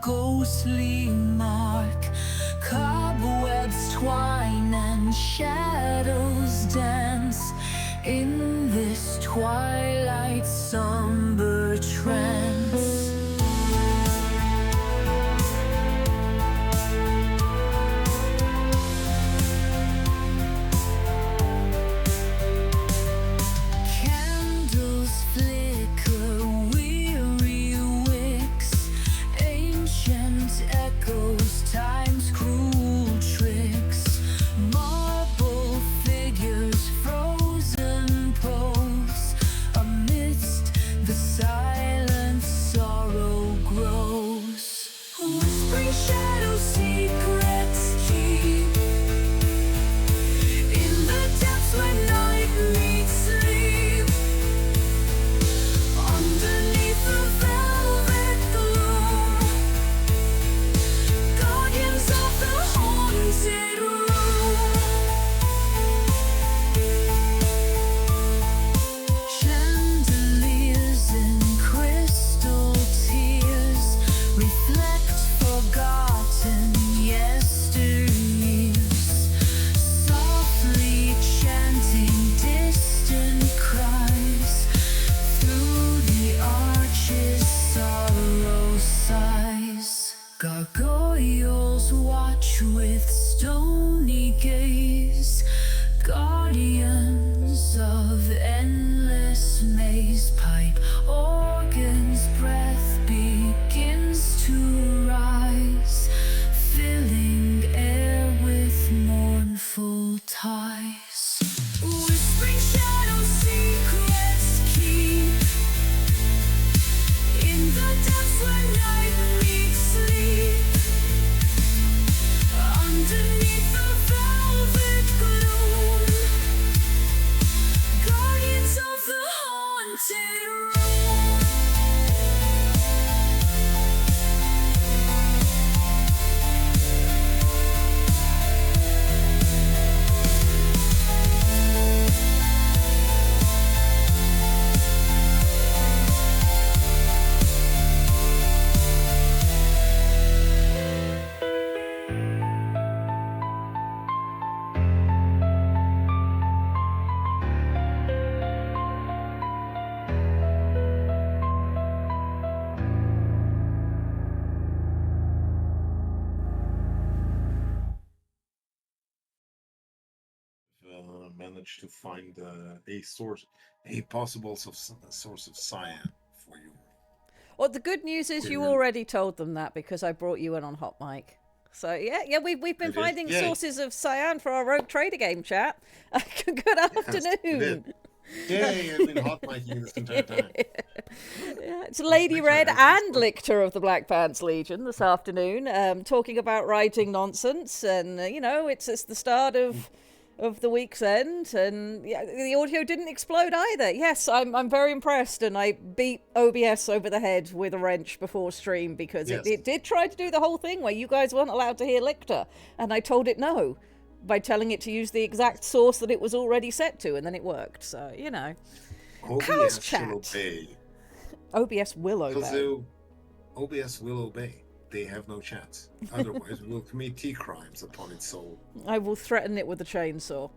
ghostly mark. Cobwebs twine and shadows dance in this twilight somber trance. Candles flicker, weary wicks, ancient echoes, time's cruel tricks. Marble figures, frozen pose, amidst the silent sorrow grows. Whispering shadows, secrets keep in the depths where night meets sleep. Underneath the velvet gloom, guardians of the haunted room. Chandeliers in crystal tears reflect forgotten yesteryears, softly chanting distant cries. Through the arches sorrow sighs. Gargoyles watch with stony gaze, guardians of endless maze. Pipe organ's breath begins to rise, filling air with mournful ties. Whispering shadows, secrets keep in the depths where night meets sleep. Underneath the velvet gloom, guardians of the haunted room. Managed to find a source, a possible source of cyan for you. Well, the good news is you Yeah. already told them that because I brought you in on hot mic. So yeah, we've been It is. finding Yay. sources of cyan for our Rogue Trader game chat. Good Yes, afternoon. Yay, I've been hot micing this entire time. Yeah, it's Lady Thanks, Red man. and Lictor of the Black Pants Legion this afternoon, talking about writing nonsense, and it's the start of the week's end, and yeah, the audio didn't explode either. Yes, I'm very impressed, and I beat OBS over the head with a wrench before stream because Yes. it did try to do the whole thing where you guys weren't allowed to hear Lictor, and I told it no by telling it to use the exact source that it was already set to, and then it worked. So How's OBS chat? will obey. OBS will Because obey. OBS will obey. They have no chance. Otherwise, we will commit crimes upon its soul. I will threaten it with a chainsaw.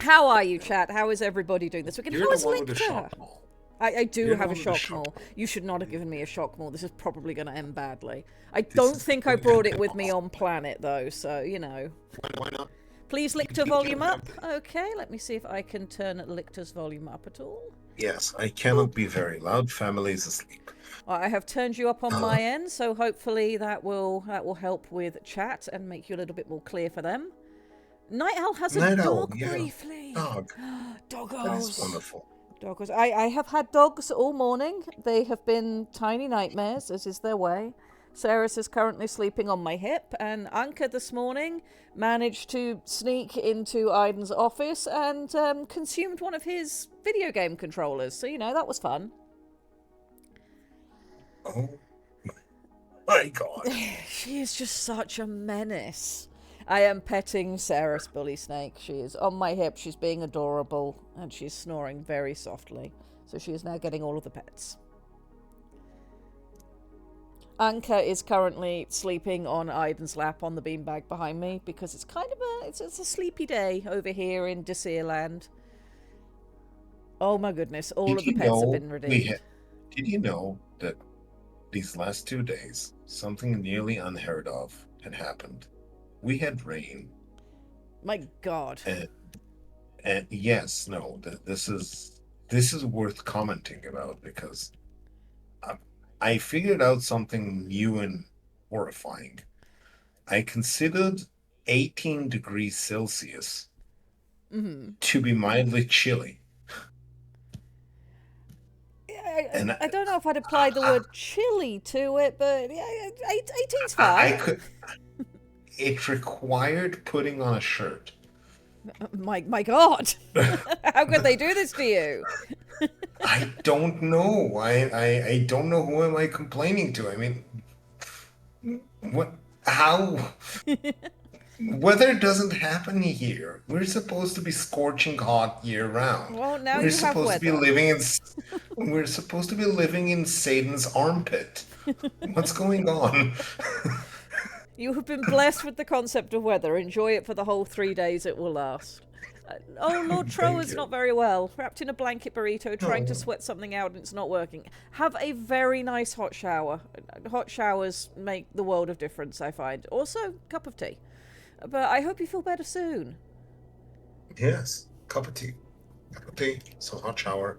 How are you, chat? How is everybody doing this weekend? You're How is the one with the Lictor? shock mall. I do You're the have a one with the shock shock mall. You should not have given me a shock mall. This is probably going to end badly. I This don't is think I going to brought it end with me awesome. on Planet, though, so, Why not? Please, Lictor, you volume can up. have Okay, let me see if I can turn Lictor's volume up at all. Yes, I cannot be very loud. Family is asleep. I have turned you up on my end, so hopefully that will help with chat and make you a little bit more clear for them. Night Owl has a Night Owl, dog yeah. briefly. Dog. Doggos. That is wonderful. Doggos. I have had dogs all morning. They have been tiny nightmares, as is their way. Ceres is currently sleeping on my hip, and Anka this morning managed to sneak into Aiden's office and consumed one of his video game controllers. So, that was fun. Oh my god. She is just such a menace. I am petting Ceres Bully Snake. She is on my hip. She's being adorable, and she's snoring very softly. So she is now getting all of the pets. Anka is currently sleeping on Aiden's lap on the beanbag behind me because it's kind of it's a sleepy day over here in Desirland. Oh my goodness, all Did of the you pets have know been we redeemed. had? Did you know that these last 2 days, something nearly unheard of had happened? We had rain, My God. and yes, no, this is worth commenting about because I, I figured out something new and horrifying. I considered 18 degrees Celsius to be mildly chilly, Yeah, and I don't know if I'd apply the I, word chilly to it, but yeah, 18's I fine. could. It required putting on a shirt. My God. How could they do this to you? I don't know. I don't know who am I complaining to. I mean, what? How? Weather doesn't happen here. We're supposed to be scorching hot year round. Well, now We're you have supposed to be weather. living in. We're supposed to be living in Satan's armpit. What's going on? You have been blessed with the concept of weather. Enjoy it for the whole 3 days it will last. Oh, Lord Thank Trower's you. not very well. Wrapped in a blanket burrito, trying to Oh, sweat something out and it's not working. Have a very nice hot shower. Hot showers make the world of difference, I find. Also, cup of tea. But I hope you feel better soon. yes. Cup of tea, some hot shower,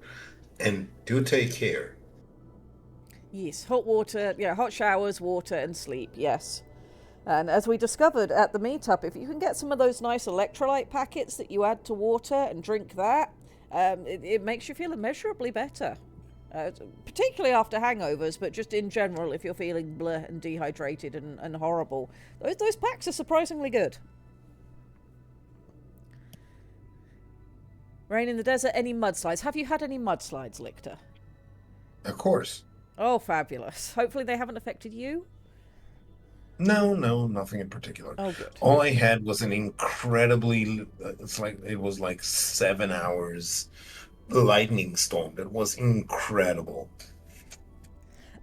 and do take care. Yes, hot water, yeah, hot showers, water, and sleep, yes. And as we discovered at the meetup, if you can get some of those nice electrolyte packets that you add to water and drink that, it makes you feel immeasurably better. Particularly after hangovers, but just in general, if you're feeling bleh and dehydrated and horrible, those packs are surprisingly good. Rain in the desert, any mudslides? Have you had any mudslides, Lichter? Of course. Oh, fabulous. Hopefully they haven't affected you. No, no, nothing in particular. Oh, good. All I had was an incredibly, it was like 7 hours lightning storm. That was incredible.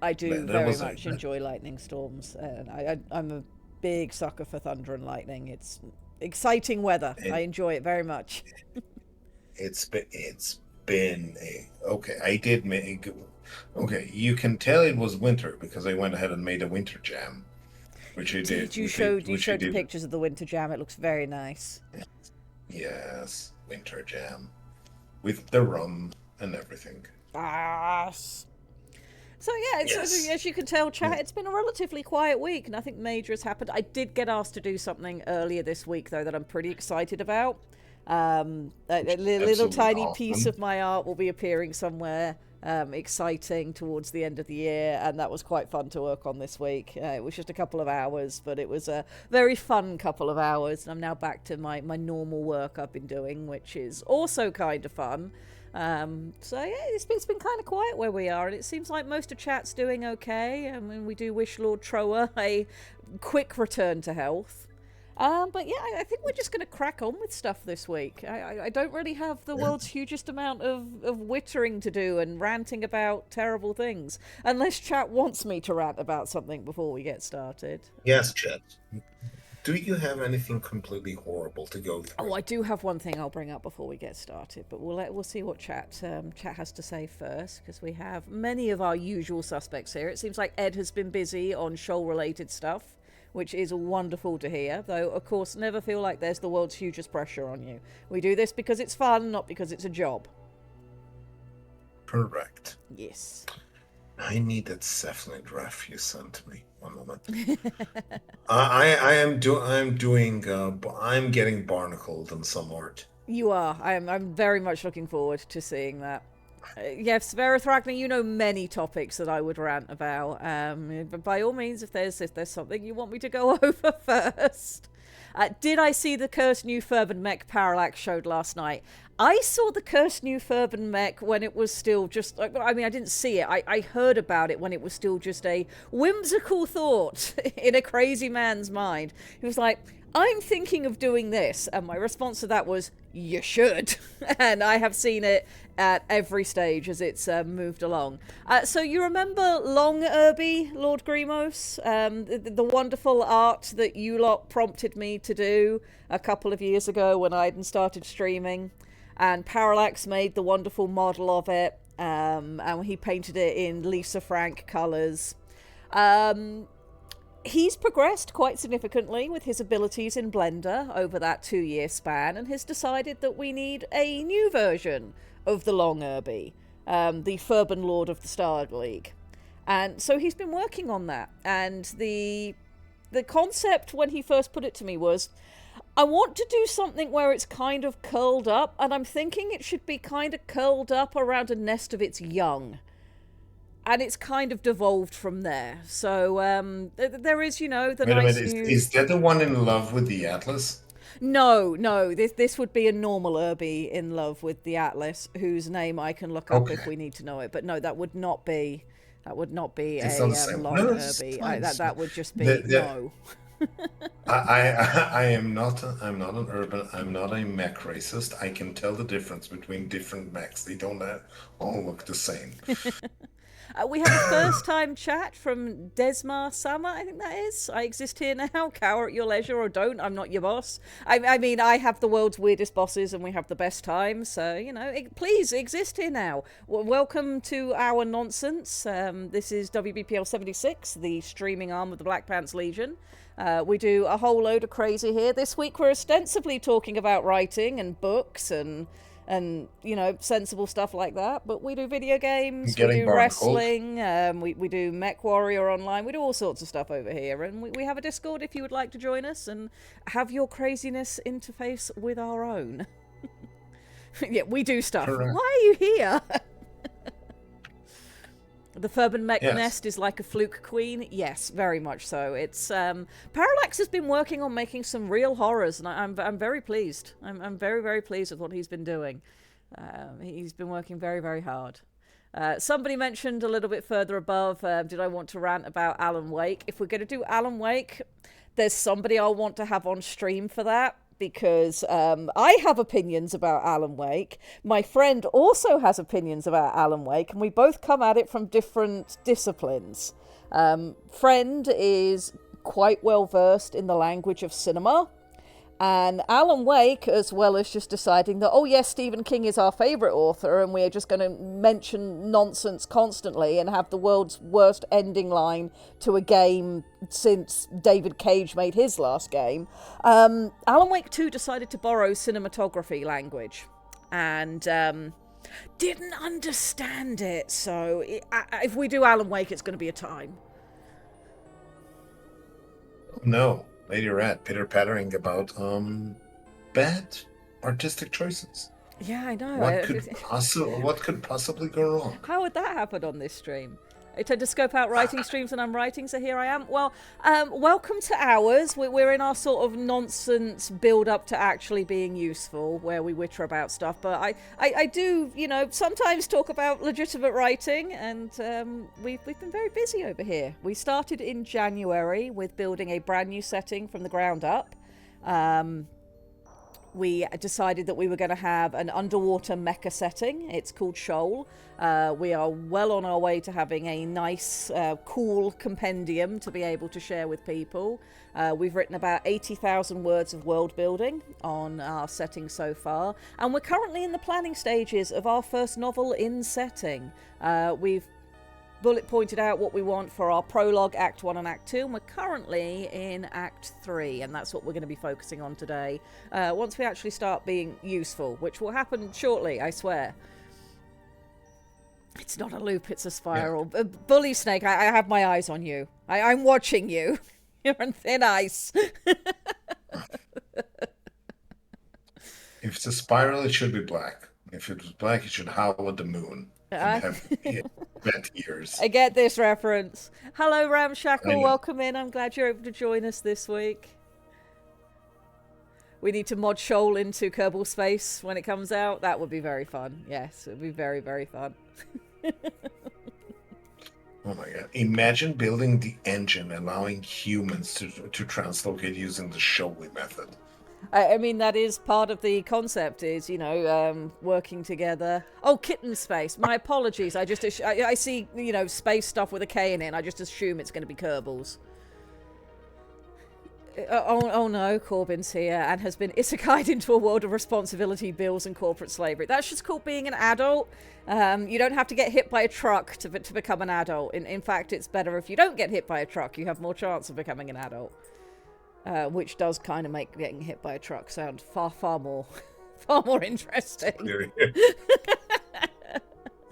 I do That very was much enjoy lightning storms, and I'm a big sucker for thunder and lightning. It's exciting weather. I it, enjoy it very much. it's been a okay. I did make okay. You can tell it was winter because I went ahead and made a winter jam, which I did. Did you Which I, you which I showed the did. pictures of the winter jam? It looks very nice. Yes, winter jam with the rum and everything. Ah. So yeah, Yes. as you can tell, chat. It's been a relatively quiet week. Nothing major has happened. I did get asked to do something earlier this week, though, that I'm pretty excited about. A little Absolutely tiny piece awesome. of my art will be appearing somewhere exciting towards the end of the year, and that was quite fun to work on this week. It was just a couple of hours, but it was a very fun couple of hours, and I'm now back to my normal work I've been doing, which is also kind of fun. So yeah, it's been kind of quiet where we are, and it seems like most of chat's doing okay. I mean, we do wish Lord Trower a quick return to health. But yeah, I think we're just going to crack on with stuff this week. I don't really have the world's hugest amount of wittering to do and ranting about terrible things, unless chat wants me to rant about something before we get started. Yes, Chet. Do you have anything completely horrible to go through? Oh, I do have one thing I'll bring up before we get started, but we'll see what chat has to say first, because we have many of our usual suspects here. It seems like Ed has been busy on Shoal related stuff, which is wonderful to hear. Though, of course, never feel like there's the world's hugest pressure on you. We do this because it's fun, not because it's a job. Correct. Yes. I need that cephalid ref you sent me. One moment. I'm getting barnacled in some art. You are. I'm very much looking forward to seeing that. Yes, Verith Ragnar, you know many topics that I would rant about. But by all means, if there's something you want me to go over first. Did I see the Cursed New Furban Mech Parallax showed last night? I saw the Cursed New Furban Mech when it was still just... I mean, I didn't see it. I heard about it when it was still just a whimsical thought in a crazy man's mind. He was like, I'm thinking of doing this. And my response to that was, you should. And I have seen it at every stage as it's moved along. So you remember Long Irby, Lord Grimos? The wonderful art that you lot prompted me to do a couple of years ago when I hadn't started streaming. And Parallax made the wonderful model of it. And he painted it in Lisa Frank colours. He's progressed quite significantly with his abilities in Blender over that 2-year span and has decided that we need a new version of the Long Irby, the Furban Lord of the Star League. And so he's been working on that. And the concept when he first put it to me was, I want to do something where it's kind of curled up, and I'm thinking it should be kind of curled up around a nest of its young. And it's kind of devolved from there. So there is, the Wait a nice minute, new... is that the one in love with the Atlas? No. This would be a normal Irby in love with the Atlas, whose name I can look up if we need to know it. But no, that would not be It's a not the same. long No, it's Irby. fine. That would just be no. I am not. I'm not an urban. I'm not a mech racist. I can tell the difference between different mechs. They don't all look the same. We have a first-time chat from Desma Sama, I think that is. I exist here now. Cower at your leisure or don't. I'm not your boss. I mean, I have the world's weirdest bosses and we have the best times. So, please exist here now. Welcome to our nonsense. This is WBPL 76, the streaming arm of the Black Pants Legion. We do a whole load of crazy here. This week we're ostensibly talking about writing and books and sensible stuff like that. But we do video games, we do wrestling, we do Mech Warrior Online, we do all sorts of stuff over here. And we have a Discord if you would like to join us and have your craziness interface with our own. Yeah, we do stuff. Correct. Why are you here? The Furban Mech Nest is like a fluke queen. Yes, very much so. It's Parallax has been working on making some real horrors, and I'm very pleased. I'm very, very pleased with what he's been doing. He's been working very, very hard. Somebody mentioned a little bit further above, did I want to rant about Alan Wake? If we're going to do Alan Wake, there's somebody I'll want to have on stream for that. Because I have opinions about Alan Wake. My friend also has opinions about Alan Wake, and we both come at it from different disciplines. Friend is quite well versed in the language of cinema, and Alan Wake, as well as just deciding that, oh yes, Stephen King is our favourite author, and we are just going to mention nonsense constantly and have the world's worst ending line to a game since David Cage made his last game. Alan Wake 2 decided to borrow cinematography language and didn't understand it. So if we do Alan Wake, it's going to be a time. No, Lady Rat pitter-pattering about bad artistic choices. Yeah, I know. What could possibly go wrong? How would that happen on this stream? I tend to scope out writing streams and I'm writing, so here I am. Well, welcome to ours. We're in our sort of nonsense build-up to actually being useful, where we witter about stuff. But I do, sometimes talk about legitimate writing, and we've been very busy over here. We started in January with building a brand new setting from the ground up. We decided that we were going to have an underwater mecha setting. It's called Shoal. We are well on our way to having a nice, cool compendium to be able to share with people. We've written about 80,000 words of world building on our setting so far. And we're currently in the planning stages of our first novel in setting. We've bullet pointed out what we want for our prologue, Act 1 and Act 2, and we're currently in Act 3, and that's what we're going to be focusing on today, once we actually start being useful, which will happen shortly, I swear. It's not a loop, it's a spiral. Yeah. Bully Snake, I have my eyes on you. I'm watching you. You're on thin ice. If it's a spiral, it should be black. If it was black, it should howl at the moon. And have bent ears. I get this reference. Hello, Ramshackle. Welcome in. I'm glad you're able to join us this week. We need to mod Shoal into Kerbal Space when it comes out. That would be very fun. Yes, it would be very, very fun. Oh my god. Imagine building the engine allowing humans to translocate using the Shoal method. I mean, that is part of the concept, is, working together. Oh, kitten space. My apologies. I see, space stuff with a K in it, and I just assume it's going to be Kerbals. Oh no, Corbyn's here and has been isekai'd into a world of responsibility, bills, and corporate slavery. That's just called being an adult. You don't have to get hit by a truck to become an adult. In fact, it's better if you don't get hit by a truck. You have more chance of becoming an adult. Which does kind of make getting hit by a truck sound far more, far more interesting.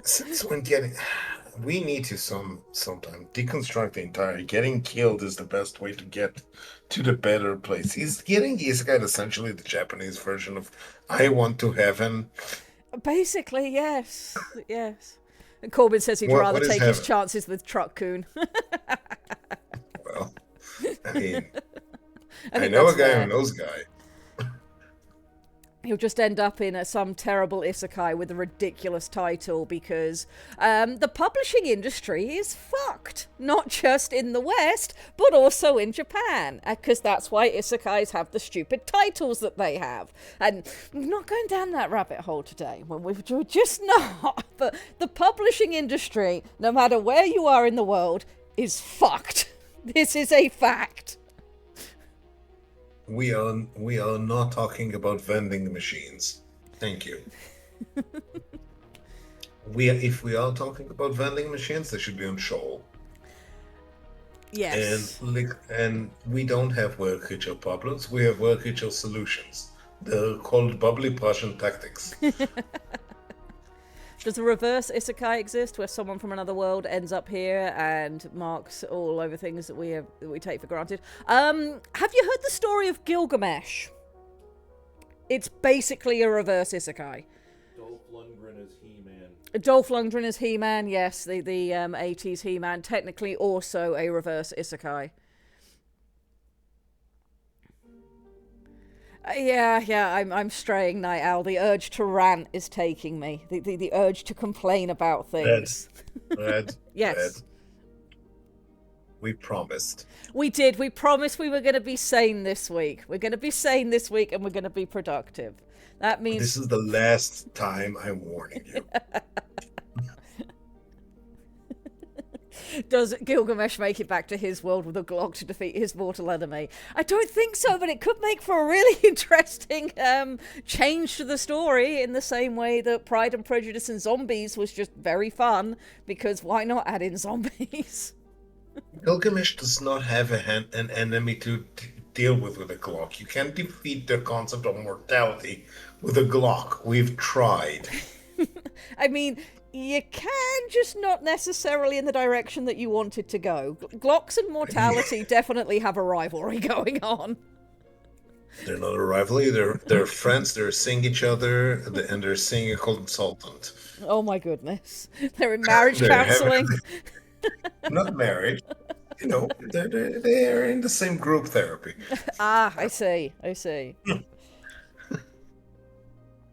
Since when we need to sometime deconstruct the entire. Getting killed is the best way to get to the better place. He's getting isekai essentially the Japanese version of I Want to Heaven. Basically, yes. And Corbyn says he'd rather take his chances with Truck Coon. Well, I mean, I know a guy who knows a guy. He'll just end up in some terrible isekai with a ridiculous title because the publishing industry is fucked. Not just in the West, but also in Japan. Because that's why isekais have the stupid titles that they have. And we're not going down that rabbit hole today. We're just not. But the publishing industry, no matter where you are in the world, is fucked. This is a fact. We are not talking about vending machines. Thank you. If we are talking about vending machines, they should be on Shoal. Yes. And we don't have work-ritual problems. We have work-ritual solutions. They're called bubbly Prussian tactics. Does a reverse isekai exist where someone from another world ends up here and marks all over things that we take for granted? Have you heard the story of Gilgamesh? It's basically a reverse isekai. Dolph Lundgren as He-Man. Dolph Lundgren as He-Man, yes, the 80s He-Man, technically also a reverse isekai. I'm straying, Night Owl. The urge to rant is taking me. The urge to complain about things. Red. Yes. Red. We promised. We did. We promised we were going to be sane this week. We're going to be sane this week and we're going to be productive. That means... This is the last time I'm warning you. Does Gilgamesh make it back to his world with a Glock to defeat his mortal enemy? I don't think so, but it could make for a really interesting change to the story, in the same way that Pride and Prejudice and Zombies was just very fun, because why not add in zombies? Gilgamesh does not have an enemy to deal with a Glock. You can't defeat the concept of mortality with a Glock. We've tried. I mean... You can, just not necessarily in the direction that you wanted to go. Glocks and mortality definitely have a rivalry going on. They're not a rivalry. They're friends. They're seeing each other, and they're seeing a consultant. Oh my goodness! They're in marriage counseling. Not married. You know, they're in the same group therapy. Ah, I see.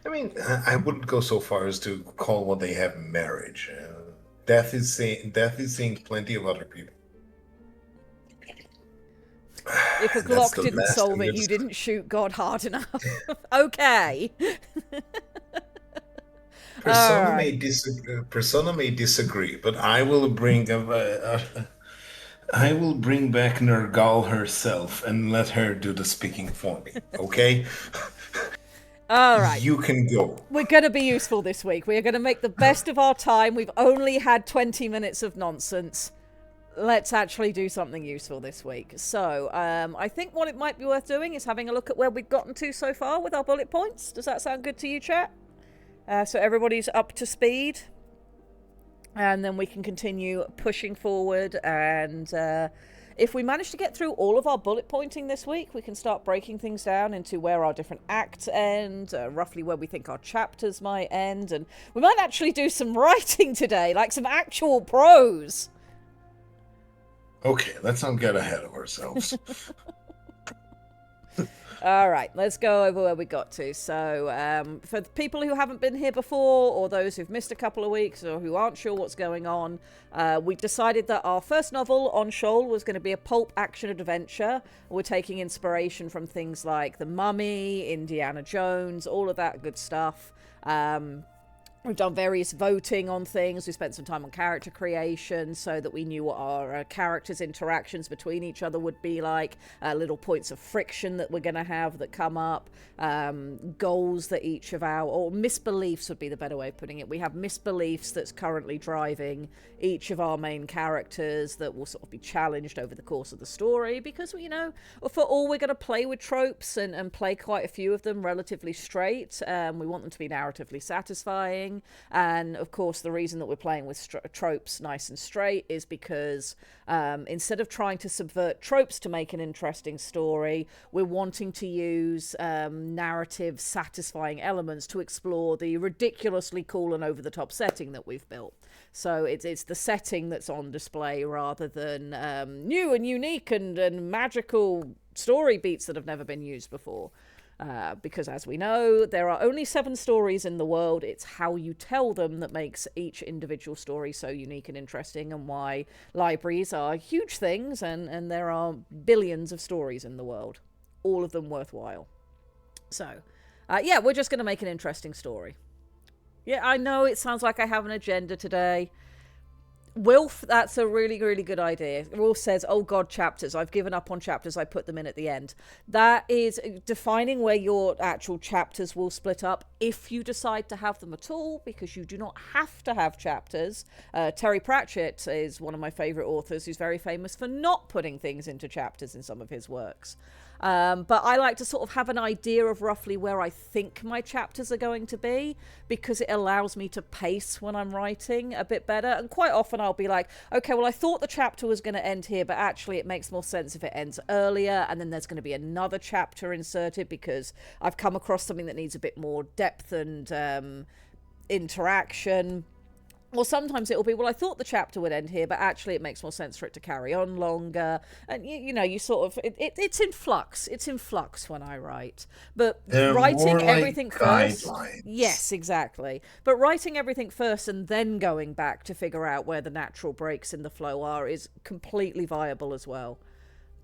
I mean, I wouldn't go so far as to call what they have marriage. Death is seeing plenty of other people. If a Glock didn't solve it, you didn't shoot God hard enough. Okay. Persona may disagree, but I will bring I will bring back Nergal herself and let her do the speaking for me. Okay. All right. You can go. We're going to be useful this week. We are going to make the best of our time. We've only had 20 minutes of nonsense. Let's actually do something useful this week. So, I think what it might be worth doing is having a look at where we've gotten to so far with our bullet points. Does that sound good to you, chat? So everybody's up to speed. And then we can continue pushing forward and... if we manage to get through all of our bullet pointing this week, we can start breaking things down into where our different acts end, roughly where we think our chapters might end, and we might actually do some writing today, like some actual prose. Okay, let's not get ahead of ourselves. All right, let's go over where we got to. So, for the people who haven't been here before, or those who've missed a couple of weeks, or who aren't sure what's going on, we decided that our first novel on Shoal was going to be a pulp action adventure. We're taking inspiration from things like The Mummy, Indiana Jones, all of that good stuff. We've done various voting on things. We spent some time on character creation so that we knew what our characters' interactions between each other would be like, little points of friction that we're going to have that come up, goals that each of our, or misbeliefs would be the better way of putting it. We have misbeliefs that's currently driving each of our main characters that will sort of be challenged over the course of the story because, you know, for all we're going to play with tropes and play quite a few of them relatively straight. We want them to be narratively satisfying. And of course, the reason that we're playing with tropes nice and straight is because instead of trying to subvert tropes to make an interesting story, we're wanting to use narrative satisfying elements to explore the ridiculously cool and over the top setting that we've built. So it's the setting that's on display rather than new and unique and magical story beats that have never been used before. Because as we know, there are only 7 stories in the world. It's how you tell them that makes each individual story so unique and interesting, and why libraries are huge things, and there are billions of stories in the world, all of them worthwhile. So, yeah, we're just going to make an interesting story. Yeah, I know it sounds like I have an agenda today. Wilf, that's a really, really good idea. Wilf says, oh God, chapters. I've given up on chapters. I put them in at the end. That is defining where your actual chapters will split up if you decide to have them at all, because you do not have to have chapters. Terry Pratchett is one of my favourite authors who's very famous for not putting things into chapters in some of his works. But I like to sort of have an idea of roughly where I think my chapters are going to be, because it allows me to pace when I'm writing a bit better. And quite often I'll be like, okay, well, I thought the chapter was going to end here, but actually it makes more sense if it ends earlier, and then there's going to be another chapter inserted because I've come across something that needs a bit more depth and interaction. Or sometimes it'll be, well, I thought the chapter would end here, but actually it makes more sense for it to carry on longer. And, you know, you sort of, it's in flux. It's in flux when I write. But They're writing more like everything first. guidelines. Yes, exactly. But writing everything first and then going back to figure out where the natural breaks in the flow are is completely viable as well.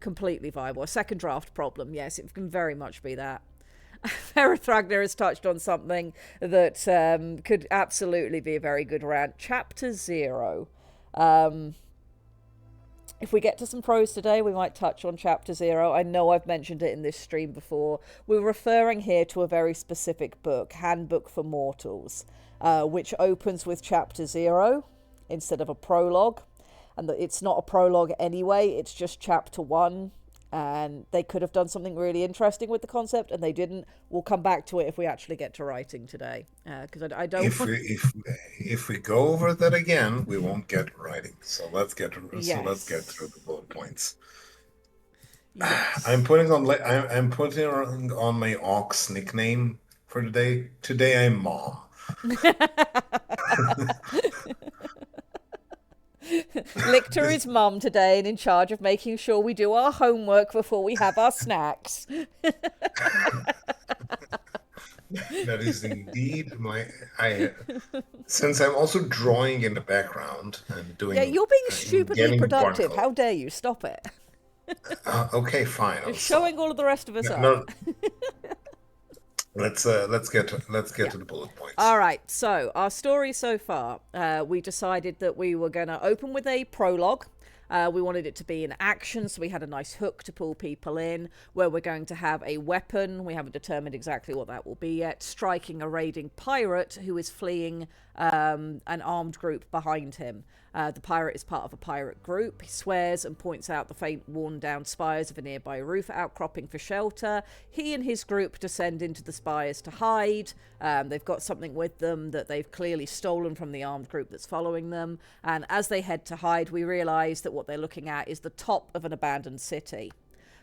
Completely viable. A second draft problem, yes, it can very much be that. Farah Thragner has touched on something that could absolutely be a very good rant. Chapter 0. If we get to some prose today, we might touch on Chapter 0. I know I've mentioned it in this stream before. We're referring here to a very specific book, Handbook for Mortals, which opens with Chapter 0 instead of a prologue. And it's not a prologue anyway, it's just Chapter 1. And they could have done something really interesting with the concept, and they didn't. We'll come back to it if we actually get to writing today, because I don't. If we go over that again, we won't get writing. So let's get Yes. so let's get through the bullet points. Yes. I'm putting on my Ox nickname for today. Today I'm Mom. Lictor is mum today and in charge of making sure we do our homework before we have our snacks. That is indeed since I'm also drawing in the background and doing. Yeah, you're being stupidly getting productive. barcode. How dare you? Stop it. Okay, fine. You're showing all of the rest of us up. No. Let's get to the bullet points. All right, so our story so far, we decided that we were going to open with a prologue. We wanted it to be an action, so we had a nice hook to pull people in, where we're going to have a weapon. We haven't determined exactly what that will be yet. Striking a raiding pirate who is fleeing an armed group behind him. The pirate is part of a pirate group. He swears and points out the faint worn-down spires of a nearby roof outcropping for shelter. He and his group descend into the spires to hide. They've got something with them that they've clearly stolen from the armed group that's following them. And as they head to hide, we realise that what they're looking at is the top of an abandoned city.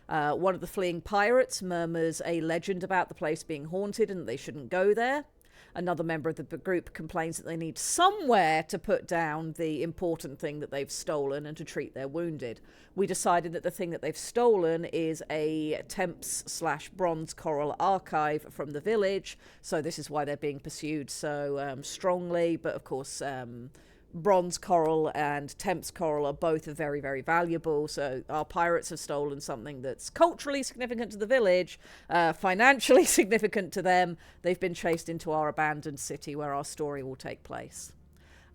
One of the fleeing pirates murmurs a legend about the place being haunted and that they shouldn't go there. Another member of the group complains that they need somewhere to put down the important thing that they've stolen and to treat their wounded. We decided that the thing that they've stolen is a Temps/bronze coral archive from the village, so this is why they're being pursued so strongly. But of course, bronze coral and Temps coral are both very, very valuable, so our pirates have stolen something that's culturally significant to the village, financially significant to them. They've been chased into our abandoned city where our story will take place.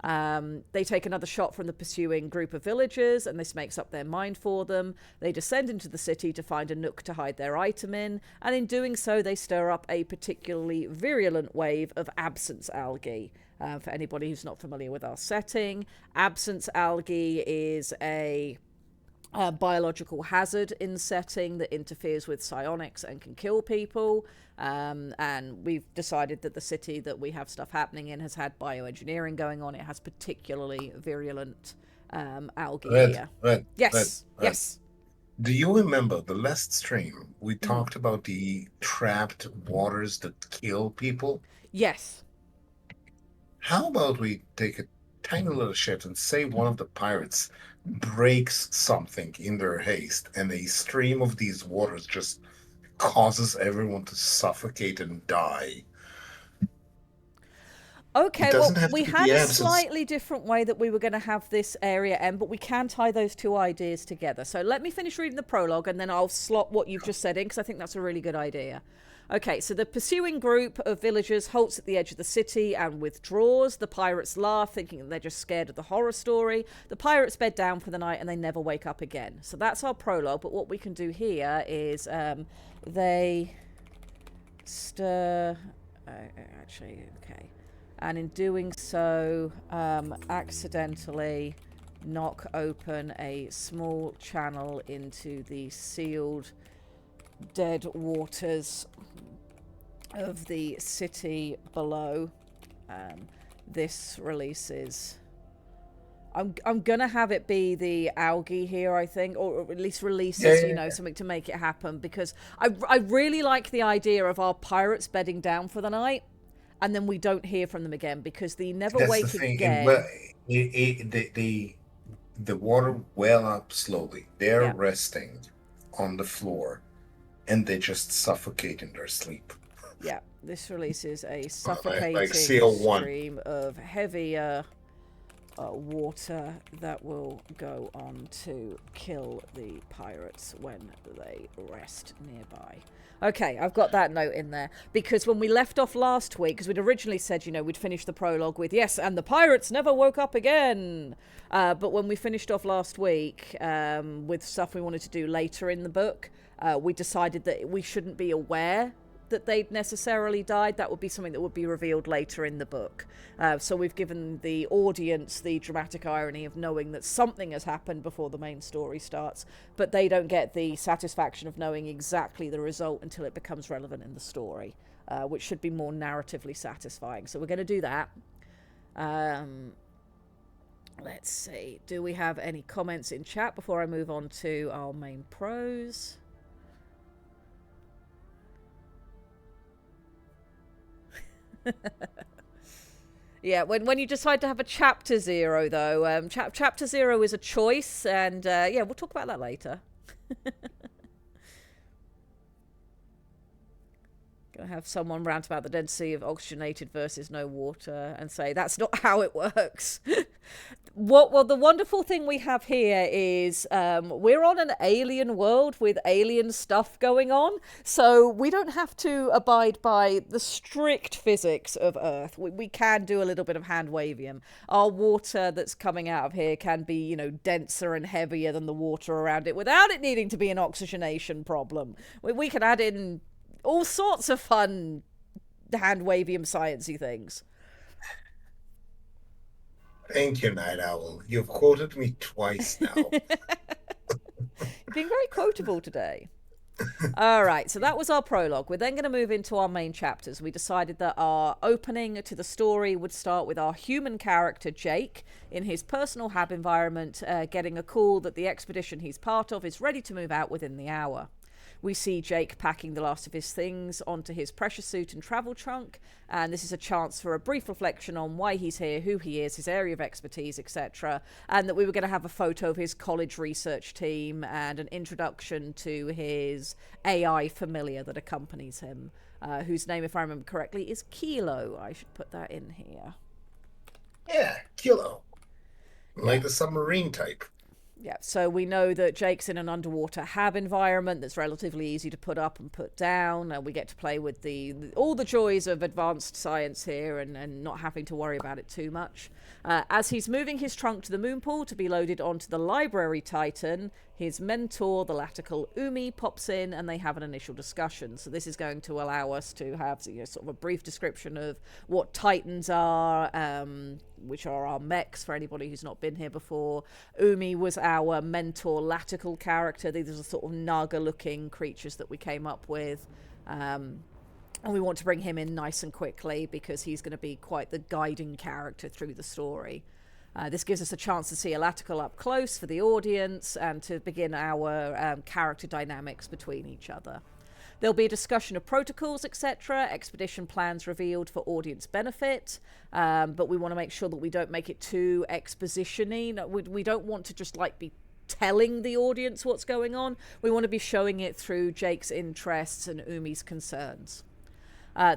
They take another shot from the pursuing group of villagers, and this makes up their mind for them. They descend into the city to find a nook to hide their item in, and in doing so they stir up a particularly virulent wave of absence algae. For anybody who's not familiar with our setting, absence algae is a biological hazard in the setting that interferes with psionics and can kill people. And we've decided that the city that we have stuff happening in has had bioengineering going on. It has particularly virulent algae here. Yes. Do you remember the last stream we talked about the trapped waters that kill people? Yes. How about we take a tiny little shift and say one of the pirates breaks something in their haste and a stream of these waters just causes everyone to suffocate and die? Okay, It well, doesn't have we to be had the a absence. slightly different way that we were going to have this area end, but we can tie those two ideas together. So let me finish reading the prologue, and then I'll slot what you've just said in, because I think that's a really good idea. Okay, so the pursuing group of villagers halts at the edge of the city and withdraws. The pirates laugh, thinking that they're just scared of the horror story. The pirates bed down for the night and they never wake up again. So that's our prologue, but what we can do here is they stir... okay. And in doing so, accidentally knock open a small channel into the sealed dead waters of the city below. This releases... I'm gonna have it be the algae here, I think, or at least releases, something to make it happen, because I really like the idea of our pirates bedding down for the night, and then we don't hear from them again, because they never That's wake the thing. again. The water well up slowly. They're Yeah. resting on the floor, and they just suffocate in their sleep. Yeah, this releases a like suffocating CO1. stream of heavier water that will go on to kill the pirates when they rest nearby. Okay, I've got that note in there, because when we left off last week, because we'd originally said, we'd finish the prologue with, yes, and the pirates never woke up again. But when we finished off last week with stuff we wanted to do later in the book, we decided that we shouldn't be aware that they'd necessarily died. That would be something that would be revealed later in the book. So we've given the audience the dramatic irony of knowing that something has happened before the main story starts, but they don't get the satisfaction of knowing exactly the result until it becomes relevant in the story, which should be more narratively satisfying. So we're going to do that. Let's see. Do we have any comments in chat before I move on to our main prose? Yeah, when you decide to have a chapter 0, though, chapter 0 is a choice, and yeah, we'll talk about that later. Gonna have someone rant about the Dead Sea of oxygenated versus no water and say that's not how it works. Well, the wonderful thing we have here is we're on an alien world with alien stuff going on, so we don't have to abide by the strict physics of Earth. We can do a little bit of hand wavium. Our water that's coming out of here can be, denser and heavier than the water around it without it needing to be an oxygenation problem. We can add in all sorts of fun hand wavium sciencey things. Thank you, Night Owl. You've quoted me twice now. You're being very quotable today. All right, so that was our prologue. We're then going to move into our main chapters. We decided that our opening to the story would start with our human character, Jake, in his personal hab environment, getting a call that the expedition he's part of is ready to move out within the hour. We see Jake packing the last of his things onto his pressure suit and travel trunk, and this is a chance for a brief reflection on why he's here, who he is, his area of expertise, etc. And that we were going to have a photo of his college research team and an introduction to his AI familiar that accompanies him, whose name, if I remember correctly, is Kilo. I should put that in here. Yeah, Kilo. Like the submarine type. Yeah, so we know that Jake's in an underwater hab environment that's relatively easy to put up and put down, and we get to play with all the joys of advanced science here and not having to worry about it too much. As he's moving his trunk to the moon pool to be loaded onto the library Titan, his mentor, the Latical Umi, pops in and they have an initial discussion. So this is going to allow us to have sort of a brief description of what Titans are, which are our mechs for anybody who's not been here before. Umi was our mentor Latical character. These are the sort of Naga-looking creatures that we came up with. And we want to bring him in nice and quickly because he's going to be quite the guiding character through the story. This gives us a chance to see a Latical up close for the audience and to begin our character dynamics between each other. There'll be a discussion of protocols, etc., expedition plans revealed for audience benefit, but we want to make sure that we don't make it too exposition-y. No, we don't want to just be telling the audience what's going on. We want to be showing it through Jake's interests and Umi's concerns.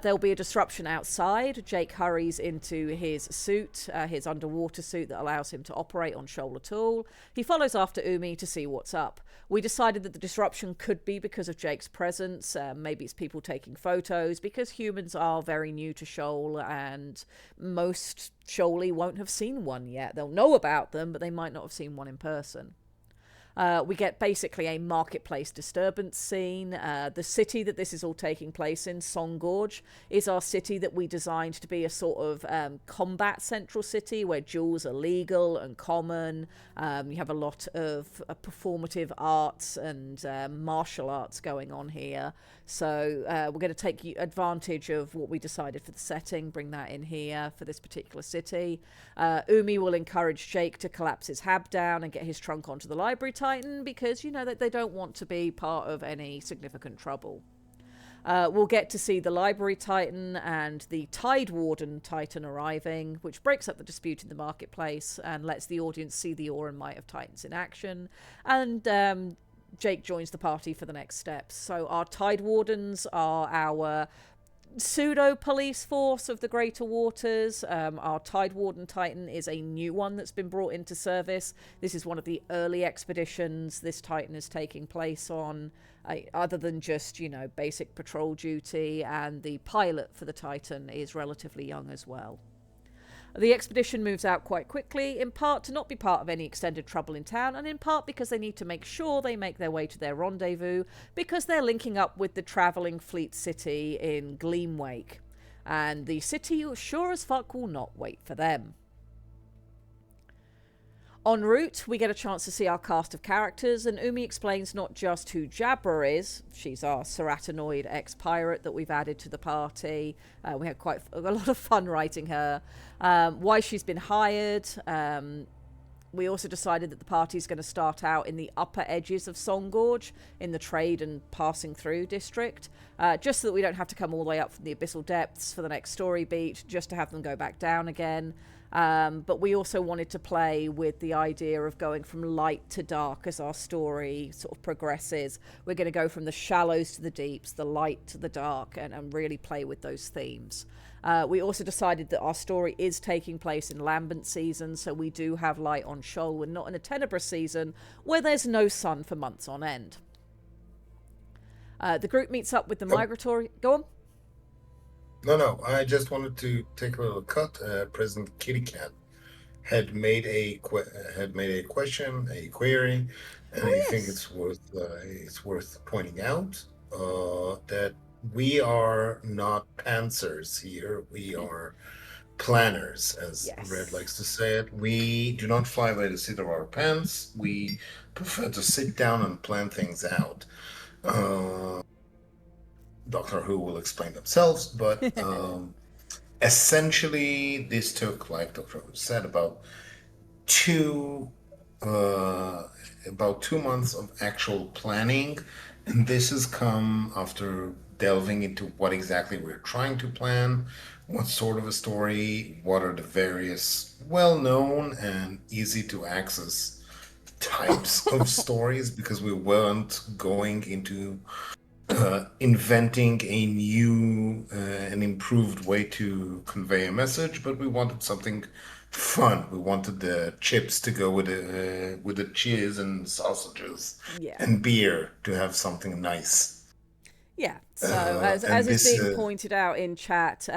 There'll be a disruption outside. Jake hurries into his suit, his underwater suit that allows him to operate on Shoal at all. He follows after Umi to see what's up. We decided that the disruption could be because of Jake's presence. Maybe it's people taking photos, because humans are very new to Shoal and most Shoalie won't have seen one yet. They'll know about them, but they might not have seen one in person. We get basically a marketplace disturbance scene. The city that this is all taking place in, Songgorge, is our city that we designed to be a sort of combat central city where duels are legal and common. You have a lot of performative arts and martial arts going on here. So we're going to take advantage of what we decided for the setting, bring that in here for this particular city. Umi will encourage Jake to collapse his hab down and get his trunk onto the library Titan because, that they don't want to be part of any significant trouble. We'll get to see the library Titan and the Tide Warden Titan arriving, which breaks up the dispute in the marketplace and lets the audience see the awe and might of Titans in action. And Jake joins the party for the next steps. So our Tide Wardens are our pseudo-police force of the Greater Waters. Our Tide Warden Titan is a new one that's been brought into service. This is one of the early expeditions this Titan is taking place on, other than just, basic patrol duty, and the pilot for the Titan is relatively young as well. The expedition moves out quite quickly, in part to not be part of any extended trouble in town, and in part because they need to make sure they make their way to their rendezvous, because they're linking up with the travelling fleet city in Gleamwake. And the city sure as fuck will not wait for them. En route, we get a chance to see our cast of characters, and Umi explains not just who Jabra is, she's our ceratinoid ex-pirate that we've added to the party. We had quite a lot of fun writing her. Why she's been hired. We also decided that the party is going to start out in the upper edges of Songgorge, in the trade and passing through district, just so that we don't have to come all the way up from the abyssal depths for the next story beat, just to have them go back down again. But we also wanted to play with the idea of going from light to dark as our story sort of progresses. We're going to go from the shallows to the deeps, the light to the dark, and really play with those themes. We also decided that our story is taking place in lambent season, so we do have light on Shoal. We're not in a tenebrous season where there's no sun for months on end. The group meets up with the migratory... Go on. No. I just wanted to take a little cut. President Kitty Cat had made a question, a query, and I think it's worth pointing out that we are not pantsers here. We are planners, as Red likes to say it. We do not fly by the seat of our pants. We prefer to sit down and plan things out. Doctor Who will explain themselves, but essentially this took, like Doctor Who said, about 2 months of actual planning And this has come after delving into what exactly we're trying to plan, what sort of a story, what are the various well known and easy to access types of stories, because we weren't going into inventing a new and improved way to convey a message, but we wanted something fun. We wanted the chips to go with the cheese and sausages, Yeah. and beer to have something nice. Yeah. So, as And is this, being pointed out in chat,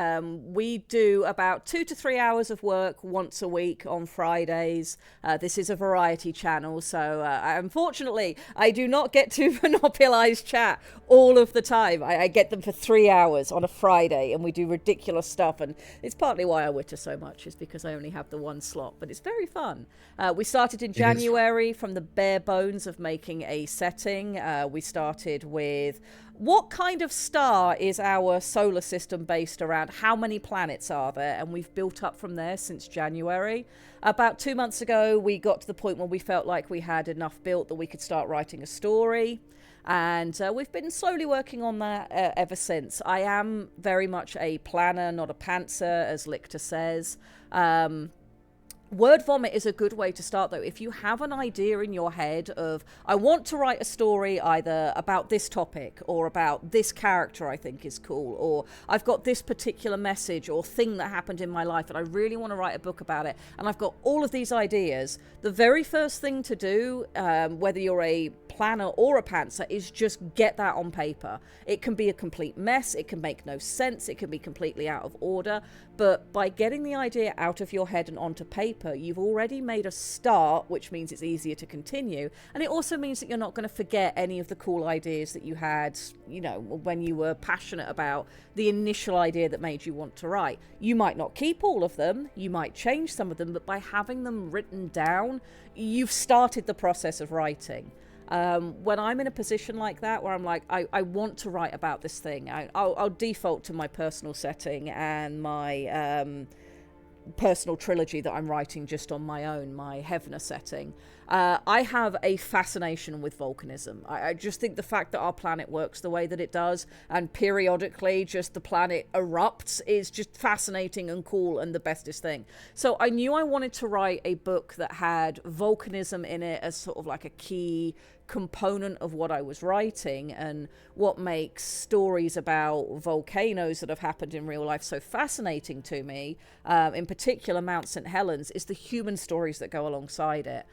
we do about 2 to 3 hours of work once a week on Fridays. This is a variety channel, so unfortunately, I do not get to monopolize chat all of the time. I get them for 3 hours on a Friday, and we do ridiculous stuff. And it's partly why I witter so much, is because I only have the one slot, but it's very fun. We started in it is January from the bare bones of making a setting. We started with what kind of star is our solar system based around? How many planets are there? And we've built up from there since January. About 2 months ago, we got to the point where we felt like we had enough built that we could start writing a story. And we've been slowly working on that ever since. I am very much a planner, not a pantser, as Lictor says. Word vomit is a good way to start, though. If you have an idea in your head of, I want to write a story either about this topic or about this character I think is cool, or I've got this particular message or thing that happened in my life and I really want to write a book about it, and I've got all of these ideas, the very first thing to do, whether you're a planner or a pantser, is just get that on paper. It can be a complete mess, it can make no sense, it can be completely out of order, but by getting the idea out of your head and onto paper, you've already made a start, which means it's easier to continue, and it also means that you're not going to forget any of the cool ideas that you had, when you were passionate about the initial idea that made you want to write. You might not keep all of them, you might change some of them, but by having them written down, you've started the process of writing. When I'm in a position like that, where I'm like, I want to write about this thing, I'll default to my personal setting and my personal trilogy that I'm writing just on my own, my Hevner setting. I have a fascination with volcanism. I just think the fact that our planet works the way that it does, and periodically just the planet erupts, is just fascinating and cool and the bestest thing. So I knew I wanted to write a book that had volcanism in it as sort of like a key component of what I was writing, and what makes stories about volcanoes that have happened in real life so fascinating to me, in particular Mount St. Helens, is the human stories that go alongside it.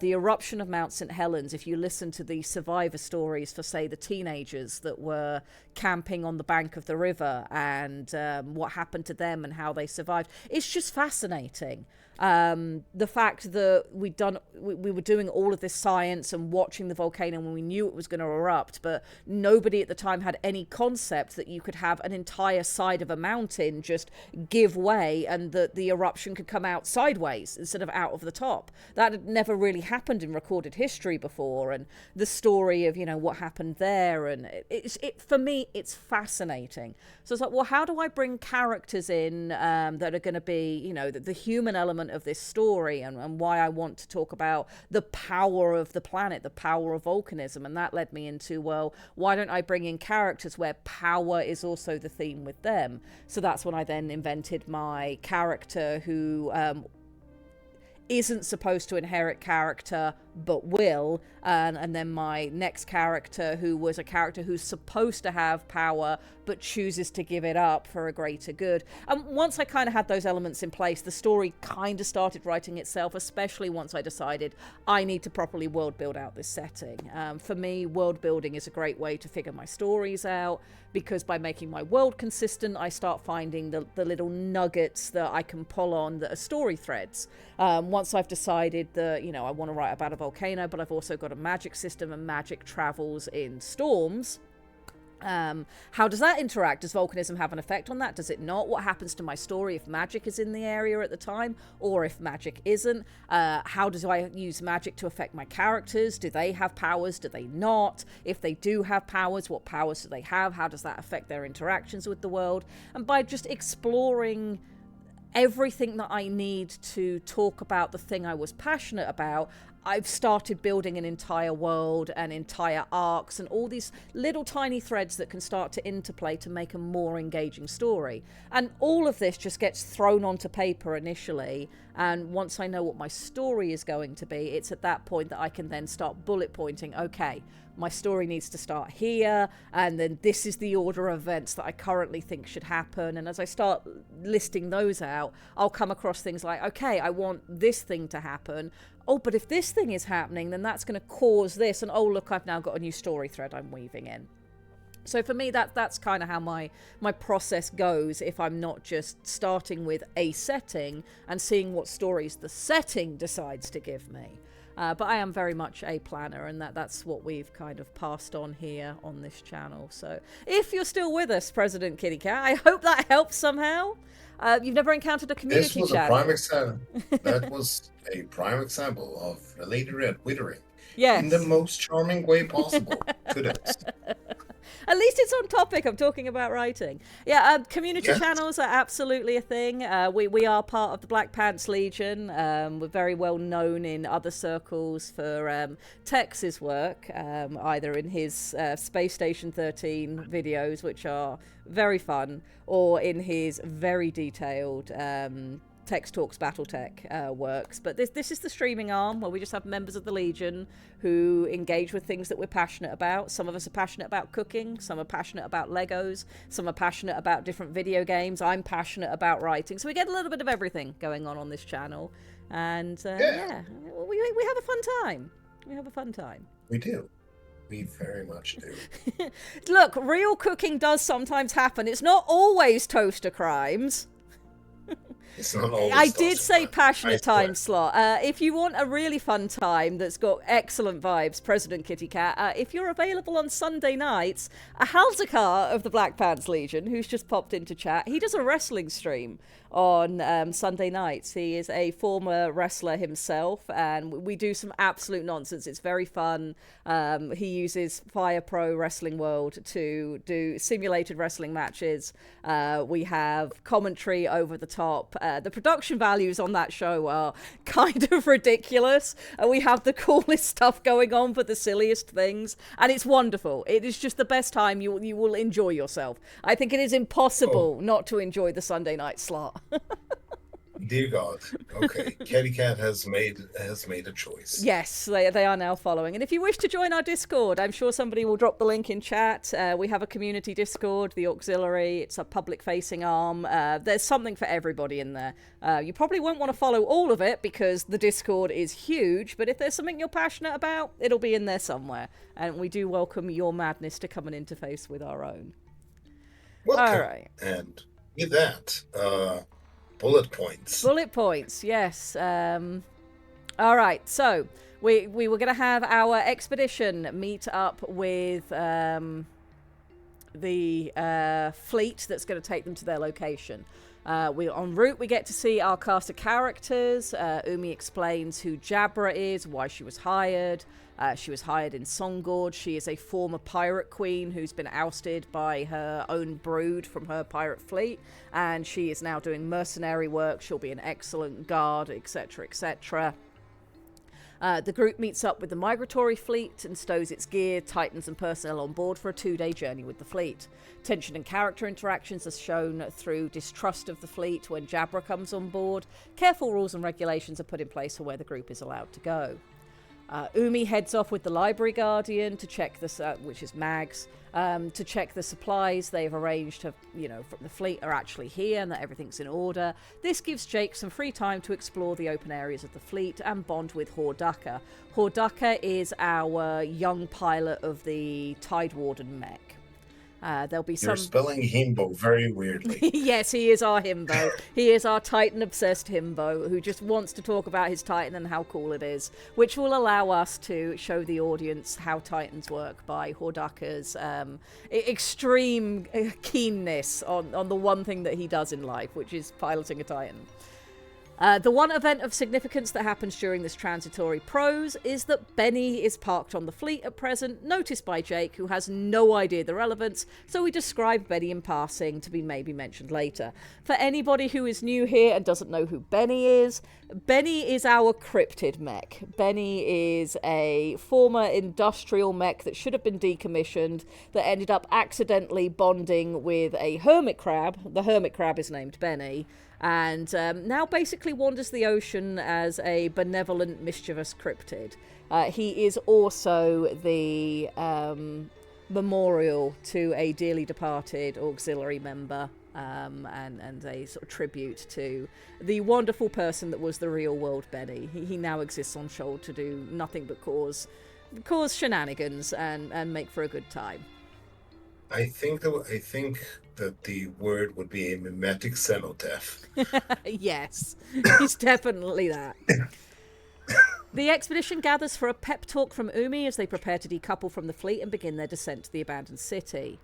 The eruption of Mount St. Helens, if you listen to the survivor stories for, say, the teenagers that were camping on the bank of the river, and what happened to them and how they survived, it's just fascinating. The fact that we were doing all of this science and watching the volcano when we knew it was going to erupt, but nobody at the time had any concept that you could have an entire side of a mountain just give way and that the eruption could come out sideways instead of out of the top. That had never really happened in recorded history before, and the story of what happened there, and it for me it's fascinating. So it's like, well, how do I bring characters in that are going to be the human element of this story, and why I want to talk about the power of the planet, the power of volcanism. And that led me into, well, why don't I bring in characters where power is also the theme with them? So that's when I then invented my character who isn't supposed to inherit character but will, and then my next character who was a character who's supposed to have power but chooses to give it up for a greater good. And once I kind of had those elements in place, the story kind of started writing itself, especially once I decided I need to properly world build out this setting. For me, world building is a great way to figure my stories out, because by making my world consistent, I start finding the little nuggets that I can pull on that are story threads. Once I've decided that, I want to write about a volcano, but I've also got a magic system, and magic travels in storms. How does that interact? Does volcanism have an effect on that? Does it not? What happens to my story if magic is in the area at the time, or if magic isn't? How do I use magic to affect my characters? Do they have powers? Do they not? If they do have powers, what powers do they have? How does that affect their interactions with the world? And by just exploring everything that I need to talk about the thing I was passionate about, I've started building an entire world and entire arcs and all these little tiny threads that can start to interplay to make a more engaging story. And all of this just gets thrown onto paper initially. And once I know what my story is going to be, it's at that point that I can then start bullet pointing, okay, my story needs to start here, and then this is the order of events that I currently think should happen. And as I start listing those out, I'll come across things like, okay, I want this thing to happen. Oh, but if this thing is happening, then that's going to cause this. And oh, look, I've now got a new story thread I'm weaving in. So for me, that's kind of how my process goes if I'm not just starting with a setting and seeing what stories the setting decides to give me. But I am very much a planner, and that's what we've kind of passed on here on this channel. So if you're still with us, President Kitty Cat, I hope that helps somehow. You've never encountered a community This was channel. a prime example. That was a prime example of related wittering. Yes. In the most charming way possible. Kudos. At least it's on topic. I'm talking about writing. Yeah, community Yes. channels are absolutely a thing. We are part of the Black Pants Legion. We're very well known in other circles for Tex's work, either in his Space Station 13 videos, which are very fun, or in his very detailed Tex Talks Battletech works. But this is the streaming arm where we just have members of the Legion who engage with things that we're passionate about. Some of us are passionate about cooking, some are passionate about Legos, some are passionate about different video games. I'm passionate about writing. So we get a little bit of everything going on this channel. And yeah, we have a fun time. We have a fun time. We do. We very much do. Look, real cooking does sometimes happen. It's not always toaster crimes. It's not always I did say toxic. passionate I swear. time slot. If you want a really fun time that's got excellent vibes, President Kitty Cat, if you're available on Sunday nights, Halzakar of the Black Pants Legion, who's just popped into chat, he does a wrestling stream on Sunday nights. He is a former wrestler himself, and we do some absolute nonsense. It's very fun. He uses Fire Pro Wrestling World to do simulated wrestling matches. We have commentary over the top. The production values on that show are kind of ridiculous. We have the coolest stuff going on for the silliest things, and it's wonderful. It is just the best time. You will enjoy yourself. I think it is impossible not to enjoy the Sunday night slot. Dear God. Okay. Kitty Cat has made a choice. Yes, they are now following. And if you wish to join our Discord, I'm sure somebody will drop the link in chat. We have a community Discord, the auxiliary. It's a public-facing arm. There's something for everybody in there. You probably won't want to follow all of it because the Discord is huge, but if there's something you're passionate about, it'll be in there somewhere. And we do welcome your madness to come and interface with our own. Welcome. All right. And with that, bullet points. Bullet points, yes. All right, so we were going to have our expedition meet up with the fleet that's going to take them to their location. We're en route. We get to see our cast of characters. Umi explains who Jabra is, why she was hired. She was hired in Songgord. She is a former pirate queen who's been ousted by her own brood from her pirate fleet, and she is now doing mercenary work. She'll be an excellent guard, etc., etc. The group meets up with the migratory fleet and stows its gear, titans and personnel on board for a 2-day journey with the fleet. Tension and character interactions are shown through distrust of the fleet when Jabra comes on board. Careful rules and regulations are put in place for where the group is allowed to go. Umi heads off with the library guardian to check this, which is Mags, to check the supplies they've arranged to, the fleet are actually here and that everything's in order. This gives Jake some free time to explore the open areas of the fleet and bond with Hordaka. Hordaka is our young pilot of the Tide Warden mech. There'll be You're spelling himbo very weirdly. Yes, he is our himbo. He is our Titan-obsessed himbo who just wants to talk about his Titan and how cool it is, which will allow us to show the audience how Titans work by Hordaka's extreme keenness on the one thing that he does in life, which is piloting a Titan. The one event of significance that happens during this transitory prose is that Benny is parked on the fleet at present, noticed by Jake, who has no idea the relevance, so we describe Benny in passing to be maybe mentioned later. For anybody who is new here and doesn't know who Benny is our cryptid mech. Benny is a former industrial mech that should have been decommissioned that ended up accidentally bonding with a hermit crab. The hermit crab is named Benny. And now basically wanders the ocean as a benevolent, mischievous cryptid. He is also the memorial to a dearly departed auxiliary member, and a sort of tribute to the wonderful person that was the real world Benny. He now exists on Shoal to do nothing but cause shenanigans and make for a good time. I think that the word would be a mimetic cenotaph. Yes, he's definitely that. The expedition gathers for a pep talk from Umi as they prepare to decouple from the fleet and begin their descent to the abandoned city.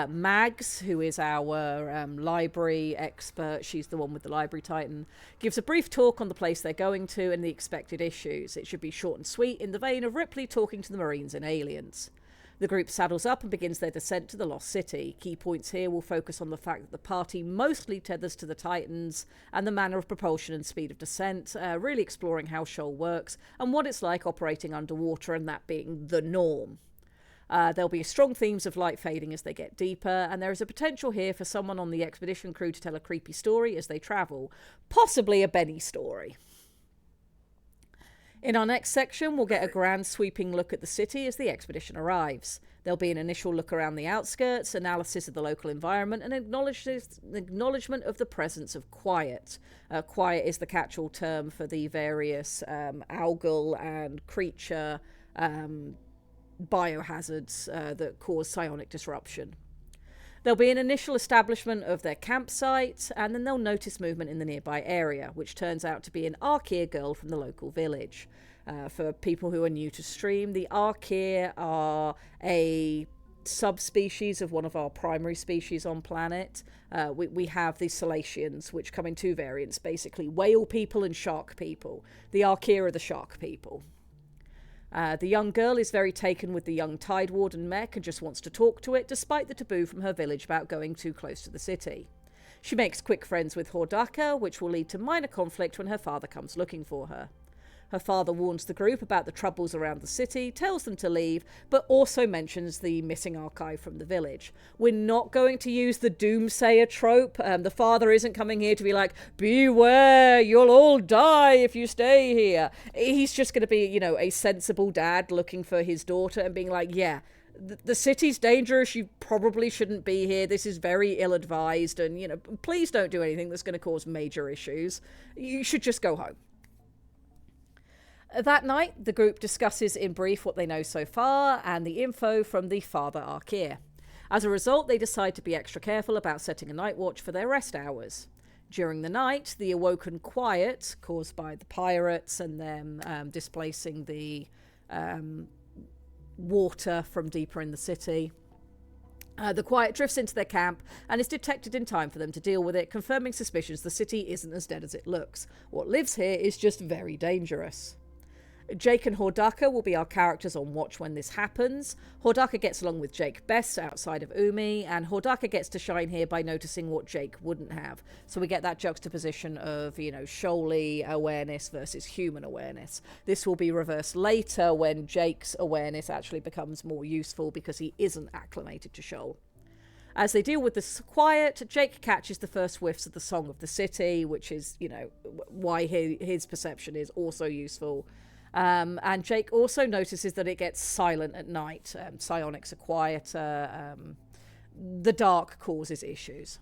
Mags, who is our library expert, she's the one with the library titan, gives a brief talk on the place they're going to and the expected issues. It should be short and sweet, in the vein of Ripley talking to the Marines and aliens. The group saddles up and begins their descent to the Lost City. Key points here will focus on the fact that the party mostly tethers to the Titans and the manner of propulsion and speed of descent, really exploring how Shoal works and what it's like operating underwater and that being the norm. There'll be strong themes of light fading as they get deeper, and there is a potential here for someone on the expedition crew to tell a creepy story as they travel, possibly a Benny story. In our next section, we'll get a grand sweeping look at the city as the expedition arrives. There'll be an initial look around the outskirts, analysis of the local environment, and acknowledgement of the presence of quiet. Quiet is the catch-all term for the various algal and creature biohazards that cause psionic disruption. There'll be an initial establishment of their campsite, and then they'll notice movement in the nearby area, which turns out to be an Arkir girl from the local village. For people who are new to stream, the Arkir are a subspecies of one of our primary species on planet. We have the Salatians, which come in two variants, basically whale people and shark people. The Arkir are the shark people. The young girl is very taken with the young Tide Warden mech and just wants to talk to it, despite the taboo from her village about going too close to the city. She makes quick friends with Hordaka, which will lead to minor conflict when her father comes looking for her. Her father warns the group about the troubles around the city, tells them to leave, but also mentions the missing archive from the village. We're not going to use the doomsayer trope. The father isn't coming here to be like, beware, you'll all die if you stay here. He's just going to be, a sensible dad looking for his daughter and being like, yeah, the city's dangerous, you probably shouldn't be here, this is very ill-advised, and, please don't do anything that's going to cause major issues. You should just go home. That night, the group discusses in brief what they know so far and the info from the father Arkir. As a result, they decide to be extra careful about setting a night watch for their rest hours. During the night, the awoken quiet, caused by the pirates and them displacing the water from deeper in the city, the quiet drifts into their camp and is detected in time for them to deal with it, confirming suspicions the city isn't as dead as it looks. What lives here is just very dangerous. Jake and Hordaka will be our characters on watch when this happens. Hordaka gets along with Jake best outside of Umi, and Hordaka gets to shine here by noticing what Jake wouldn't have. So we get that juxtaposition of, Shoaly awareness versus human awareness. This will be reversed later when Jake's awareness actually becomes more useful because he isn't acclimated to Shoal. As they deal with this quiet, Jake catches the first whiffs of the song of the city, which is, why his perception is also useful. And Jake also notices that it gets silent at night. Psionics are quieter. The dark causes issues.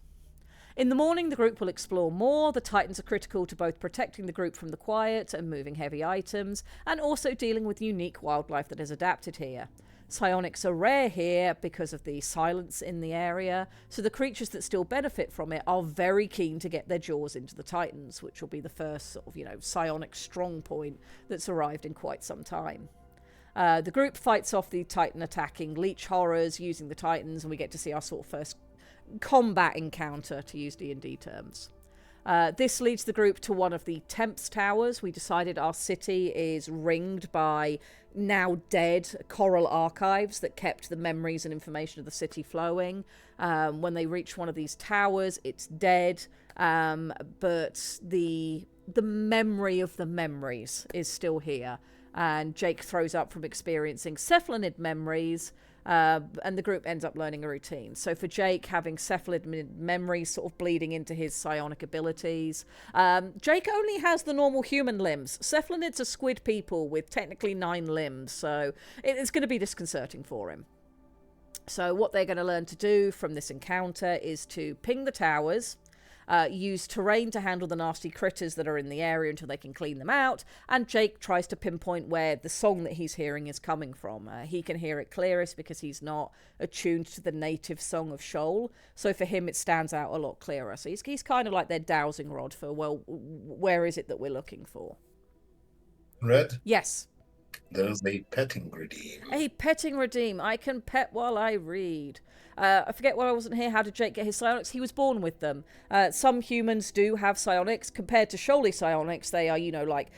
In the morning, the group will explore more. The Titans are critical to both protecting the group from the quiet and moving heavy items, and also dealing with unique wildlife that is adapted here. Psionics are rare here because of the silence in the area, so the creatures that still benefit from it are very keen to get their jaws into the Titans, which will be the first sort of, psionic strong point that's arrived in quite some time. The group fights off the Titan attacking leech horrors using the Titans, and we get to see our sort of first combat encounter, to use D&D terms. This leads the group to one of the Temps towers. We decided our city is ringed by now dead coral archives that kept the memories and information of the city flowing. When they reach one of these towers, it's dead, but the memory of the memories is still here. And Jake throws up from experiencing cephalonid memories, and the group ends up learning a routine. So for Jake, having cephalonid memories sort of bleeding into his psionic abilities. Jake only has the normal human limbs. Cephalonids are squid people with technically 9 limbs, so it's going to be disconcerting for him. So what they're going to learn to do from this encounter is to ping the towers, use terrain to handle the nasty critters that are in the area until they can clean them out, and Jake tries to pinpoint where the song that he's hearing is coming from. He can hear it clearest because he's not attuned to the native song of Shoal, so for him it stands out a lot clearer. So he's kind of like their dowsing rod for, well, where is it that we're looking for? Red, Yes. there's a petting redeem. A petting redeem. I can pet while I read. I forget when I wasn't here, how did Jake get his psionics? He was born with them. Some humans do have psionics. Compared to Shoaly psionics, they are, like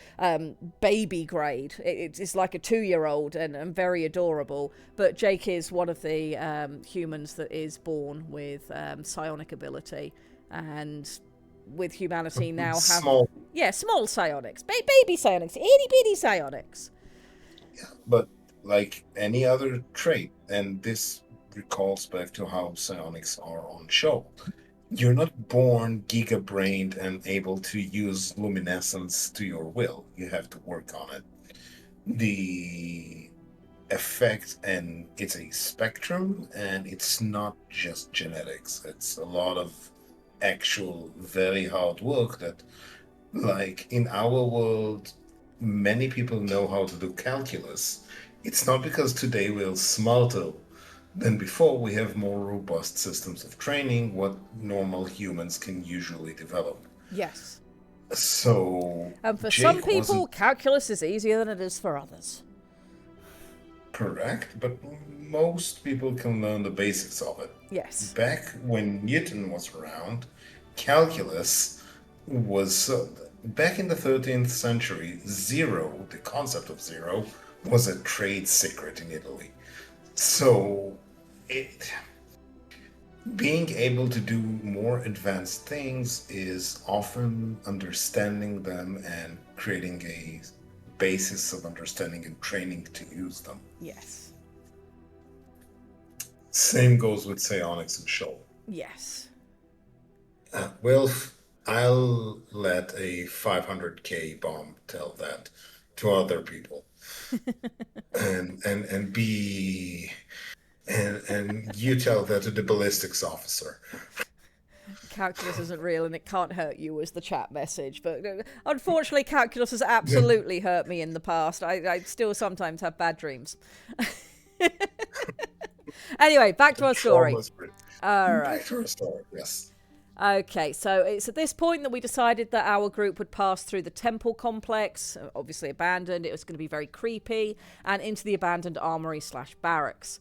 baby grade. It's like a 2-year-old and very adorable. But Jake is one of the humans that is born with psionic ability. And with humanity now have... Small. Yeah, small psionics. Baby psionics. Itty-bitty psionics. Yeah, but like any other trait, and this recalls back to how psionics are on Shoal. You're not born giga-brained and able to use luminescence to your will. You have to work on it. The effect, and it's a spectrum, and it's not just genetics. It's a lot of actual very hard work that, like in our world, many people know how to do calculus. It's not because today we're smarter than before. We have more robust systems of training, what normal humans can usually develop. Yes. So, And for Jake some people, wasn't calculus is easier than it is for others. correct, but most people can learn the basics of it. Yes. Back when Newton was around, calculus was back in the 13th century. Zero, the concept of zero, was a trade secret in Italy. So, being able to do more advanced things is often understanding them and creating a basis of understanding and training to use them. Yes. Same goes with psionics and Shoal. Yes. Well, I'll let a 500k bomb tell that to other people, and be and you tell that to the ballistics officer. Calculus isn't real and it can't hurt you was the chat message. But unfortunately, calculus has absolutely hurt me in the past. I still sometimes have bad dreams. Anyway, back to our story. All right. Back to our story, yes. Okay, so it's at this point that we decided that our group would pass through the temple complex, obviously abandoned. It was going to be very creepy, and into the abandoned armory/barracks.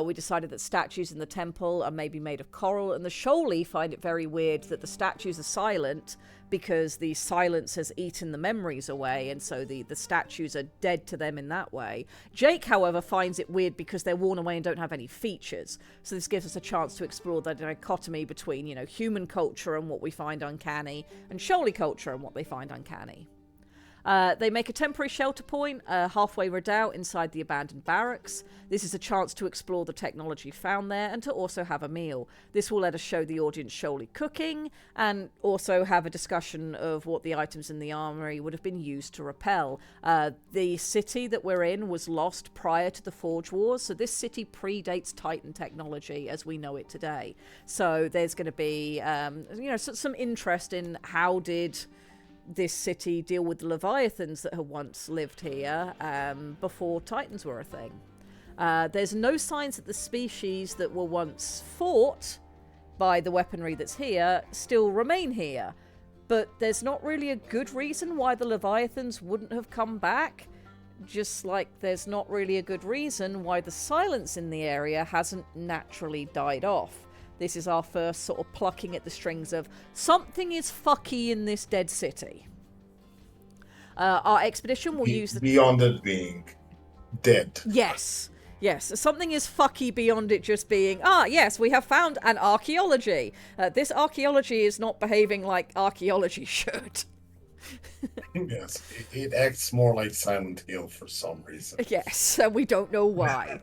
We decided that statues in the temple are maybe made of coral, and the Shoaly find it very weird that the statues are silent because the silence has eaten the memories away, and so the statues are dead to them in that way. Jake, however, finds it weird because they're worn away and don't have any features. So this gives us a chance to explore the dichotomy between, human culture and what we find uncanny, and Shoaly culture and what they find uncanny. They make a temporary shelter point halfway redoubt inside the abandoned barracks. This is a chance to explore the technology found there and to also have a meal. This will let us show the audience Shoaly cooking and also have a discussion of what the items in the armory would have been used to repel. The city that we're in was lost prior to the Forge Wars, so this city predates Titan technology as we know it today. So there's going to be some interest in how did this city deal with the Leviathans that had once lived here before Titans were a thing. There's no signs that the species that were once fought by the weaponry that's here still remain here. But there's not really a good reason why the Leviathans wouldn't have come back. Just like there's not really a good reason why the silence in the area hasn't naturally died off. This is our first sort of plucking at the strings of something is fucky in this dead city. Our expedition will use the... Beyond it being dead. Yes. Yes, something is fucky beyond it just being, yes, we have found an archaeology. This archaeology is not behaving like archaeology should. Yes, it acts more like Silent Hill for some reason. Yes, and we don't know why.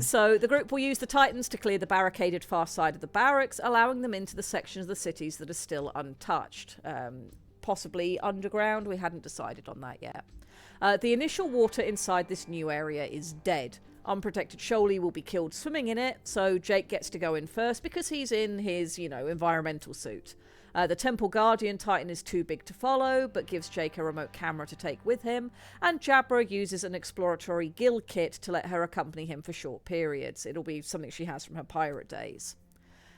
So the group will use the Titans to clear the barricaded far side of the barracks, allowing them into the sections of the cities that are still untouched. Possibly underground, we hadn't decided on that yet. The initial water inside this new area is dead. Unprotected Shoal will be killed swimming in it, so Jake gets to go in first because he's in his, environmental suit. The Temple Guardian Titan is too big to follow, but gives Jake a remote camera to take with him, and Jabra uses an exploratory gill kit to let her accompany him for short periods. It'll be something she has from her pirate days.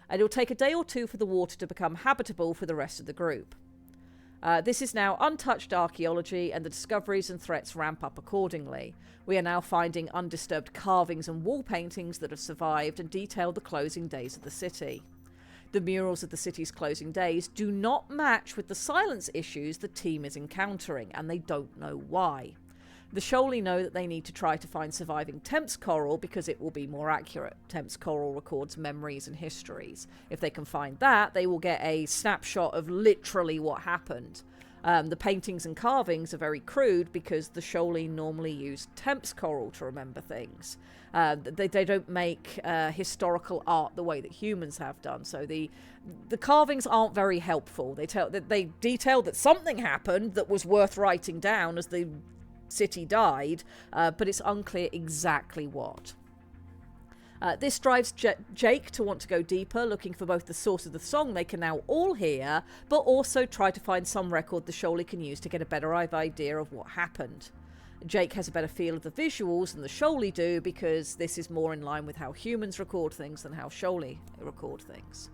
And it'll take a day or two for the water to become habitable for the rest of the group. This is now untouched archaeology, and the discoveries and threats ramp up accordingly. We are now finding undisturbed carvings and wall paintings that have survived and detail the closing days of the city. The murals of the city's closing days do not match with the silence issues the team is encountering, and they don't know why. The Shoalie know that they need to try to find surviving Temps coral because it will be more accurate. Temps coral records memories and histories. If they can find that, they will get a snapshot of literally what happened. The paintings and carvings are very crude because the Shoalie normally use Temps coral to remember things. They don't make historical art the way that humans have done. So the carvings aren't very helpful. They detail that something happened that was worth writing down as the city died, but it's unclear exactly what. This drives Jake to want to go deeper, looking for both the source of the song they can now all hear, but also try to find some record the Shoalie can use to get a better idea of what happened. Jake has a better feel of the visuals than the Shoalie do, because this is more in line with how humans record things than how Shoalie record things.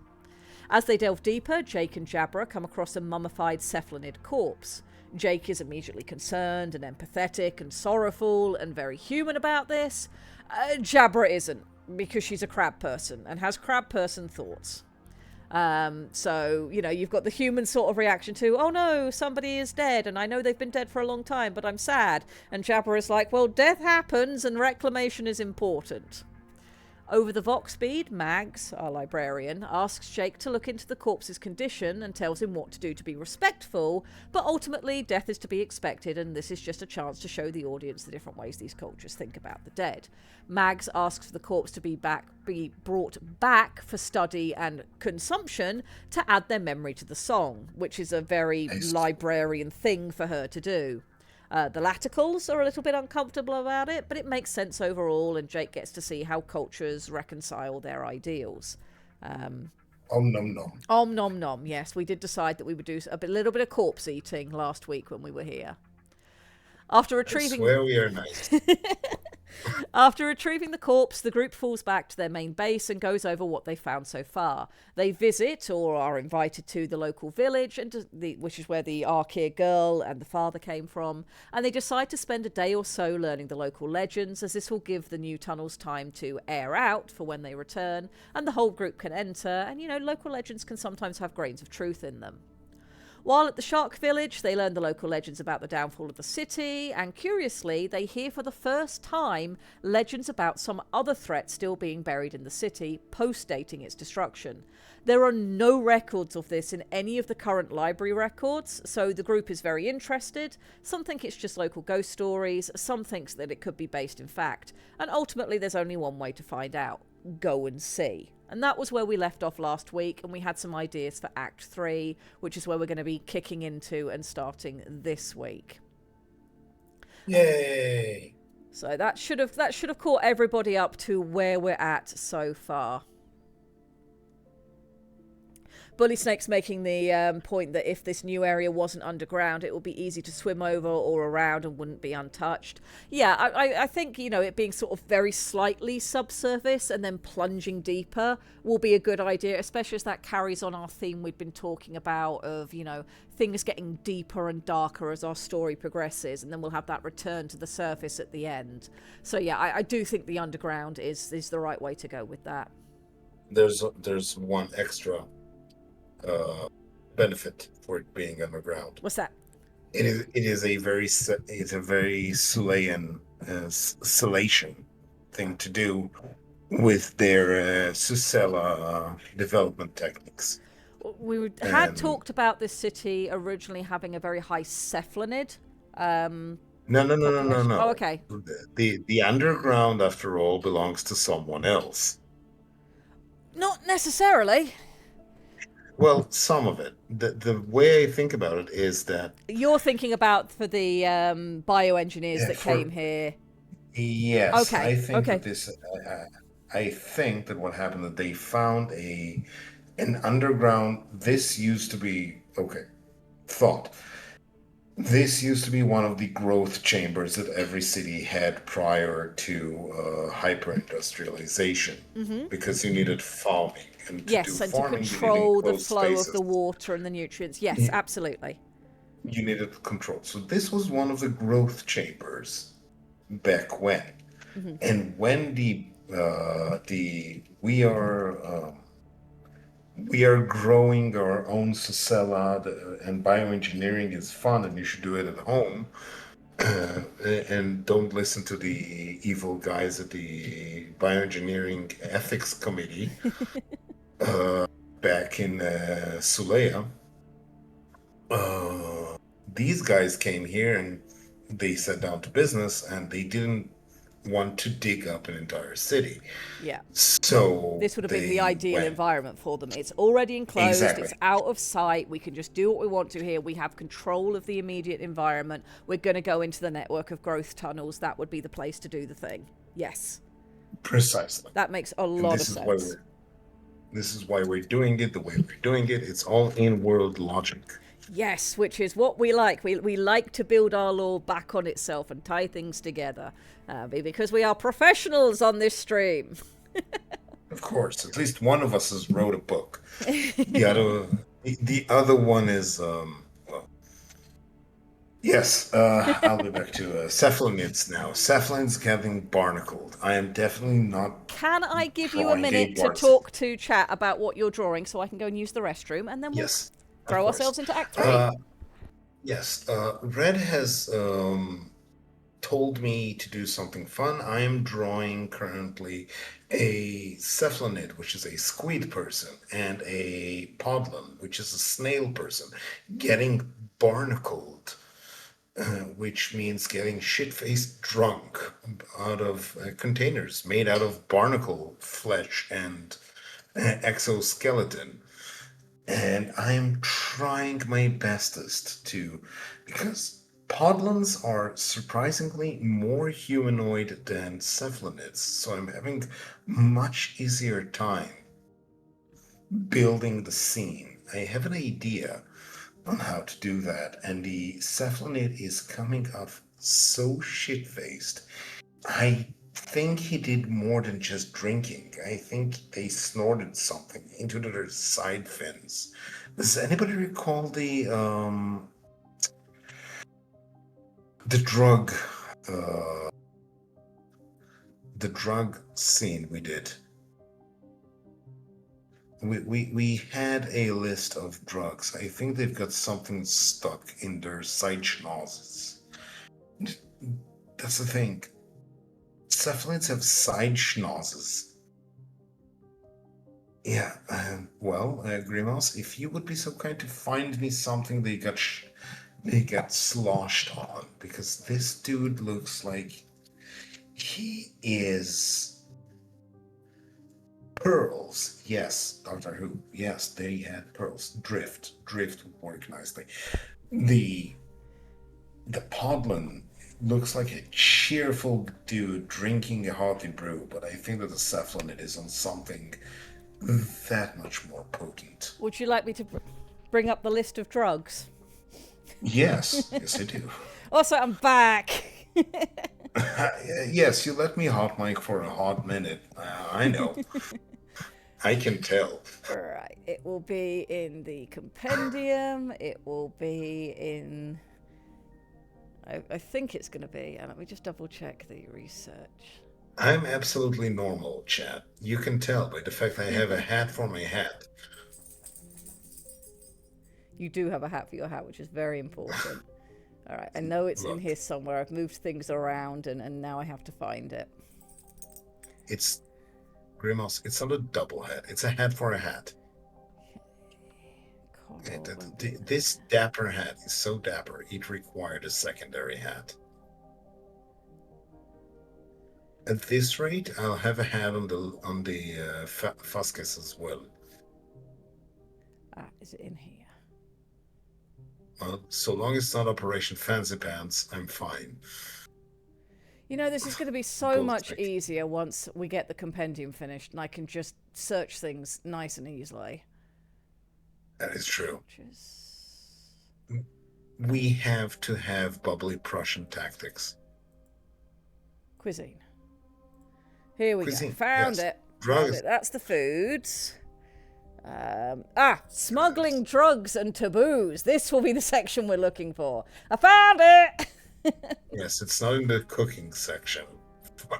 As they delve deeper, Jake and Jabra come across a mummified cephalonid corpse. Jake is immediately concerned and empathetic and sorrowful and very human about this. Jabra isn't, because she's a crab person and has crab person thoughts. So, you've got the human sort of reaction to, oh no, somebody is dead, and I know they've been dead for a long time, but I'm sad. And Jabra is like, well, death happens and reclamation is important. Over the Vox feed, Mags, our librarian, asks Jake to look into the corpse's condition and tells him what to do to be respectful, but ultimately death is to be expected, and this is just a chance to show the audience the different ways these cultures think about the dead. Mags asks for the corpse to be brought back for study and consumption to add their memory to the song, which is a very librarian thing for her to do. The Laticals are a little bit uncomfortable about it, but it makes sense overall, and Jake gets to see how cultures reconcile their ideals. Om nom nom. Om nom nom, yes. We did decide that we would do a little bit of corpse eating last week when we were here. After retrieving... I swear we are nice. After retrieving the corpse, the group falls back to their main base and goes over what they found so far. They visit, or are invited to, the local village, which is where the Arkir girl and the father came from, and they decide to spend a day or so learning the local legends, as this will give the new tunnels time to air out for when they return, and the whole group can enter, and local legends can sometimes have grains of truth in them. While at the Shark Village, they learn the local legends about the downfall of the city, and curiously, they hear for the first time legends about some other threat still being buried in the city, post-dating its destruction. There are no records of this in any of the current library records, so the group is very interested. Some think it's just local ghost stories, some think that it could be based in fact, and ultimately there's only one way to find out. Go and see. And that was where we left off last week, and we had some ideas for Act 3, which is where we're going to be kicking into and starting this week. Yay! So that should have caught everybody up to where we're at so far. Bully Snake's making the point that if this new area wasn't underground, it would be easy to swim over or around and wouldn't be untouched. Yeah, I think, it being sort of very slightly subsurface and then plunging deeper will be a good idea, especially as that carries on our theme we've been talking about of, things getting deeper and darker as our story progresses, and then we'll have that return to the surface at the end. So yeah, I do think the underground is the right way to go with that. there's one extra uh, benefit for it being underground. What's that? It's a very Sulayan Salation thing to do with their Susella development techniques. Had And talked about this city originally having a very high cephalonid no, population. Oh, no. okay. The underground, after all, belongs to someone else. Not necessarily. Well, some of it. The way I think about it is that You're thinking about for the bioengineers that for came here. yes, Okay, okay. I think that what happened that they found an underground. This used to be okay. Thought. This used to be one of the growth chambers that every city had prior to hyper-industrialization, because you needed farming, and to do Yes, and to farming you need control the enclosed flow of spaces. the water and the nutrients. Yes, absolutely. You needed control. So this was one of the growth chambers back when. And when the we are growing our own Socella, and bioengineering is fun, and you should do it at home. And don't listen to the evil guys at the bioengineering ethics committee back in Sulea. Uh, these guys came here and they sat down to business, and they didn't want to dig up an entire city. Yeah. So This would have been the they ideal went. environment for them. It's already enclosed, Exactly. it's out of sight, we can just do what we want to here. We have control of the immediate environment. We're going to go into the network of growth tunnels. That would be the place to do the thing. Yes. Precisely. That makes a And lot of sense. this is why we're doing it the way we're doing it. It's all in world logic. Yes, which is what we like. We like to build our law back on itself and tie things together. Because we are professionals on this stream. Of course, at least one of us has wrote a book. The other, the other one is, well, yes. I'll be back to cephalinids now. Cephalinids getting barnacled. I am definitely not Can I give you a drawing minute to bar. talk to chat about what you're drawing so I can go and use the restroom, and then we'll Yes, of throw course. ourselves into Act 3? Yes. Red has told me to do something fun. I am drawing currently a cephalonid, which is a squid person, and a podlon, which is a snail person, getting barnacled, which means getting shit-faced drunk out of containers made out of barnacle flesh and exoskeleton. And I'm trying my bestest to, because podlons are surprisingly more humanoid than cephalonids, so I'm having much easier time building the scene. I have an idea on how to do that, and the cephalonid is coming off so shit-faced. I think he did more than just drinking. I think they snorted something into their side fins. Does anybody recall the drug uh the drug scene we did? We had a list of drugs. I think they've got something stuck in their side schnozzes. That's the thing. Cephalids have side schnozzes. Yeah, well, Grimos, if you would be so kind to find me something they got sloshed on, because this dude looks like he is pearls. Yes, Doctor Who. Yes, they had pearls. Drift would work nicely. The the podlin looks like a cheerful dude drinking a hearty brew, but I think that the cephalonid is on something that much more potent. Would you like me to bring up the list of drugs? Yes, yes, I do. Also, I'm back. Yes, you let me hot mic for a hot minute. I know. I can tell. Right, it will be in the compendium. It will be in. I think it's going to be. And let me just double check the research. I'm absolutely normal, chat. You can tell by the fact I have a hat for my hat. You do have a hat for your hat, which is very important. All right, I know it's in Look, here somewhere. I've moved things around, and now I have to find it. it's Grimos. It's not a double hat. It's a hat for a hat. Coral won't be in This dapper hat is so dapper, it required a secondary hat. At this rate, I'll have a hat on the Fuscus as well. is it in here? Well, so long as it's not Operation Fancy Pants, I'm fine. You know, this is going to be so Gold much stick. easier once we get the compendium finished, and I can just search things nice and easily. That is true. Just... We have to have bubbly Prussian tactics. Cuisine. Here we Cuisine, go. Found yes. it. Drugs. Found it. That's the foods. Smuggling drugs and taboos. This will be the section we're looking for. I found it! Yes, it's not in the cooking section.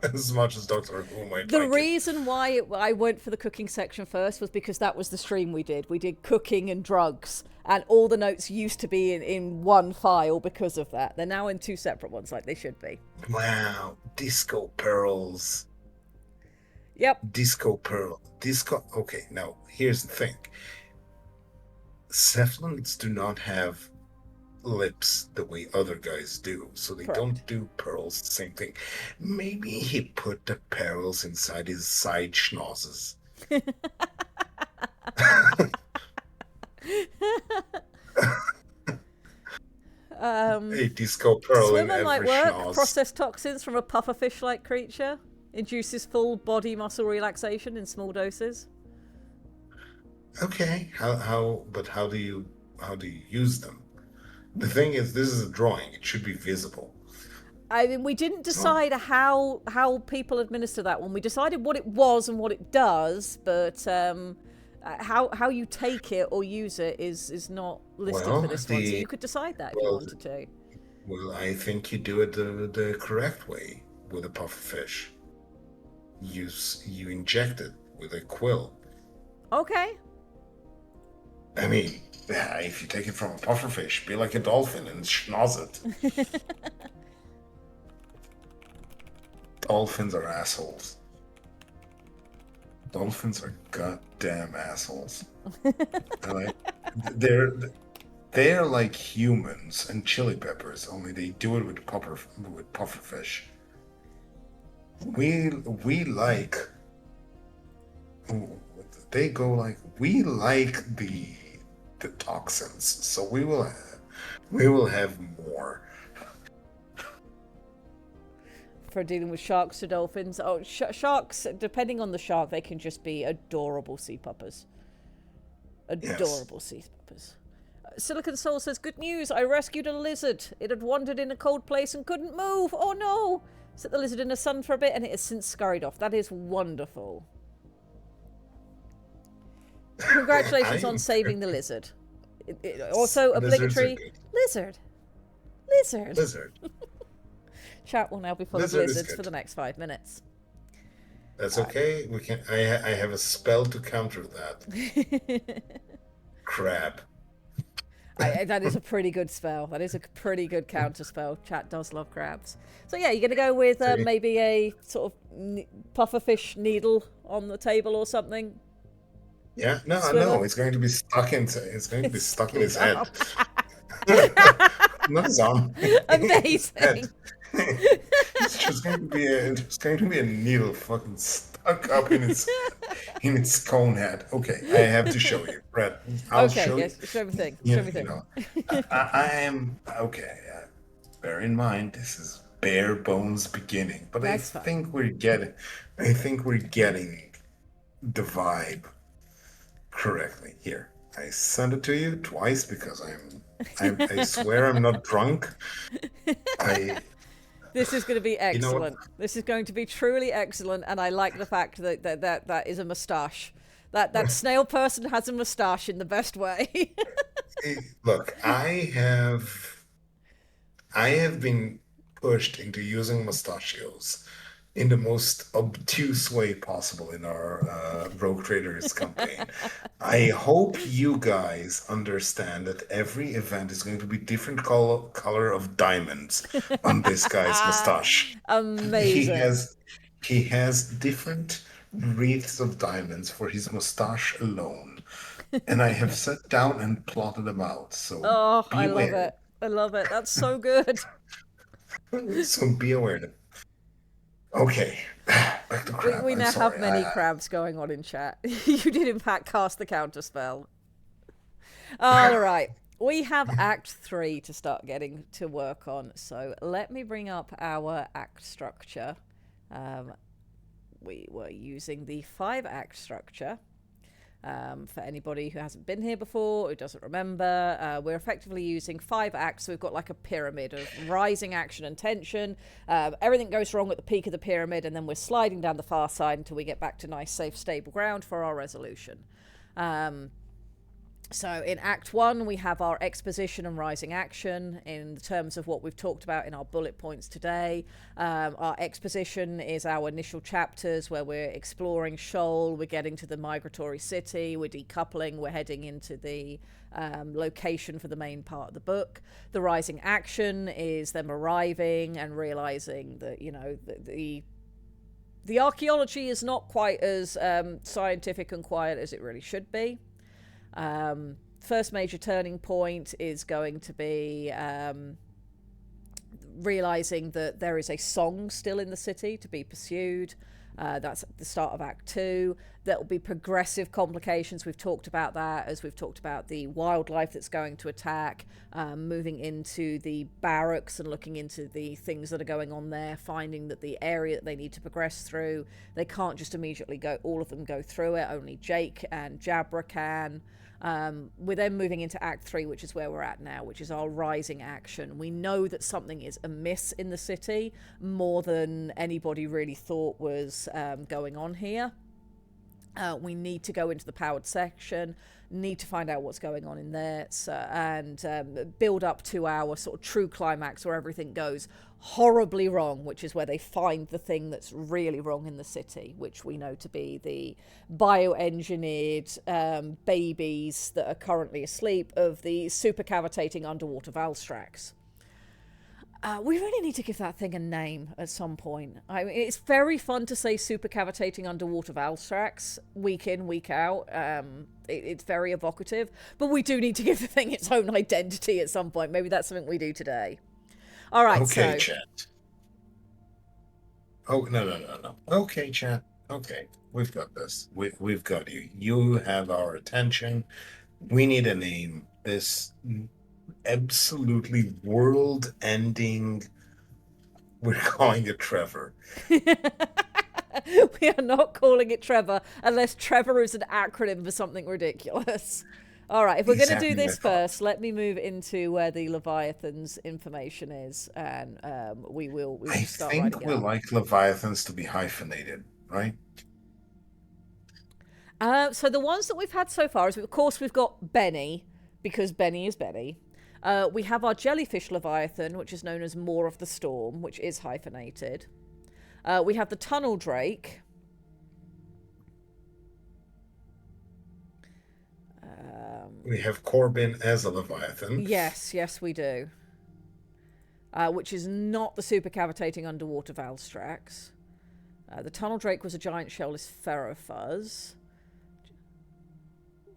As much as Doctor Who might The like reason why I went for the cooking section first was because that was the stream we did. We did cooking and drugs, and all the notes used to be in one file because of that. They're now in two separate ones, like they should be. it. Wow, disco pearls. Yep. Disco pearl. Okay, now here's the thing. Cephalons do not have lips the way other guys do, so they Correct. don't do pearls the same thing. Maybe he put the pearls inside his side schnozzes. A disco pearl in Swimmer every might work. schnoz. Process toxins from a pufferfish-like creature. Induces full body muscle relaxation in small doses. Okay, how do you use them? The thing is, this is a drawing. It should be visible. I mean, we didn't decide how people administer that one. We decided what it was and what it does, but how you take it or use it is not listed Well, for this one. So you could decide that if you wanted to. Well, I think you do it the correct way with a pufferfish. You inject it with a quill. Okay. I mean, yeah, if you take it from a pufferfish, be like a dolphin and schnoz it. Dolphins are assholes. Dolphins are goddamn assholes. Like, they're like humans and chili peppers, only they do it with pufferfish. We like. They go like we like the toxins, so we will have more. For dealing with sharks or dolphins. Oh, sharks, depending on the shark, they can just be adorable sea puppers. Adorable sea puppers. Silicon Soul says, good news, I rescued a lizard. It had wandered in a cold place and couldn't move. Oh no! Set the lizard in the sun for a bit and it has since scurried off. That is wonderful. Congratulations on saving the lizard. Also obligatory lizard. Chat will now be full of lizards for the next 5 minutes. That's okay. We can. I have a spell to counter that. Crab. That is a pretty good spell. That is a pretty good counter spell. Chat does love crabs. So yeah, you're gonna go with maybe a sort of pufferfish needle on the table or something. Yeah, no, it's going to be stuck in. It's going to be stuck in his head. Not his arm. Amazing. It's going to be a needle fucking stuck up in its cone head. Okay, I have to show you, Brett. I'll show you. Show everything. You Show everything. know, I am okay. Bear in mind, this is bare bones beginning, but That's I fine. think we're getting. I think we're getting the vibe correctly. Here, I sent it to you twice because I swear I'm not drunk. This is going to be You know what? excellent. This is going to be truly excellent, and I like the fact that is a moustache. That snail person has a moustache in the best way. Look, I have been pushed into using mustachios in the most obtuse way possible in our Rogue Traders campaign. I hope you guys understand that every event is going to be different color of diamonds on this guy's mustache. He Amazing. has he has different wreaths of diamonds for his mustache alone, and I have sat down and plotted them out. So Oh, be I love aware. it. I love it. That's so good. So be aware. Okay, back to crab. We I'm now have sorry. many crabs going on in chat. You did, in fact, cast the counter spell. All right. We have Act 3 to start getting to work on. So let me bring up our act structure. We were using the 5-act structure. For anybody who hasn't been here before, who doesn't remember, we're effectively using 5 acts. So we've got like a pyramid of rising action and tension. Everything goes wrong at the peak of the pyramid, and then we're sliding down the far side until we get back to nice, safe, stable ground for our resolution. So in Act 1, we have our exposition and rising action in terms of what we've talked about in our bullet points today. Our exposition is our initial chapters where we're exploring Shoal, we're getting to the migratory city, we're decoupling, we're heading into the location for the main part of the book. The rising action is them arriving and realizing that, you know, the archaeology is not quite as scientific and quiet as it really should be. First major turning point is going to be realizing that there is a song still in the city to be pursued. That's at the start of Act 2. There will be progressive complications. We've talked about that as we've talked about the wildlife that's going to attack, moving into the barracks and looking into the things that are going on there, finding that the area that they need to progress through, they can't just immediately all of them go through it. Only Jake and Jabra can. We're then moving into Act 3, which is where we're at now, which is our rising action. We know that something is amiss in the city, more than anybody really thought was going on here. We need to go into the powered section, need to find out what's going on in there, and build up to our sort of true climax where everything goes horribly wrong, which is where they find the thing that's really wrong in the city, which we know to be the bioengineered babies that are currently asleep of the supercavitating underwater Valstrax. We really need to give that thing a name at some point. I mean, it's very fun to say supercavitating underwater Valstrax week in, week out. It's very evocative, but we do need to give the thing its own identity at some point. Maybe that's something we do today. All right, Okay, so chat. Oh, no. Okay, chat. Okay, we've got this. We've got you. You have our attention. We need a name. This absolutely world-ending. We're calling it Trevor. we are not calling it Trevor unless Trevor is an acronym for something ridiculous. All right, if we're going to do Exactly this my thought. first, let me move into where the Leviathan's information is, and we will I start think writing we it up. like Leviathans to be hyphenated, right? So the ones that we've had so far is, of course, we've got Benny, because Benny is Benny. We have our jellyfish Leviathan, which is known as Maw of the Storm, which is hyphenated. We have the Tunnel Drake. We have Corbin as a Leviathan. Yes, we do. Which is not the supercavitating underwater Valstrax. The Tunnel Drake was a giant shellless Ferrofuzz.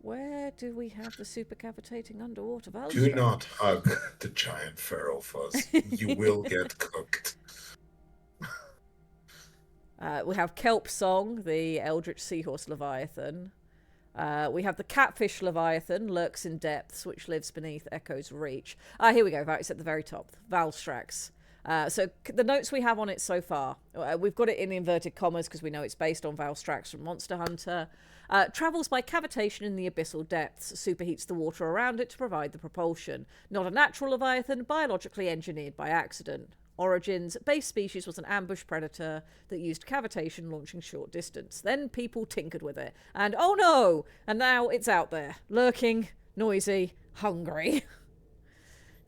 Where do we have the supercavitating underwater Valstrax? Do not hug the giant Pharaoh Fuzz. You will get cooked. We have Kelp Song, the Eldritch Seahorse Leviathan. We have the Catfish Leviathan, lurks in depths, which lives beneath Echo's reach. Here we go, it's at the very top. Valstrax. So the notes we have on it so far, we've got it in inverted commas because we know it's based on Valstrax from Monster Hunter. Travels by cavitation in the abyssal depths, superheats the water around it to provide the propulsion. Not a natural Leviathan, biologically engineered by accident. Origins, base species was an ambush predator that used cavitation launching short distance. Then people tinkered with it. And oh no! And now it's out there. Lurking, noisy, hungry.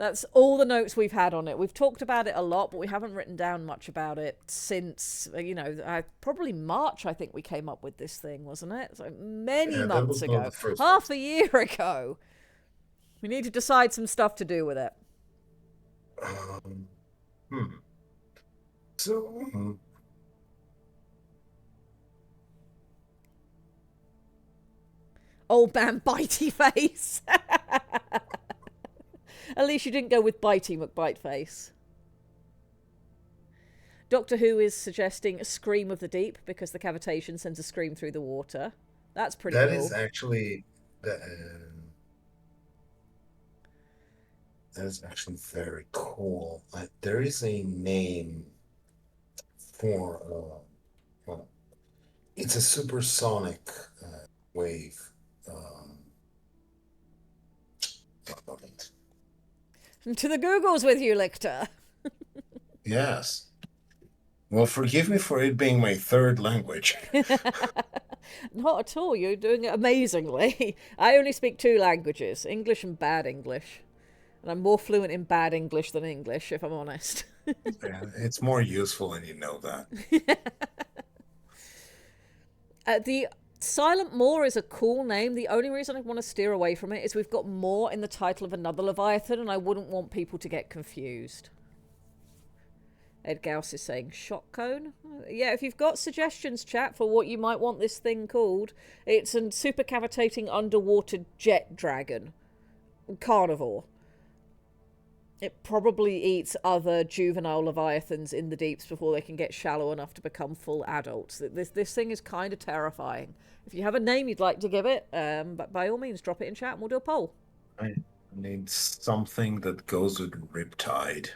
That's all the notes we've had on it. We've talked about it a lot, but we haven't written down much about it since, probably March, I think we came up with this thing, wasn't it? So many Yeah, that months was one of ago. the first Half ones. a year ago. We need to decide some stuff to do with it. Um, hmm. So, Old man bitey face. At least you didn't go with bitey McBiteface. Doctor Who is suggesting a scream of the deep because the cavitation sends a scream through the water. That's pretty that cool. is actually that is actually very cool. There is a name for well, it's a supersonic wave. Um, To the Googles with you, Lictor. yes. Well, forgive me for it being my third language. Not at all. You're doing it amazingly. I only speak 2 languages, English and bad English. And I'm more fluent in bad English than English, if I'm honest. Yeah, it's more useful, and you know that. The Silent Moor is a cool name. The only reason I want to steer away from it is we've got Moor in the title of another Leviathan, and I wouldn't want people to get confused. Ed Gauss is saying shock cone. Yeah, if you've got suggestions, chat, for what you might want this thing called, it's a supercavitating underwater jet dragon. Carnivore. It probably eats other juvenile leviathans in the deeps before they can get shallow enough to become full adults. This thing is kind of terrifying. If you have a name you'd like to give it, but by all means, drop it in chat and we'll do a poll. I need something that goes with Riptide.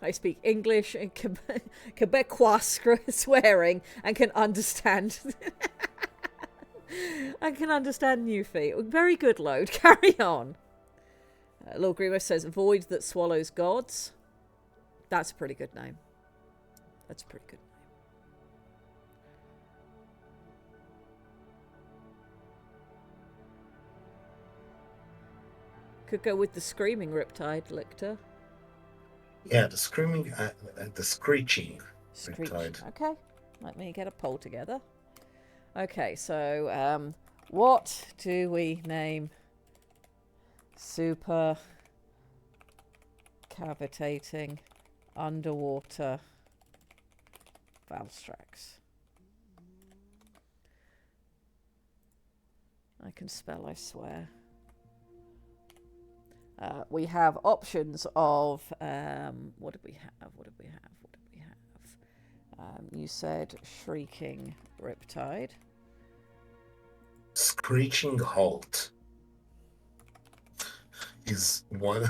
I speak English and Quebecois swearing and can understand. I can understand Newfie. Very good, Load. Carry on. Lord Grimo says, void that swallows gods. That's a pretty good name. That's a pretty good name. Could go with the screaming Riptide, Lictor. Yeah, the screaming, the screeching Screech. Riptide. Okay, let me get a poll together. Okay, so what do we name super cavitating underwater Valstrax? I can spell, I swear. We have options of what did we have? You said shrieking Riptide. Screeching halt is what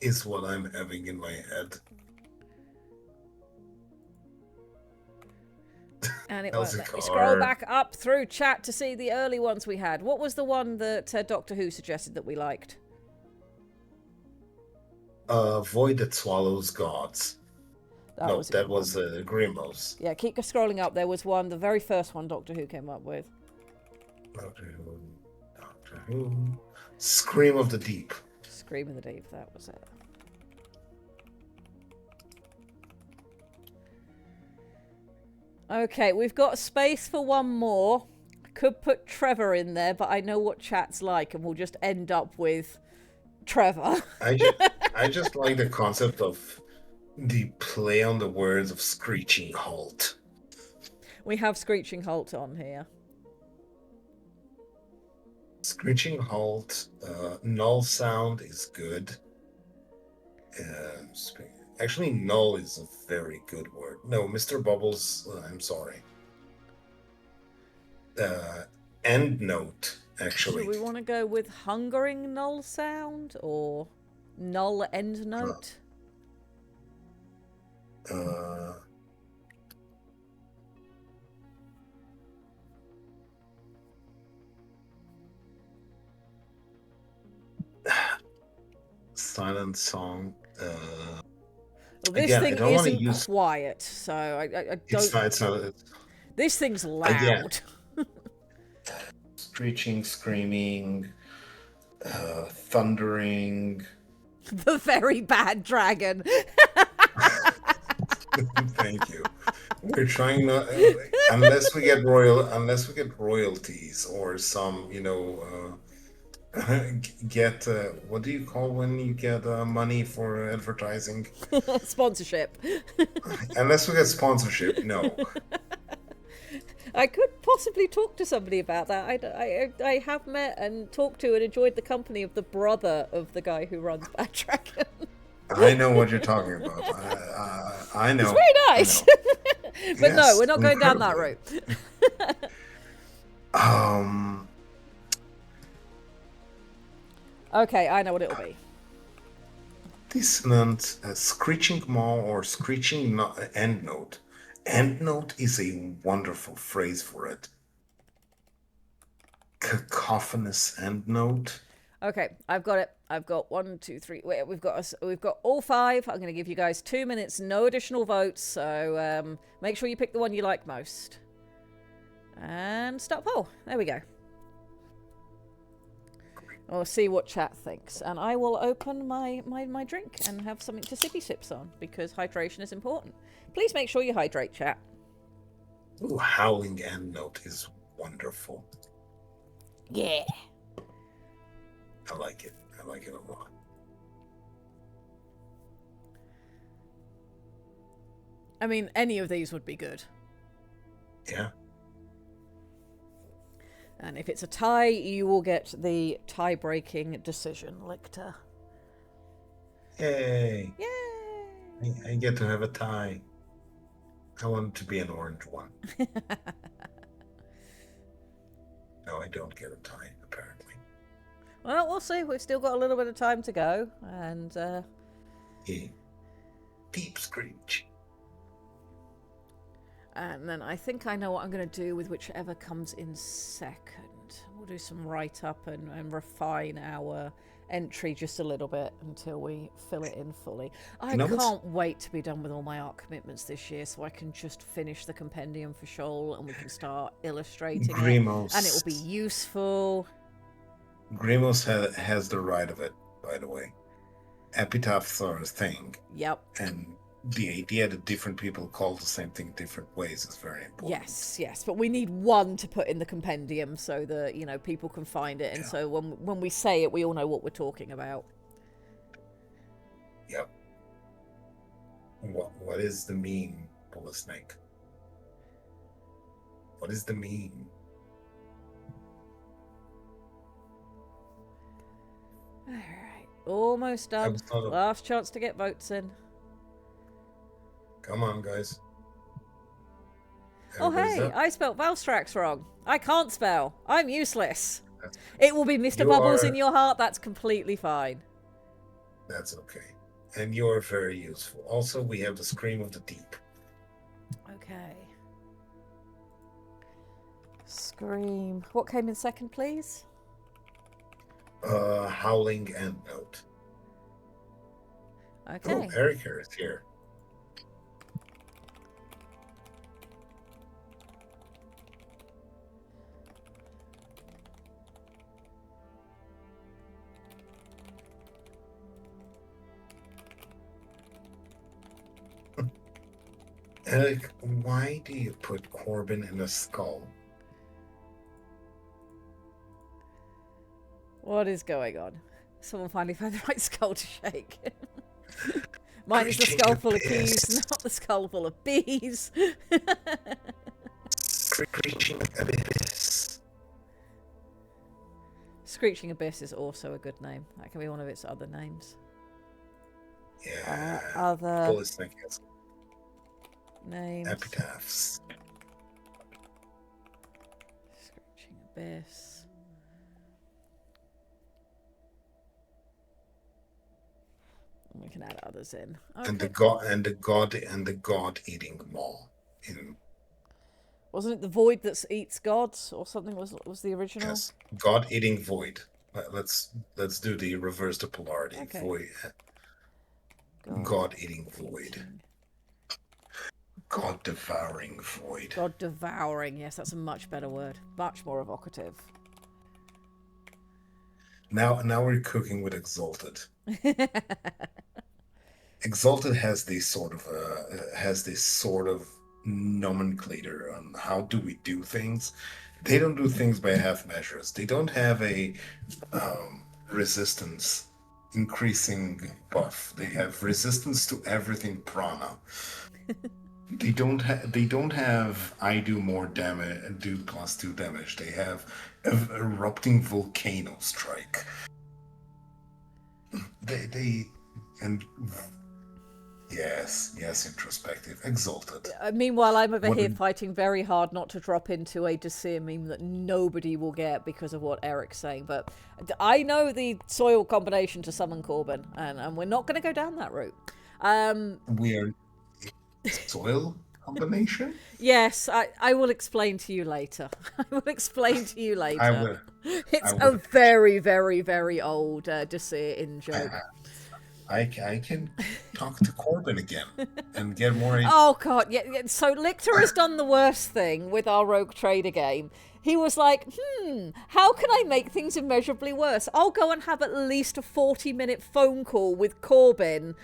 is what I'm having in my head. And it How's won't it let me called? scroll back up through chat to see the early ones we had. What was the one that Doctor Who suggested that we liked? Void that swallows gods. That No, was a that good was one. Grimos. Yeah, keep scrolling up. There was one, the very first one Doctor Who came up with. Doctor Who. Scream of the Deep. Scream in the Deep, that was it. Okay, we've got space for one more. I could put Trevor in there, but I know what chat's like, and we'll just end up with Trevor. I just like the concept of the play on the words of screeching halt. We have Screeching Halt on here. Screeching halt, null sound is good. Actually, null is a very good word. No, Mr. Bubbles, I'm sorry. End note, actually. Do we want to go with hungering null sound or null end note? Silent song. Well, this Again, I thing don't want to isn't use. quiet, so I It's don't. not. It's not. This thing's Again, loud. screeching, screaming, thundering. The very bad dragon. Thank you. We're trying not, unless we get royalties or some, get what do you call when you get money for advertising? Sponsorship. Unless we get sponsorship, no. I could possibly talk to somebody about that. I have met and talked to and enjoyed the company of the brother of the guy who runs Bad Dragon. I know what you're talking about. I know. It's very nice. But no, Yes, we're not going down that incredibly. route. Um, Okay, I know what it'll be. dissonant, screeching maw or screeching end note. End note is a wonderful phrase for it. Cacophonous end note. Okay, I've got it. I've got 1, 2, 3. Wait, we've got all 5. I'm going to give you guys 2 minutes, no additional votes. So make sure you pick the one you like most. And start poll. There we go. We'll see what chat thinks, and I will open my drink and have something to sippy sips on because hydration is important. Please make sure you hydrate, chat. Ooh, howling end note is wonderful. Yeah. I like it. I like it a lot. I mean, any of these would be good. Yeah. And if it's a tie, you will get the tie-breaking decision, Lictor. Yay. Yay! I get to have a tie. I want it to be an orange one. No, I don't get a tie, apparently. Well, we'll see. We've still got a little bit of time to go, and Yeah. Deep screech. and then I think I know what I'm going to do with whichever comes in second. We'll do some write-up and refine our entry just a little bit until we fill it in fully. I can't wait to be done with all my art commitments this year so I can just finish the compendium for Shoal and we can start illustrating Grimos. it. And it will be useful. Grimos has the right of it, by the way. Epitaphs are a thing. Yep. And the idea that different people call the same thing different ways is very important. Yes, but we need one to put in the compendium so that, people can find it. And so when we say it, we all know what we're talking about. Yep. What is the meme, Bullet Snake? What is the meme? All right. Almost done. Last chance to get votes in. Come on, guys. Oh, hey, I spelt Valstrax wrong. I can't spell. I'm useless. It will be Mr. Bubbles in your heart. That's completely fine. That's okay. And you're very useful. Also, we have the Scream of the Deep. Okay. Scream. What came in second, please? Howling end note. Okay. Oh, Erica is here. Eric, why do you put Corbin in a skull? What is going on? Someone finally found the right skull to shake. Mine is the skull full of keys, not the skull full of bees. Screeching Abyss. Screeching Abyss is also a good name. That can be one of its other names. Yeah. Other Bullet Snake has names. epitaphs. Screeching Abyss. We can add others in. Okay. And the god eating maw. Wasn't it the void that eats gods or something? Was the original? Yes, god eating void. Let's do the reverse to polarity. Okay. Void. God-eating void. God-devouring void. God devouring. Yes, that's a much better word. Much more evocative. Now we're cooking with Exalted. Exalted has this sort of nomenclature on how do we do things. They don't do things by half measures. They don't have a resistance increasing buff. They have resistance to everything prana. They don't have I do more damage, do +2 damage. They have erupting volcano strike. They and yes, introspective, Exalted. Meanwhile, I'm over What here did- fighting very hard not to drop into a Desir meme that nobody will get because of what Eric's saying. But I know the soil combination to summon Corbin, and we're not going to go down that route. We are soil combination. Yes, I will explain to you later. I will explain to you later. I will. It's I a would- very, very, very old Desir in joke. I can talk to Corbin again and get more. Oh god, yeah. So Lictor has done the worst thing with our Rogue Trader game. He was like, how can I make things immeasurably worse? I'll go and have at least a 40-minute phone call with Corbin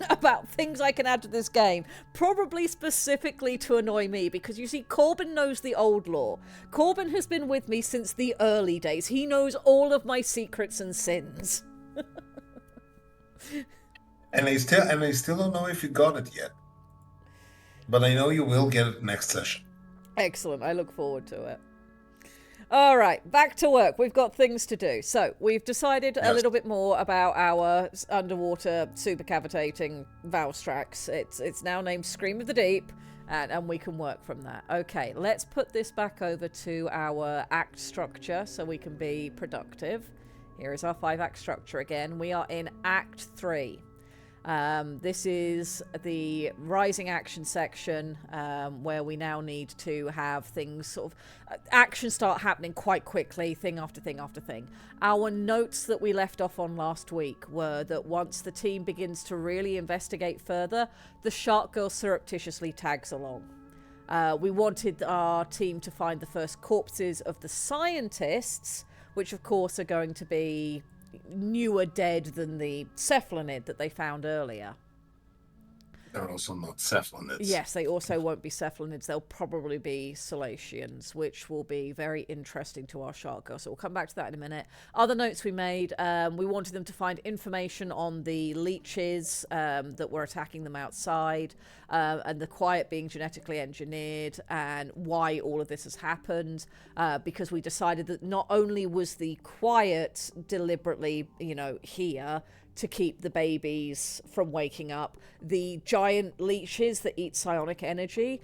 about things I can add to this game. Probably specifically to annoy me, because you see, Corbin knows the old lore. Corbin has been with me since the early days. He knows all of my secrets and sins. And I still don't know if you got it yet. But I know you will get it next session. Excellent. I look forward to it. All right, back to work. We've got things to do. So we've decided a Yes. little bit more about our underwater supercavitating Valstrax. It's now named Scream of the Deep, and we can work from that. Okay, let's put this back over to our act structure so we can be productive. Here is our 5-act structure again. We are in Act 3. This is the rising action section, where we now need to have things sort of action start happening quite quickly, thing after thing after thing. Our notes that we left off on last week were that once the team begins to really investigate further, the Shark Girl surreptitiously tags along. We wanted our team to find the first corpses of the scientists, which of course are going to be newer dead than the cephalonid that they found earlier. They're also not cephalonids. Yes, they also won't be cephalonids. They'll probably be Solatians, which will be very interesting to our shark girl. So we'll come back to that in a minute. Other notes we made, we wanted them to find information on the leeches that were attacking them outside, and the Quiet being genetically engineered, and why all of this has happened, because we decided that not only was the Quiet deliberately, here to keep the babies from waking up, the giant leeches that eat psionic energy,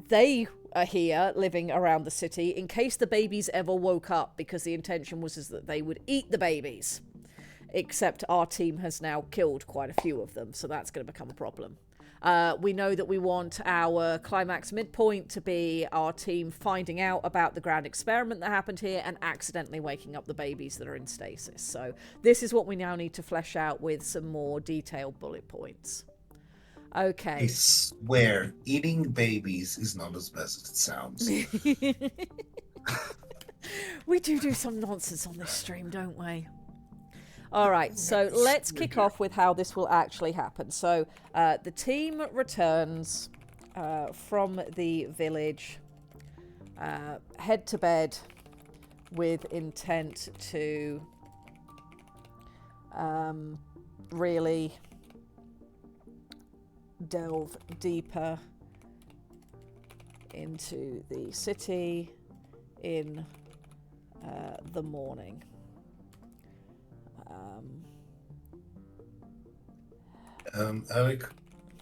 they are here living around the city in case the babies ever woke up, because the intention was that they would eat the babies. Except our team has now killed quite a few of them, so that's going to become a problem. We know that we want our climax midpoint to be our team finding out about the grand experiment that happened here and accidentally waking up the babies that are in stasis. So this is what we now need to flesh out with some more detailed bullet points. I Okay. swear, eating babies is not as bad as it sounds. We do some nonsense on this stream, don't we? All right, so let's kick off with how this will actually happen. So the team returns from the village, head to bed with intent to really delve deeper into the city in the morning. Eric,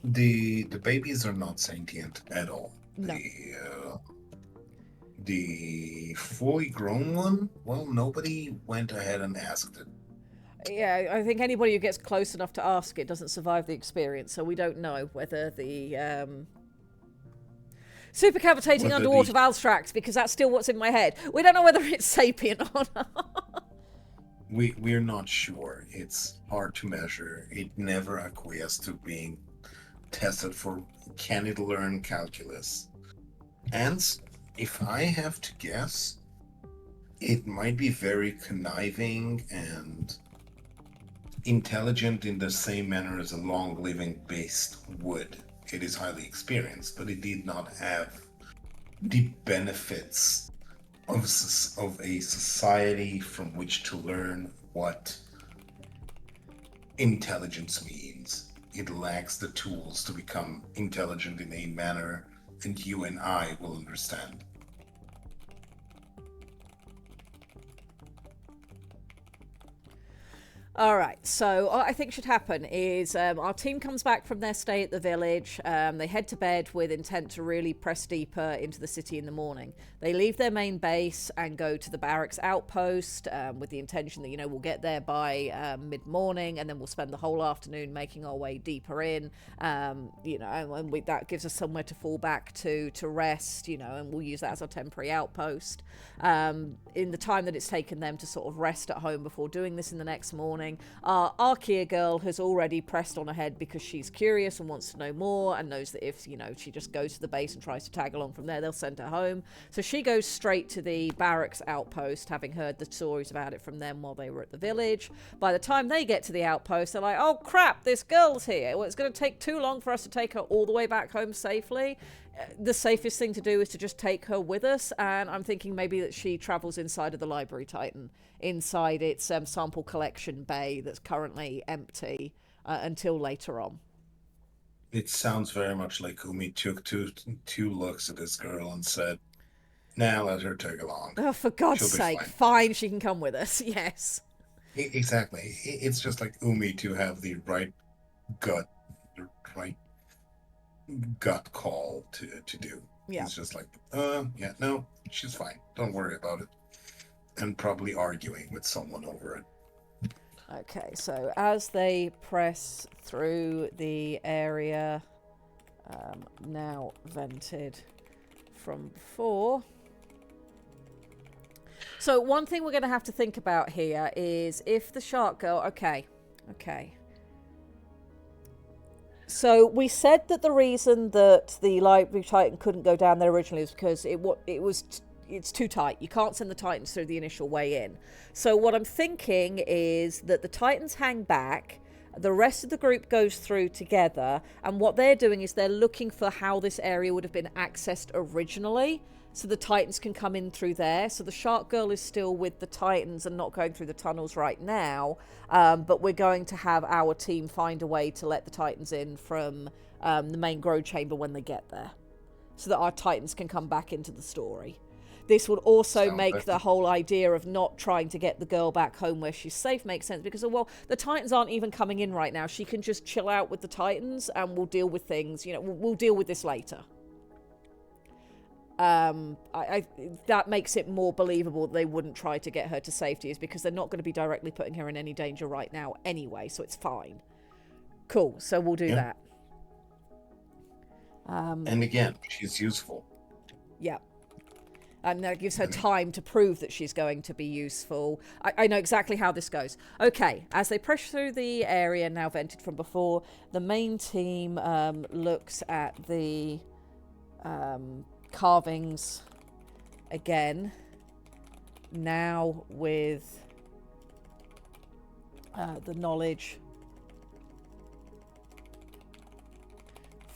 the babies are not sentient at all. No. The fully grown one, well, nobody went ahead and asked it. Yeah, I think anybody who gets close enough to ask it doesn't survive the experience, so we don't know whether the supercavitating Whether underwater Valstrax, because that's still what's in my head. We don't know whether it's sapient or not. we're not sure. It's hard to measure. It never acquiesced to being tested for can it learn calculus. And if I have to guess, it might be very conniving and intelligent in the same manner as a long living beast would. It is highly experienced, but it did not have the benefits of a society from which to learn what intelligence means. It lacks the tools to become intelligent in a manner, and you and I will understand. All right, so what I think should happen is our team comes back from their stay at the village. They head to bed with intent to really press deeper into the city in the morning. They leave their main base and go to the barracks outpost with the intention that, we'll get there by mid-morning, and then we'll spend the whole afternoon making our way deeper in, and that gives us somewhere to fall back to rest, and we'll use that as our temporary outpost. In the time that it's taken them to sort of rest at home before doing this in the next morning, our Archaea girl has already pressed on ahead because she's curious and wants to know more, and knows that if she just goes to the base and tries to tag along from there, they'll send her home. So she goes straight to the barracks outpost, having heard the stories about it from them while they were at the village. By the time they get to the outpost, they're like, oh crap, this girl's here. Well, it's going to take too long for us to take her all the way back home safely. The safest thing to do is to just take her with us, and I'm thinking maybe that she travels inside of the Library Titan, inside its sample collection bay that's currently empty until later on. It sounds very much like Umi took two looks at this girl and said, "Now let her tag along. Oh, for God's She'll be sake, fine." fine, she can come with us, yes. Exactly. It's just like Umi to have the gut, the right gut call to do. Yeah. He's just like, yeah, no, she's fine. Don't worry about it. And probably arguing with someone over it. Okay, so as they press through the area now vented from before. So one thing we're going to have to think about here is if the shark girl... Okay. So we said that the reason that the Library Titan couldn't go down there originally was because it's too tight. You can't send the Titans through the initial way in. So what I'm thinking is that the Titans hang back, the rest of the group goes through together, and what they're doing is they're looking for how this area would have been accessed originally, so the Titans can come in through there. So the Shark Girl is still with the Titans and not going through the tunnels right now, but we're going to have our team find a way to let the Titans in from the main grow chamber when they get there, so that our Titans can come back into the story. This would also make the whole idea of not trying to get the girl back home where she's safe make sense, because, well, the Titans aren't even coming in right now. She can just chill out with the Titans and we'll deal with things. We'll deal with this later. That makes it more believable that they wouldn't try to get her to safety, is because they're not going to be directly putting her in any danger right now anyway, so it's fine. Cool, so we'll do that. And again, she's useful. Yeah. And that gives her time to prove that she's going to be useful. I know exactly how this goes. Okay, as they press through the area now vented from before, the main team looks at the carvings again, now with the knowledge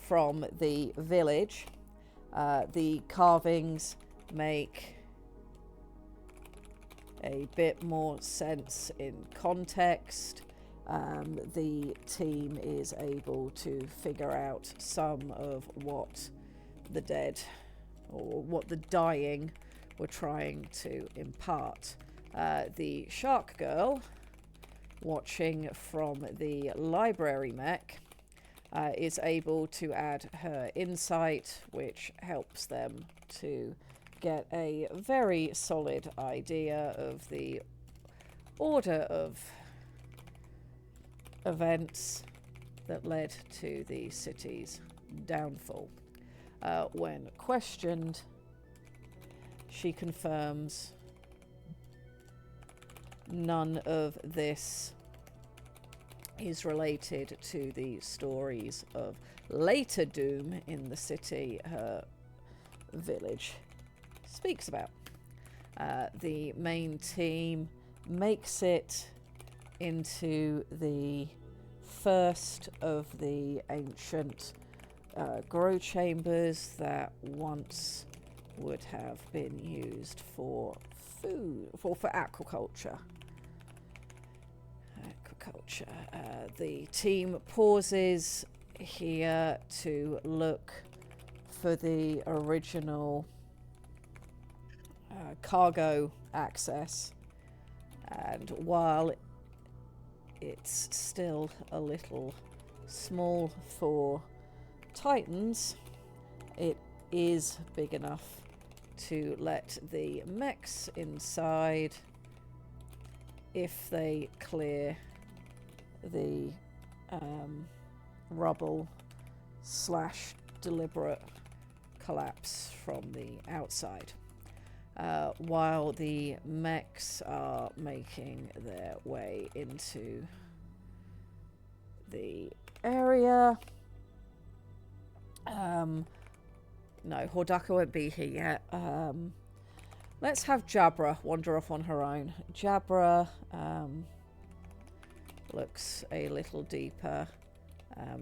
from the village. The carvings make a bit more sense in context. The team is able to figure out some of what the dead, or what the dying, were trying to impart. The Shark Girl, watching from the library mech, is able to add her insight, which helps them to get a very solid idea of the order of events that led to the city's downfall. When questioned, she confirms none of this is related to the stories of later doom in the city her village speaks about. The main team makes it into the first of the ancient grow chambers that once would have been used for food, for aquaculture. The team pauses here to look for the original cargo access, and while it's still a little small for Titans, it is big enough to let the mechs inside if they clear the rubble / deliberate collapse from the outside. While the mechs are making their way into the area. No, Hordaka won't be here yet. Let's have Jabra wander off on her own. Jabra looks a little deeper,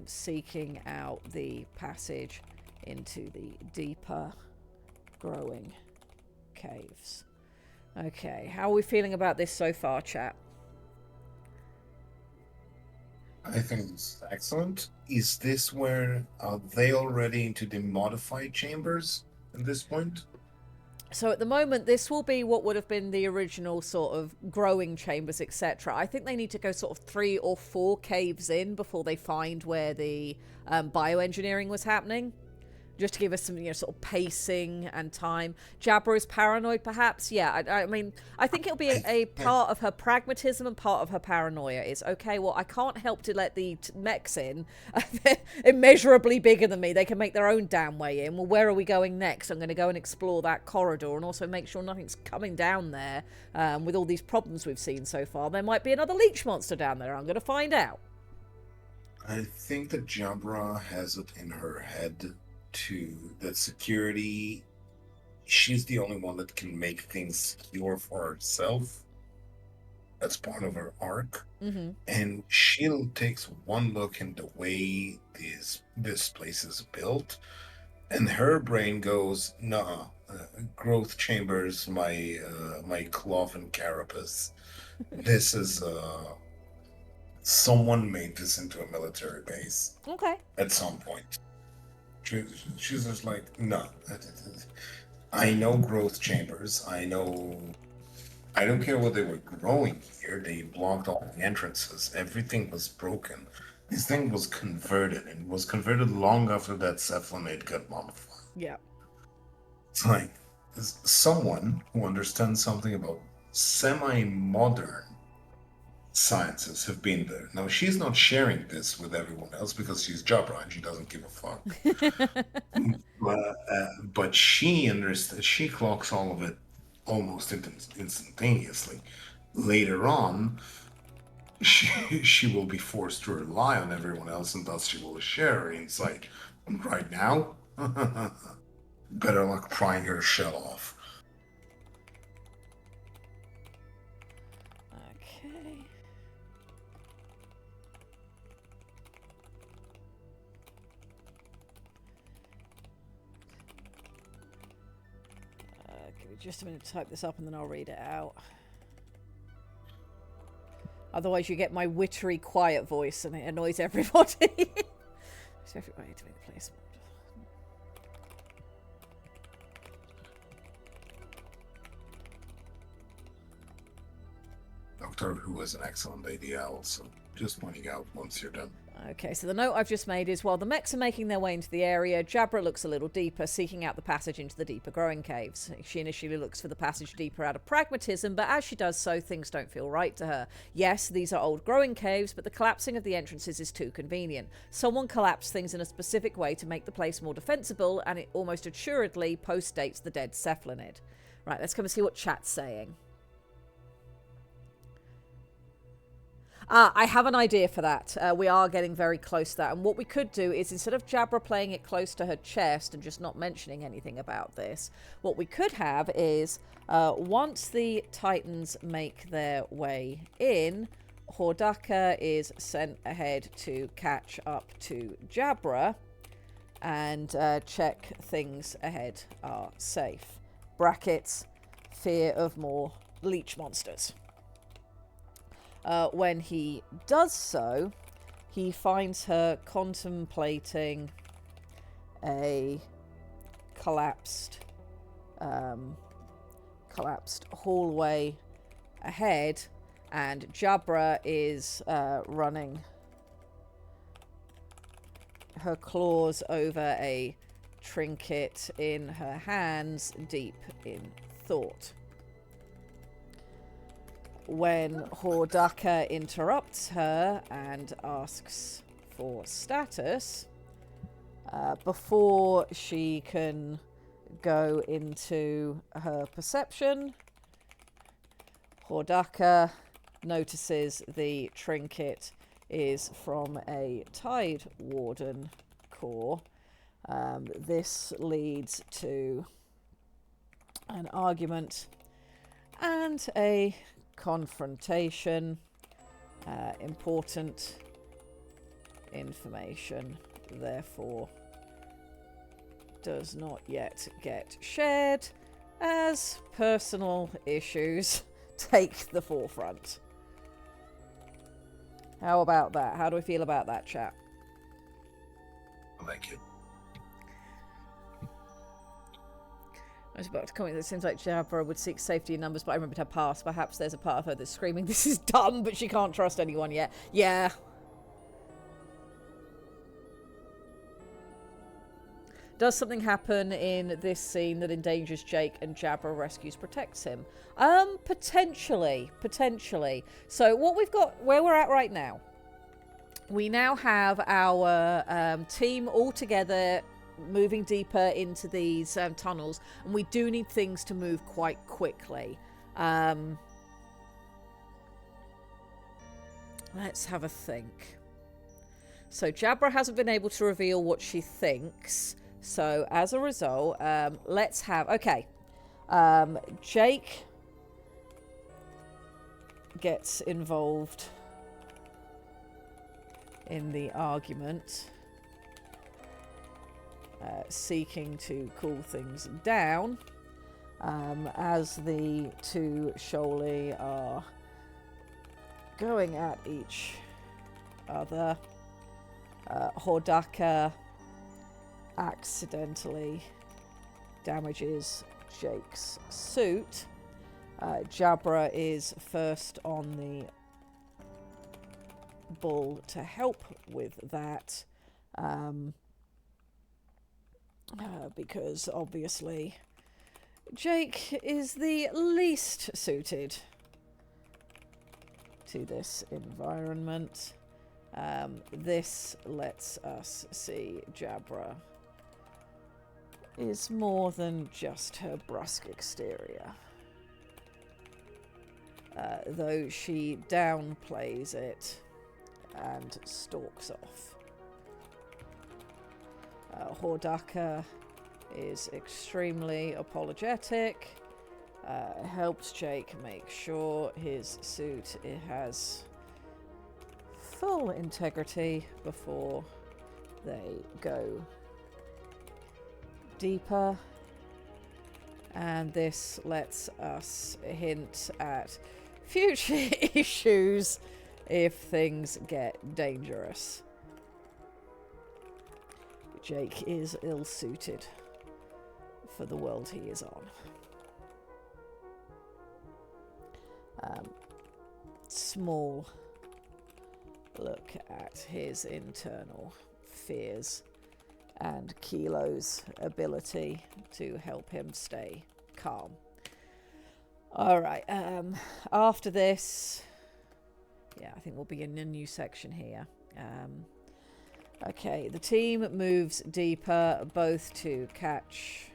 seeking out the passage into the deeper growing caves. Okay, how are we feeling about this so far, chat? I think it's excellent. Is this where are they already into the modified chambers at this point? So at the moment, this will be what would have been the original sort of growing chambers, etc. I think they need to go sort of 3 or 4 caves in before they find where the bioengineering was happening. Just to give us some, sort of pacing and time. Jabra is paranoid, perhaps. Yeah, I mean, I think it'll be a part of her pragmatism and part of her paranoia. Is okay. Well, I can't help to let the mechs in. They're immeasurably bigger than me. They can make their own damn way in. Well, where are we going next? I'm going to go and explore that corridor and also make sure nothing's coming down there. With all these problems we've seen so far, there might be another leech monster down there. I'm going to find out. I think that Jabra has it in her head that security, she's the only one that can make things secure for herself. That's part of her arc. Mm-hmm. And she'll takes one look in the way this place is built, and her brain goes, nah, growth chambers, my cloven carapace. This is someone made this into a military base. Okay. At some point. She's just like, no. I know growth chambers. I don't care what they were growing here. They blocked all the entrances. Everything was broken. This thing was converted, and was converted long after that cephalonate got modified. Yeah. It's like someone who understands something about semi-modern sciences have been there. Now, she's not sharing this with everyone else because she's Jabra and she doesn't give a fuck. But she understands. She clocks all of it almost instantaneously. Later on, she will be forced to rely on everyone else, and thus she will share her insight. And right now, better luck prying her shell off. Okay. Give me just a minute to type this up and then I'll read it out. Otherwise you get my wittery quiet voice and it annoys everybody. It's everybody to make the place. Doctor Who is an excellent idea also. Just pointing out once you're done. Okay, so the note I've just made is while the mechs are making their way into the area, Jabra looks a little deeper, seeking out the passage into the deeper growing caves. She initially looks for the passage deeper out of pragmatism, but as she does so, things don't feel right to her. Yes, these are old growing caves, but the collapsing of the entrances is too convenient. Someone collapsed things in a specific way to make the place more defensible, and it almost assuredly post-dates the dead cephalonid. Right, let's come and see what chat's saying. I have an idea for that. We are getting very close to that. And what we could do is, instead of Jabra playing it close to her chest and just not mentioning anything about this, what we could have is, once the Titans make their way in, Hordaka is sent ahead to catch up to Jabra and check things ahead are safe. Brackets, fear of more leech monsters. When he does so, he finds her contemplating a collapsed hallway ahead, and Jabra is running her claws over a trinket in her hands, deep in thought. When Hordaka interrupts her and asks for status, before she can go into her perception, Hordaka notices the trinket is from a Tide Warden core. This leads to an argument and a confrontation. Important information, therefore, does not yet get shared as personal issues take the forefront. How about that? How do we feel about that, chat? I like it. I was about to comment that it seems like Jabra would seek safety in numbers, but I remembered her past. Perhaps there's a part of her that's screaming, this is dumb, but she can't trust anyone yet. Yeah. Does something happen in this scene that endangers Jake and Jabra rescues, protects him? Potentially. So what we've got, where we're at right now, we now have our team all together moving deeper into these tunnels, and we do need things to move quite quickly. Let's have a think. So Jabra hasn't been able to reveal what she thinks, so as a result, let's have, okay, Jake gets involved in the argument, seeking to cool things down, as the two Shoal are going at each other. Hordaka accidentally damages Jake's suit. Jabra is first on the ball to help with that, because obviously Jake is the least suited to this environment. This lets us see Jabra is more than just her brusque exterior. Though she downplays it and stalks off. Hordaka is extremely apologetic, helps Jake make sure his suit has full integrity before they go deeper, and this lets us hint at future issues if things get dangerous. Jake is ill-suited for the world he is on. Small look at his internal fears and Kilo's ability to help him stay calm. Alright, after this, yeah, I think we'll be in a new section here. Okay, the team moves deeper, both to catch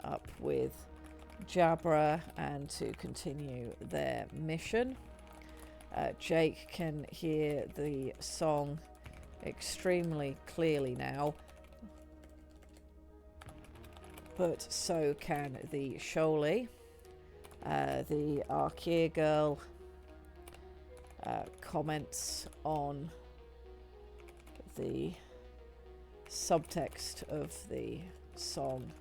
up with Jabra and to continue their mission. Jake can hear the song extremely clearly now, but so can the Shoalie. The Archeer girl comments on the subtext of the song,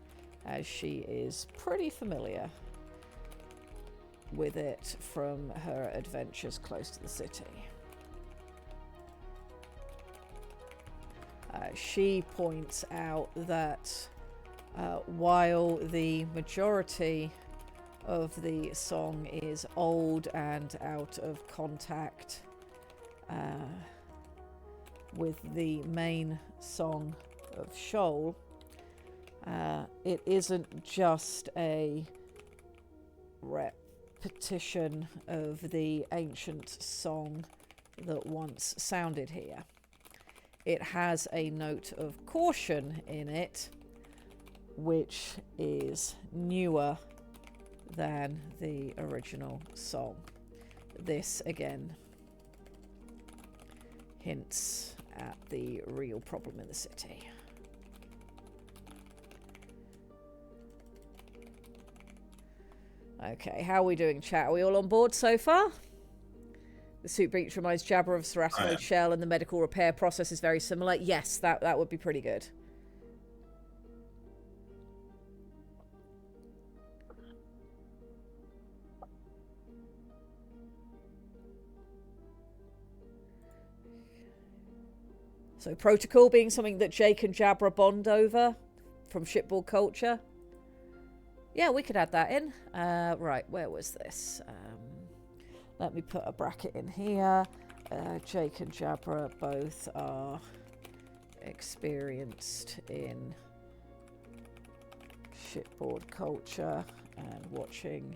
as she is pretty familiar with it from her adventures close to the city. She points out that while the majority of the song is old and out of contact with the main song of Shoal, it isn't just a repetition of the ancient song that once sounded here. It has a note of caution in it, which is newer than the original song. This again hints at the real problem in the city. Okay, how are we doing, chat? Are we all on board so far? The suit breach reminds Jabber of ceratoid shell, and the medical repair process is very similar. Yes, that would be pretty good. So protocol being something that Jake and Jabra bond over from shipboard culture. Yeah, we could add that in. Right, where was this? Let me put a bracket in here. Jake and Jabra both are experienced in shipboard culture and watching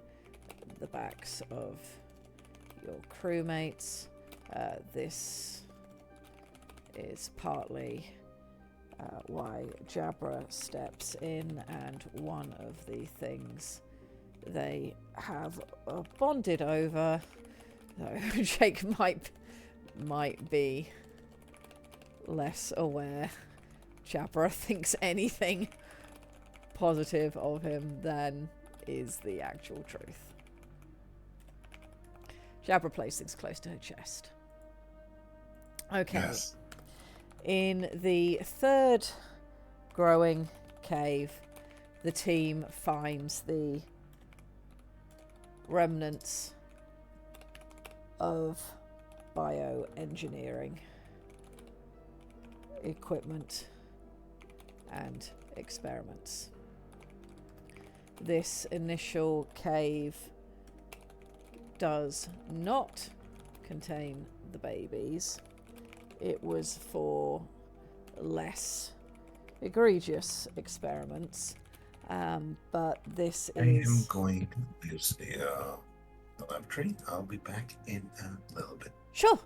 the backs of your crewmates. This is partly why Jabra steps in, and one of the things they have bonded over, though Jake might be less aware Jabra thinks anything positive of him than is the actual truth. Jabra plays things close to her chest. Okay. Yes. In the third growing cave, the team finds the remnants of bioengineering equipment and experiments. This initial cave does not contain the babies. It was for less egregious experiments, but this is... I am going to use the laboratory. I'll be back in a little bit. Sure.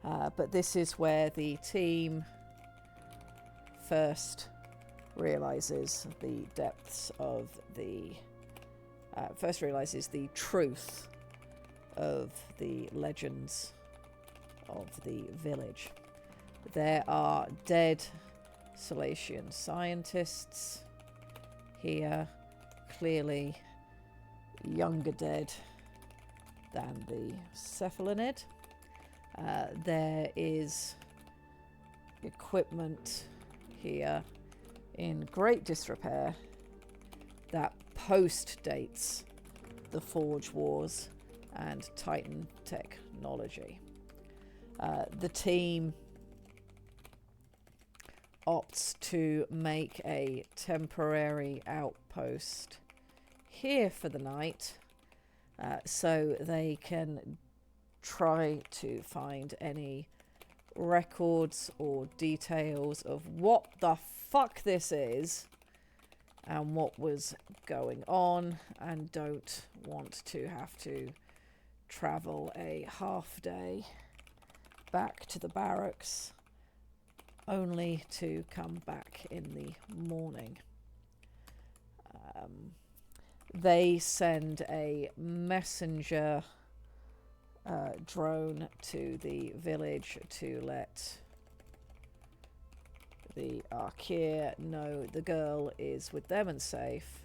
But this is where the team first realizes the depths of the... first realizes the truth of the legends of the village. There are dead Salatian scientists here, clearly younger dead than the cephalonid. There is equipment here in great disrepair that post-dates the Forge Wars and Titan technology. The team opts to make a temporary outpost here for the night, so they can try to find any records or details of what the fuck this is and what was going on, and don't want to have to travel a half day back to the barracks only to come back in the morning. They send a messenger drone to the village to let the Arkir know the girl is with them and safe.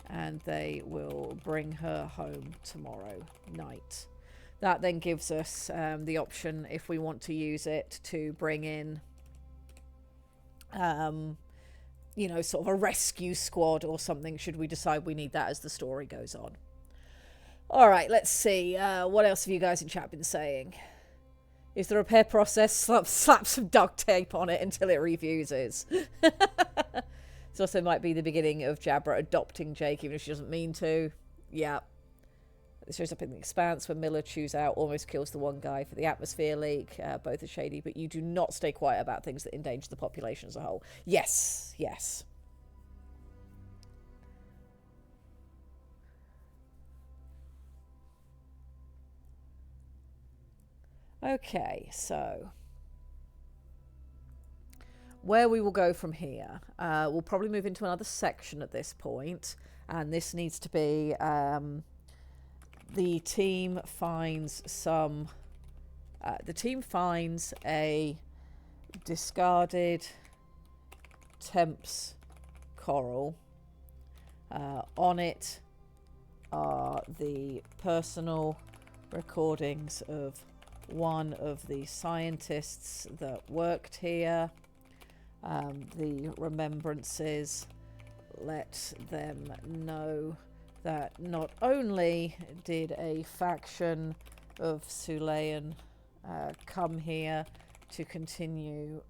And they will bring her home tomorrow night. That then gives us the option, if we want to use it, to bring in, you know, sort of a rescue squad or something, should we decide we need that as the story goes on. All right, let's see. What else have you guys in chat been saying? Is the repair process slap some duct tape on it until it refuses? This also might be the beginning of Jabra adopting Jake, even if she doesn't mean to. Yeah. It shows up in The Expanse when Miller chews out, almost kills the one guy for the atmosphere leak. Both are shady, but you do not stay quiet about things that endanger the population as a whole. Yes, yes. Okay, so where we will go from here, we'll probably move into another section at this point, and this needs to be the team finds a discarded Temps coral. On it are the personal recordings of one of the scientists that worked here. The remembrances let them know that not only did a faction of Sulayan come here to continue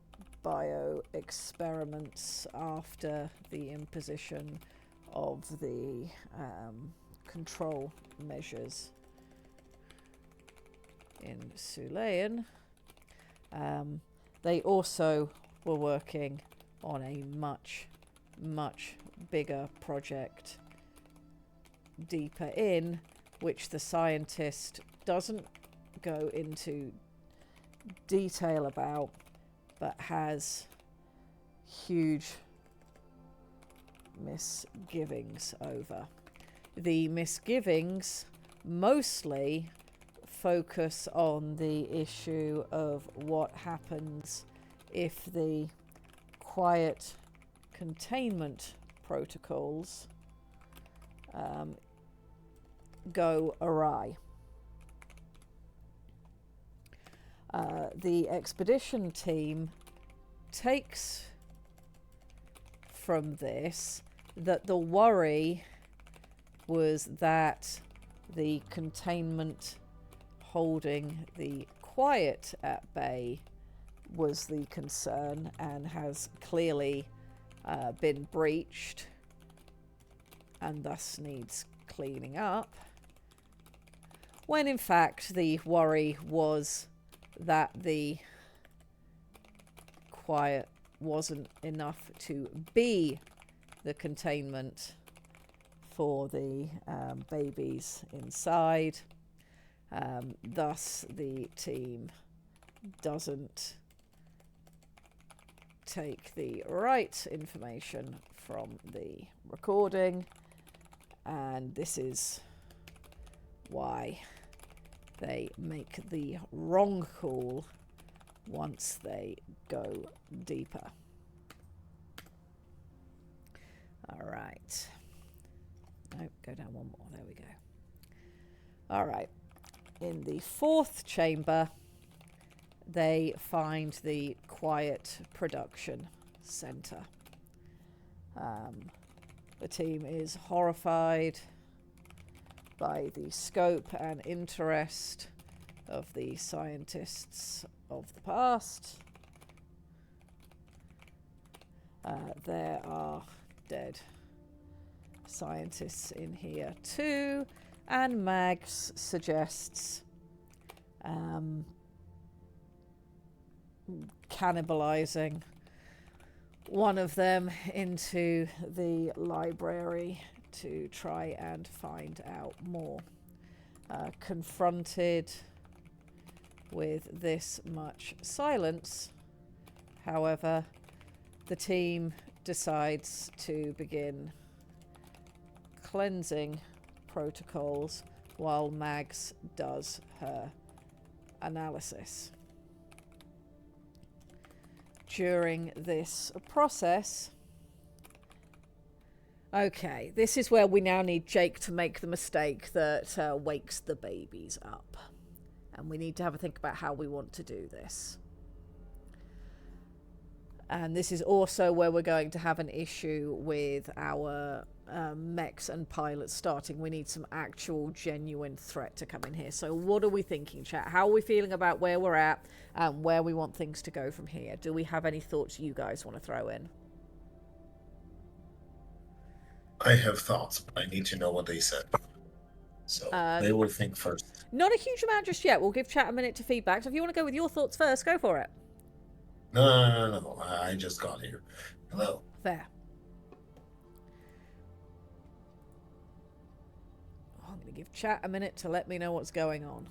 bio-experiments after the imposition of the control measures in Sulayan, they also were working on a much, much bigger project deeper in, which the scientist doesn't go into detail about, but has huge misgivings over. The misgivings mostly focus on the issue of what happens if the quiet containment protocols go awry. The expedition team takes from this that the worry was that the containment holding the quiet at bay was the concern, and has clearly been breached and thus needs cleaning up, when in fact the worry was that the quiet wasn't enough to be the containment for the babies inside. Thus the team doesn't take the right information from the recording, and this is why they make the wrong call once they go deeper. All right. No, go down one more. There we go. All right. In the fourth chamber, they find the Quiet Production Center. The team is horrified by the scope and interest of the scientists of the past. There are dead scientists in here too, and Mags suggests cannibalizing one of them into the library to try and find out more. Confronted with this much silence, however, the team decides to begin cleansing protocols while Mags does her analysis. During this process... Okay, this is where we now need Jake to make the mistake that wakes the babies up. And we need to have a think about how we want to do this. And this is also where we're going to have an issue with our mechs and pilots starting. We need some actual genuine threat to come in here. So what are we thinking, chat? How are we feeling about where we're at and where we want things to go from here? Do we have any thoughts you guys want to throw in? I have thoughts, but I need to know what they said. So they will think first. Not a huge amount just yet. We'll give chat a minute to feedback. So if you want to go with your thoughts first, go for it. No. I just got here. Hello. Fair. I'm going to give chat a minute to let me know what's going on.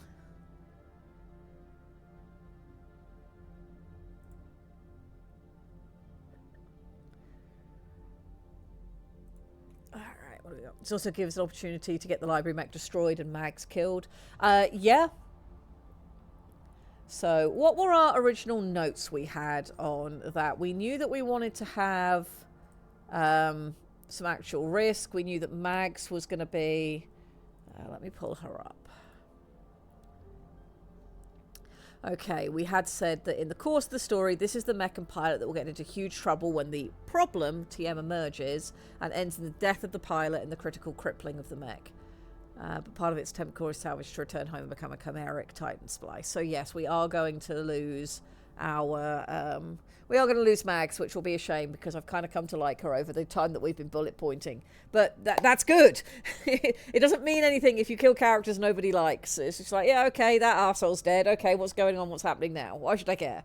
Alright, what do we got? This also gives an opportunity to get the library mech destroyed and Mags killed. Yeah. So, what were our original notes we had on that? We knew that we wanted to have some actual risk. We knew that Mags was going to be... let me pull her up. Okay, we had said that in the course of the story, this is the mech and pilot that will get into huge trouble when the problem, TM, emerges and ends in the death of the pilot and the critical crippling of the mech. But part of its temp core is salvaged to return home and become a chimeric Titan splice. So yes, we are going to lose our... we are going to lose Mags, which will be a shame because I've kind of come to like her over the time that we've been bullet pointing. But that's good. It doesn't mean anything if you kill characters nobody likes. It's just like, yeah, okay, that arsehole's dead. Okay, what's going on? What's happening now? Why should I care?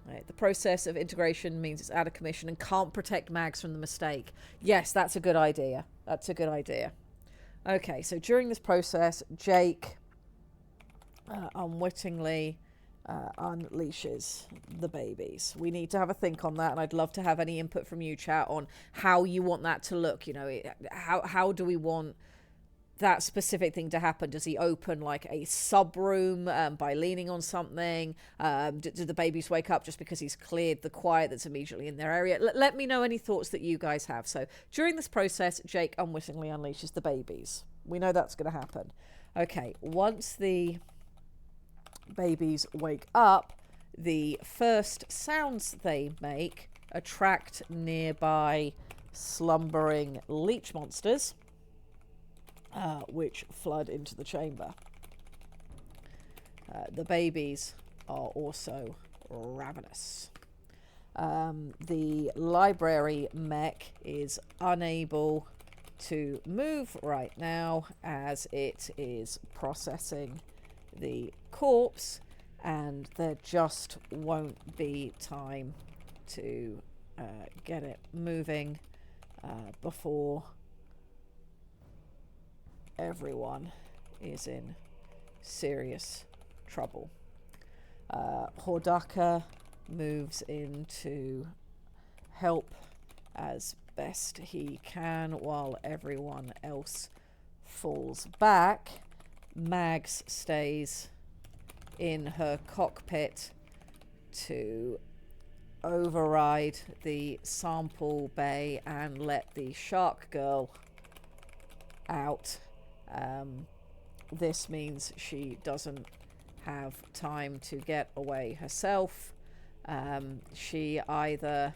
Right, the process of integration means it's out of commission and can't protect Mags from the mistake. Yes, that's a good idea. That's a good idea. Okay, so during this process, Jake unwittingly unleashes the babies. We need to have a think on that, and I'd love to have any input from you, chat, on how you want that to look. You know, how do we want that specific thing to happen? Does he open like a sub room by leaning on something? Do the babies wake up just because he's cleared the quiet that's immediately in their area? Let me know any thoughts that you guys have. So during this process, Jake unwittingly unleashes the babies. We know that's going to happen. Okay, once the babies wake up, the first sounds they make attract nearby slumbering leech monsters, which flood into the chamber. The babies are also ravenous. The library mech is unable to move right now as it is processing the corpse, and there just won't be time to get it moving before everyone is in serious trouble. Hordaka moves in to help as best he can while everyone else falls back. Mags stays in her cockpit to override the sample bay and let the shark girl out. This means she doesn't have time to get away herself. She either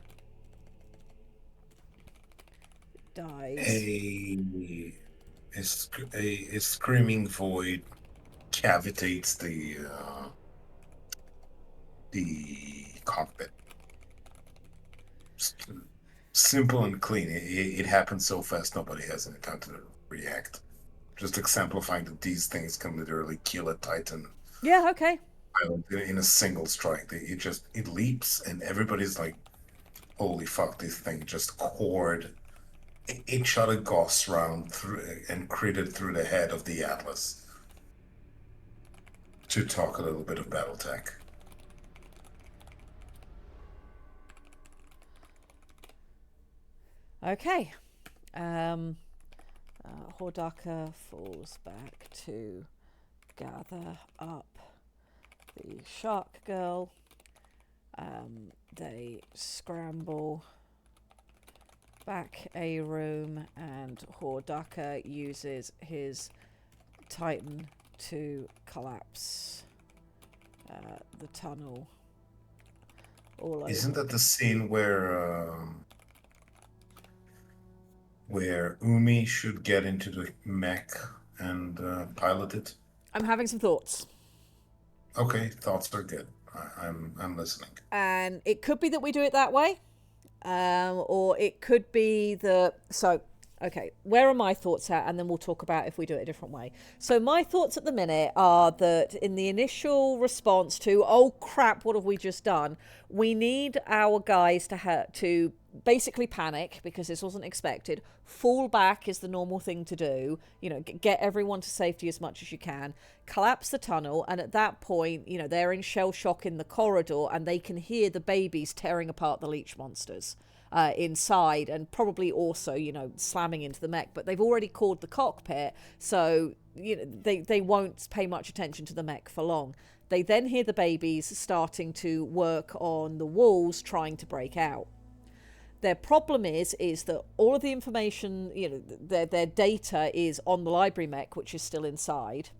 dies. A screaming void cavitates the cockpit. Simple and clean. It happens so fast nobody has any time to react. Just exemplifying that these things can literally kill a Titan. Yeah, okay. In a single strike. It leaps and everybody's like, holy fuck, this thing just cored. It shot a Gauss round through and critted through the head of the Atlas. To talk a little bit of Battletech. Okay. Hordaka falls back to gather up the shark girl. They scramble back a room, and Hordaka uses his Titan to collapse the tunnel all Isn't over. that the scene where Umi should get into the mech and pilot it? I'm having some thoughts. Okay, thoughts are good. I'm listening. And it could be that we do it that way, or it could be that. So, okay, where are my thoughts at? And then we'll talk about if we do it a different way. So, my thoughts at the minute are that in the initial response to, oh crap, what have we just done? We need our guys to basically panic because this wasn't expected. Fall back is the normal thing to do. You know, get everyone to safety as much as you can. Collapse the tunnel, and at that point, you know, they're in shell shock in the corridor, and they can hear the babies tearing apart the leech monsters inside, and probably also, you know, slamming into the mech. But they've already called the cockpit, so you know they won't pay much attention to the mech for long. They then hear the babies starting to work on the walls, trying to break out. Their problem is that all of the information, you know, their data is on the library mech, which is still inside.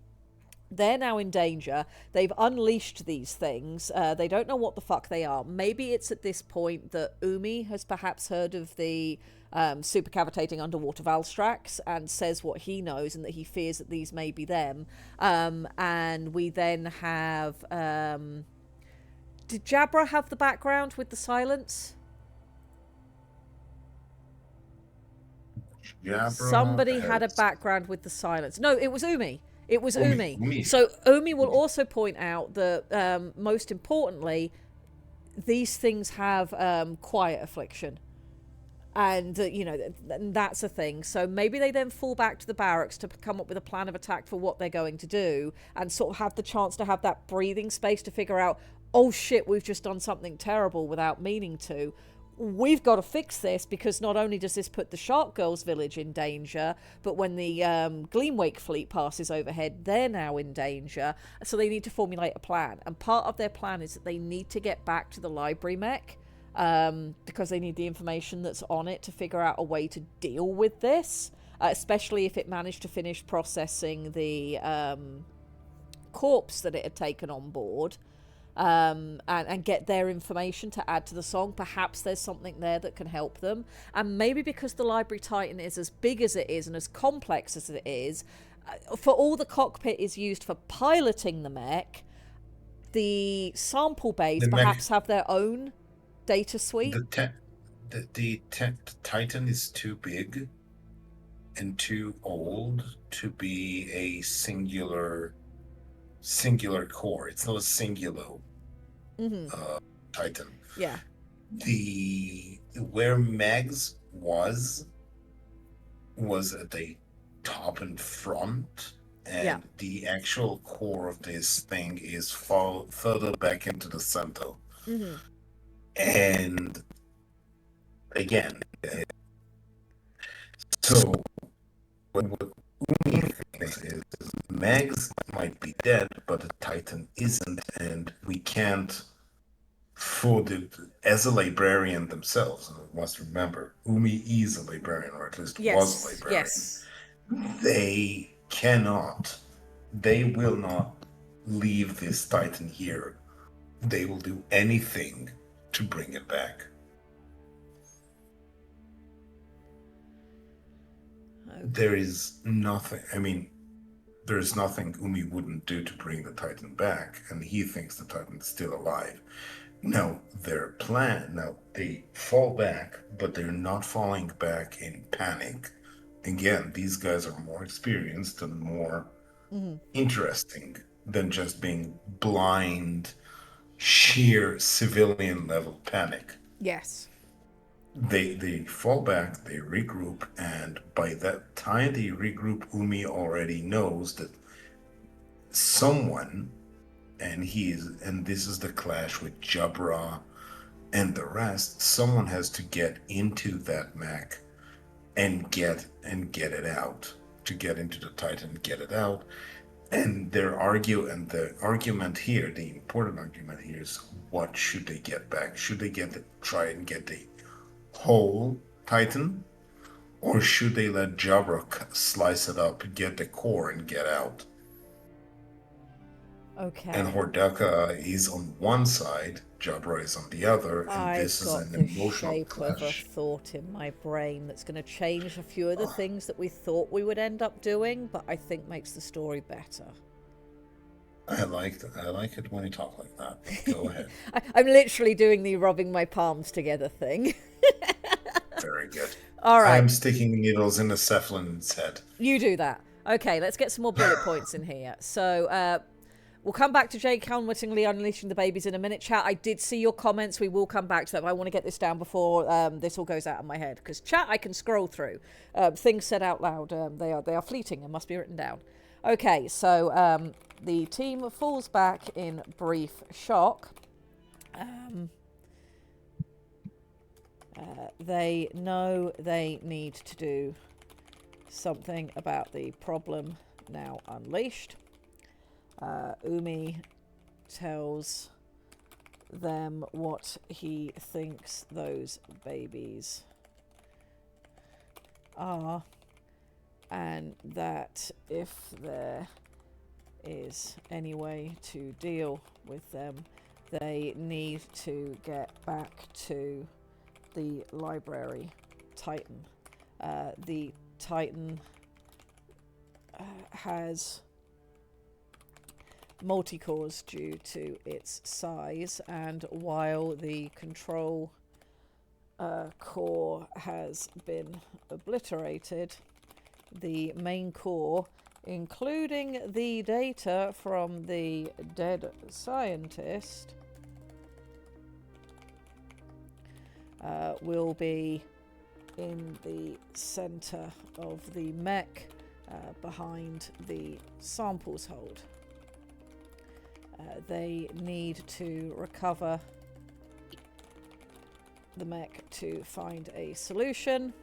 They're now in danger. They've unleashed these things. They don't know what the fuck they are. Maybe it's at this point that Umi has perhaps heard of the supercavitating underwater Valstrax and says what he knows and that he fears that these may be them. And we then have... did Jabra have the background with the silence? Jabra Somebody had a has- background with the silence. No, it was Umi. It was Umi. Umi. So Umi will also point out that, most importantly, these things have quiet affliction. And, you know, that's a thing. So maybe they then fall back to the barracks to come up with a plan of attack for what they're going to do and sort of have the chance to have that breathing space to figure out, oh shit, we've just done something terrible without meaning to. We've got to fix this because not only does this put the Shark Girls village in danger, but when the Gleamwake fleet passes overhead, they're now in danger. So they need to formulate a plan. And part of their plan is that they need to get back to the library mech because they need the information that's on it to figure out a way to deal with this, especially if it managed to finish processing the corpse that it had taken on board. And get their information to add to the song. Perhaps there's something there that can help them. And maybe because the Library Titan is as big as it is and as complex as it is, for all the cockpit is used for piloting the mech, the sample bays The mech- perhaps have their own data suite. The Titan is too big and too old to be a singular core. It's not a singulo Titan. Yeah. Where Megs was at the top and front, and Yeah. the actual core of this thing is further back into the center. And again, so what Umi thinks is Megs might be dead, but the Titan isn't, and we can't. As a librarian themselves, and we must remember, Umi is a librarian, or at least was a Yes. librarian. Yes. They will not leave this Titan here. They will do anything to bring it back. There is nothing, there's nothing Umi wouldn't do to bring the Titan back, and he thinks the Titan is still alive. Now, they fall back, but they're not falling back in panic. Again, these guys are more experienced and more interesting than just being blind, sheer civilian level panic. Yes. They fall back, they regroup, and by that time they regroup, Umi already knows that someone, and this is the clash with Jabra and the rest, someone has to get into that mech and get it out, to get into the Titan and get it out. And the argument here, the important argument here is, what should they get back? Should they try and get the whole Titan, or should they let Jabra slice it up, get the core, and get out? Okay. And Hordaka is on one side, Jabra is on the other, and this is an emotional shape of a clash. thought in my brain that's going to change a few of the things that we thought we would end up doing, but I think makes the story better. I like it when you talk like that. Go ahead. I'm literally doing the rubbing my palms together thing. Very good. All right. I'm sticking needles in the Cephlin's head. You do that. Okay, let's get some more bullet points in here. So, we'll come back to Jake unwittingly unleashing the babies in a minute. Chat, I did see your comments. We will come back to that, but I want to get this down before this all goes out of my head. Because chat, I can scroll through. Things said out loud, they are fleeting and must be written down. Okay, so the team falls back in brief shock. They know they need to do something about the problem now unleashed. Umi tells them what he thinks those babies are, and that if there is any way to deal with them, they need to get back to the library Titan. The Titan has multi-cores due to its size, and while the control core has been obliterated, the main core, including the data from the dead scientist, will be in the center of the mech behind the samples hold. They need to recover the mech to find a solution.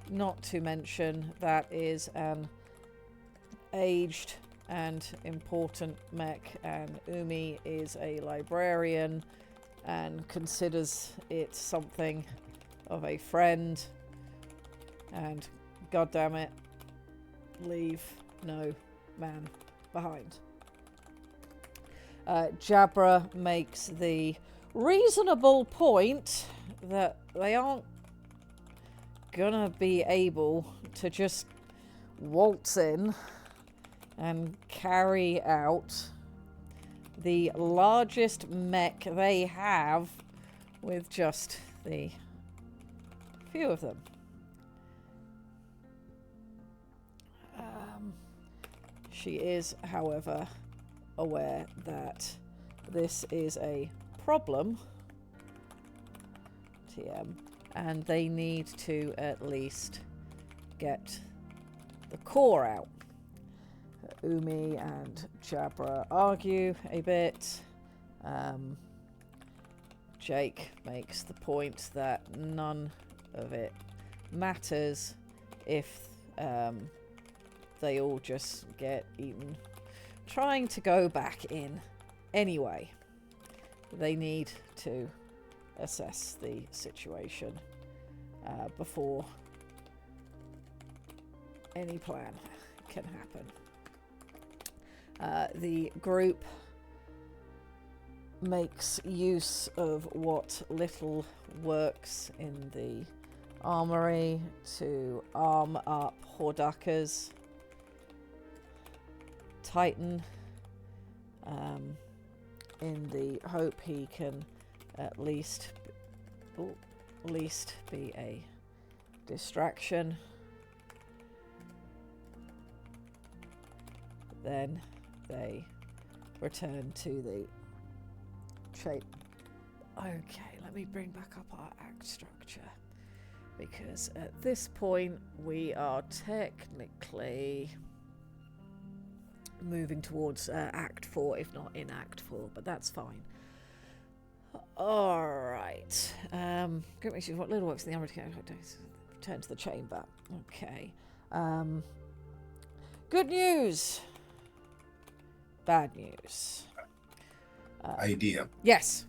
Not to mention that is an aged and important mech, and Umi is a librarian and considers it something of a friend, and goddammit, leave no man behind. Jabra makes the reasonable point that they aren't gonna be able to just waltz in and carry out the largest mech they have with just the few of them. She is, however, aware that this is a problem, TM, and they need to at least get the core out. Umi and Jabra argue a bit. Jake makes the point that none of it matters if they all just get eaten trying to go back in anyway. They need to assess the situation before any plan can happen. The group makes use of what little works in the armory to arm up Hordaka's Titan, in the hope he can at least be a distraction. Then they return to the shape. Okay, let me bring back up our act structure, because at this point we are technically moving towards Act 4, if not in Act 4, but that's fine. Alright. What little works in the armored Return to the chamber. Okay. Good news. Bad news. Idea. Yes.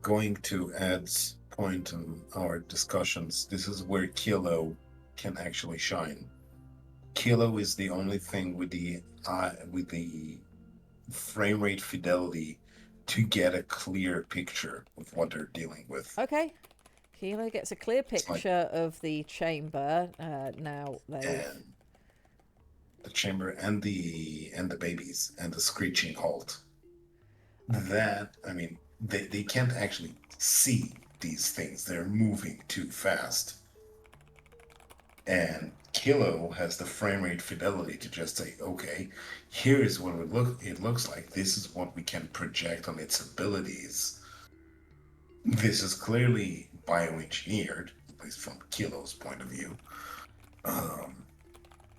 Going to Ed's point in our discussions, this is where Kilo can actually shine. Kilo is the only thing with the frame rate fidelity to get a clear picture of what they're dealing with. Okay. Kilo gets a clear It's like- picture of the chamber. Now they. And the chamber and the babies and the screeching halt. That, I mean, they can't actually see these things. They're moving too fast. And Kilo has the frame rate fidelity to just say, okay, here is what it looks like. This is what we can project on its abilities. This is clearly bioengineered, at least from Kilo's point of view.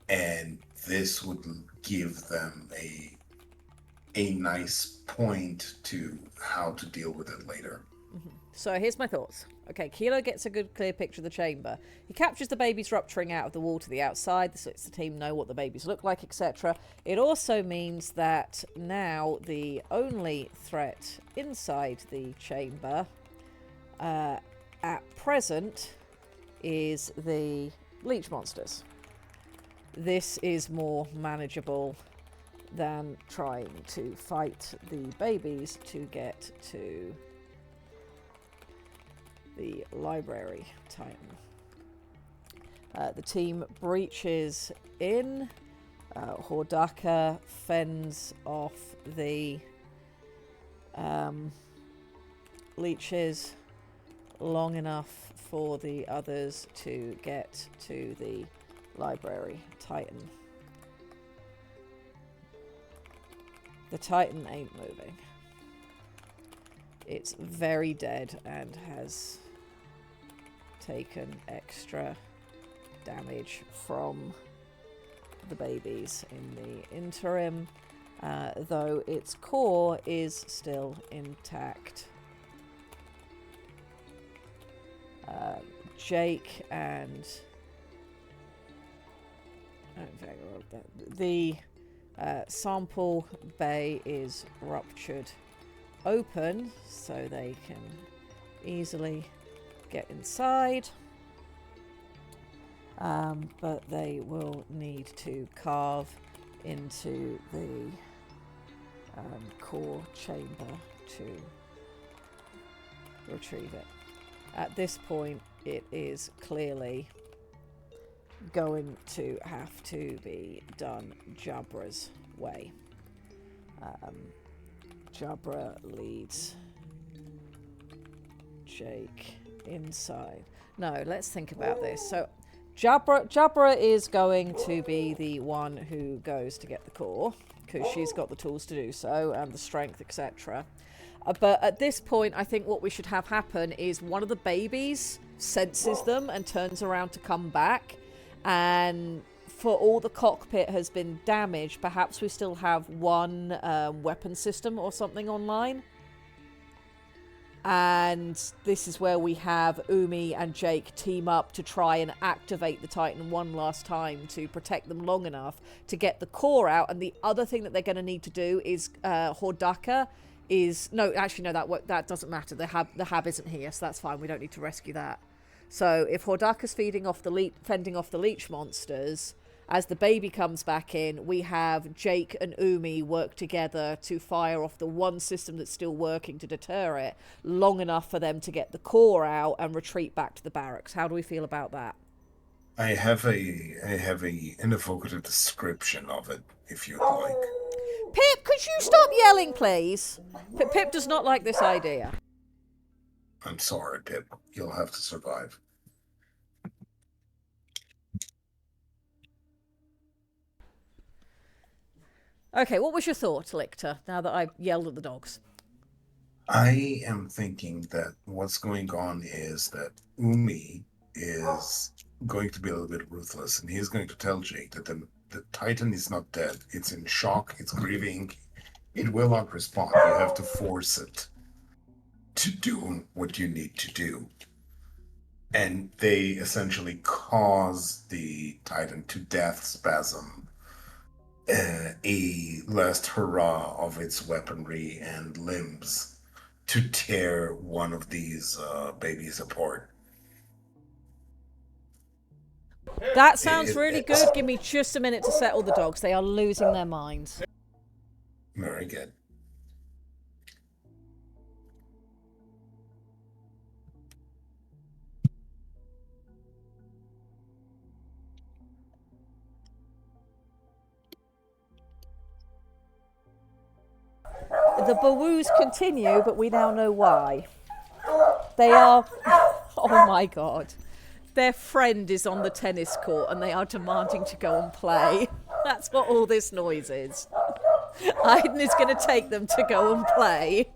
And this would give them a nice point to how to deal with it later. So here's my thoughts. Okay, Kilo gets a good clear picture of the chamber. He captures the babies rupturing out of the wall to the outside. This lets the team know what the babies look like, etc. It also means that now the only threat inside the chamber at present is the leech monsters. This is more manageable than trying to fight the babies to get to the library titan. The team breaches in. Hordaka fends off the leeches long enough for the others to get to the library titan. The titan ain't moving. It's very dead and has taken extra damage from the babies in the interim, though its core is still intact. Jake and the sample bay is ruptured open, so they can easily get inside, but they will need to carve into the core chamber to retrieve it. At this point, it is clearly going to have to be done Jabra's way. Jabra leads Jake inside. No, let's think about this. So Jabra is going to be the one who goes to get the core, because she's got the tools to do so and the strength, etc. But at this point, I think what we should have happen is one of the babies senses them and turns around to come back. And for all the cockpit has been damaged, perhaps we still have one weapon system or something online. And this is where we have Umi and Jake team up to try and activate the Titan one last time to protect them long enough to get the core out. And the other thing that they're going to need to do is Hordaka is... No, actually, no, that doesn't matter. The hab isn't here, so that's fine. We don't need to rescue that. So if Hordaka's fending off the leech monsters, as the baby comes back in, we have Jake and Umi work together to fire off the one system that's still working to deter it, long enough for them to get the core out and retreat back to the barracks. How do we feel about that? I have an evocative description of it, if you'd like. Pip, could you stop yelling, please? Pip does not like this idea. I'm sorry, Pip. You'll have to survive. Okay, what was your thought, Lictor, now that I yelled at the dogs? I am thinking that what's going on is that Umi is going to be a little bit ruthless, and he's going to tell Jake that the Titan is not dead. It's in shock, it's grieving, it will not respond. You have to force it to do what you need to do. and they essentially cause the Titan to death spasm, a last hurrah of its weaponry and limbs to tear one of these babies apart. That sounds really It's good. Give me just a minute to settle the dogs. They are losing their minds. very good. The bawoos continue, but we now know why. They are... Oh my god. Their friend is on the tennis court and they are demanding to go and play. That's what all this noise is. Aiden is going to take them to go and play.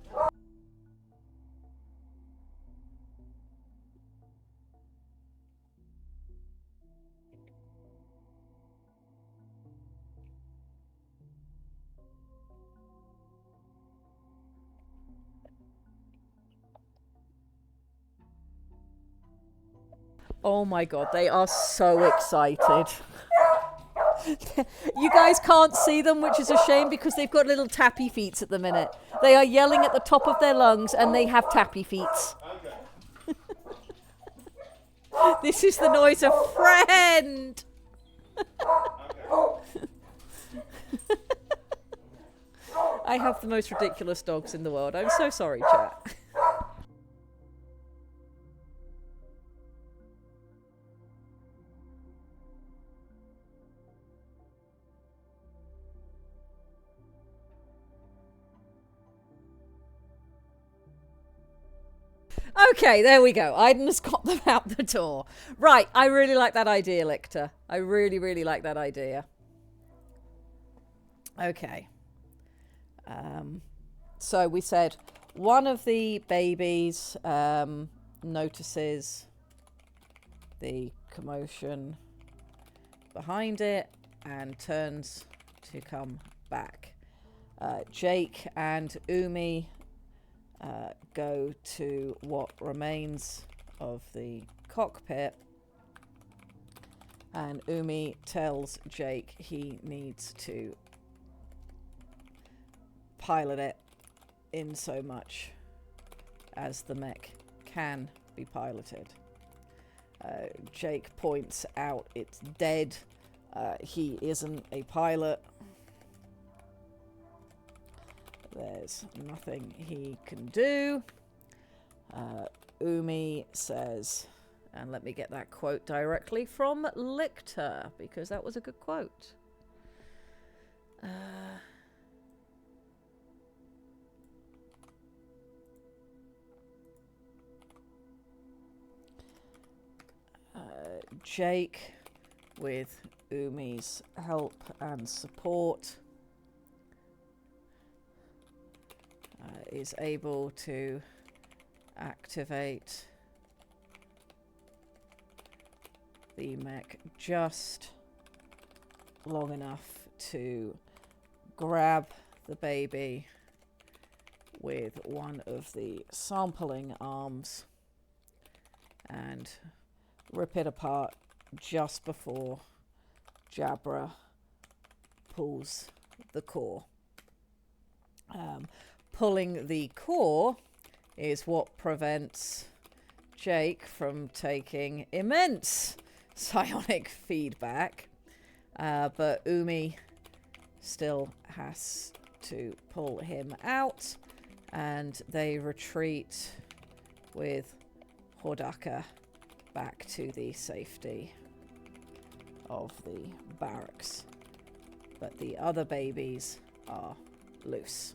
Oh my god, they are so excited. You guys can't see them, which is a shame because they've got little tappy feet at the minute. They are yelling at the top of their lungs and they have tappy feet. This is the noise of friend. I have the most ridiculous dogs in the world. I'm so sorry, chat. Okay, there we go. Aiden has got them out the door. Right, I really like that idea, Lictor. I really, really like that idea. Okay. So we said one of the babies notices the commotion behind it and turns to come back. Jake and Umi go to what remains of the cockpit, and Umi tells Jake he needs to pilot it in so much as the mech can be piloted. Jake points out it's dead. He isn't a pilot. There's nothing he can do. Umi says, and let me get that quote directly from Lictor, because that was a good quote. Jake, with Umi's help and support, is able to activate the mech just long enough to grab the baby with one of the sampling arms and rip it apart just before Jabra pulls the core. Pulling the core is what prevents Jake from taking immense psionic feedback, but Umi still has to pull him out, and they retreat with Hordaka back to the safety of the barracks. But the other babies are loose.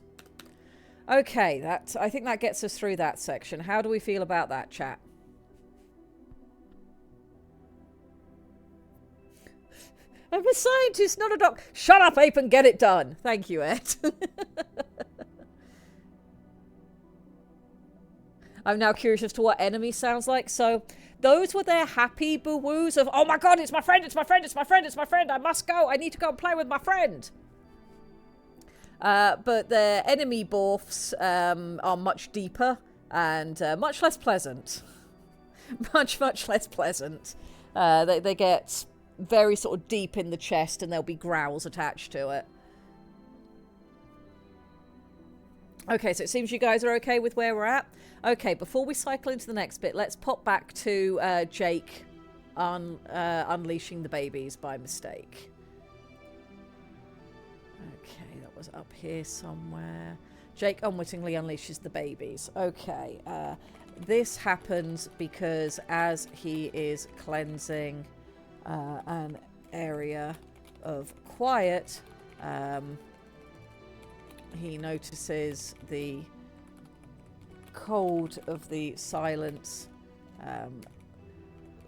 Okay, I think that gets us through that section. How do we feel about that, chat? I'm a scientist, not a doc. Shut up, ape, and get it done. Thank you, Ed. I'm now curious as to what enemy sounds like. So those were their happy boo-woos of, oh my god, it's my friend, it's my friend, it's my friend, it's my friend. I must go. I need to go and play with my friend. But the enemy borfs are much deeper and much less pleasant. much less pleasant. They get very sort of deep in the chest, and there'll be growls attached to it. Okay, so it seems you guys are okay with where we're at. Okay, before we cycle into the next bit, let's pop back to Jake unleashing the babies by mistake. Okay, that was up here somewhere. Jake unwittingly unleashes the babies. Okay, this happens because as he is cleansing an area of quiet, he notices the cold of the silence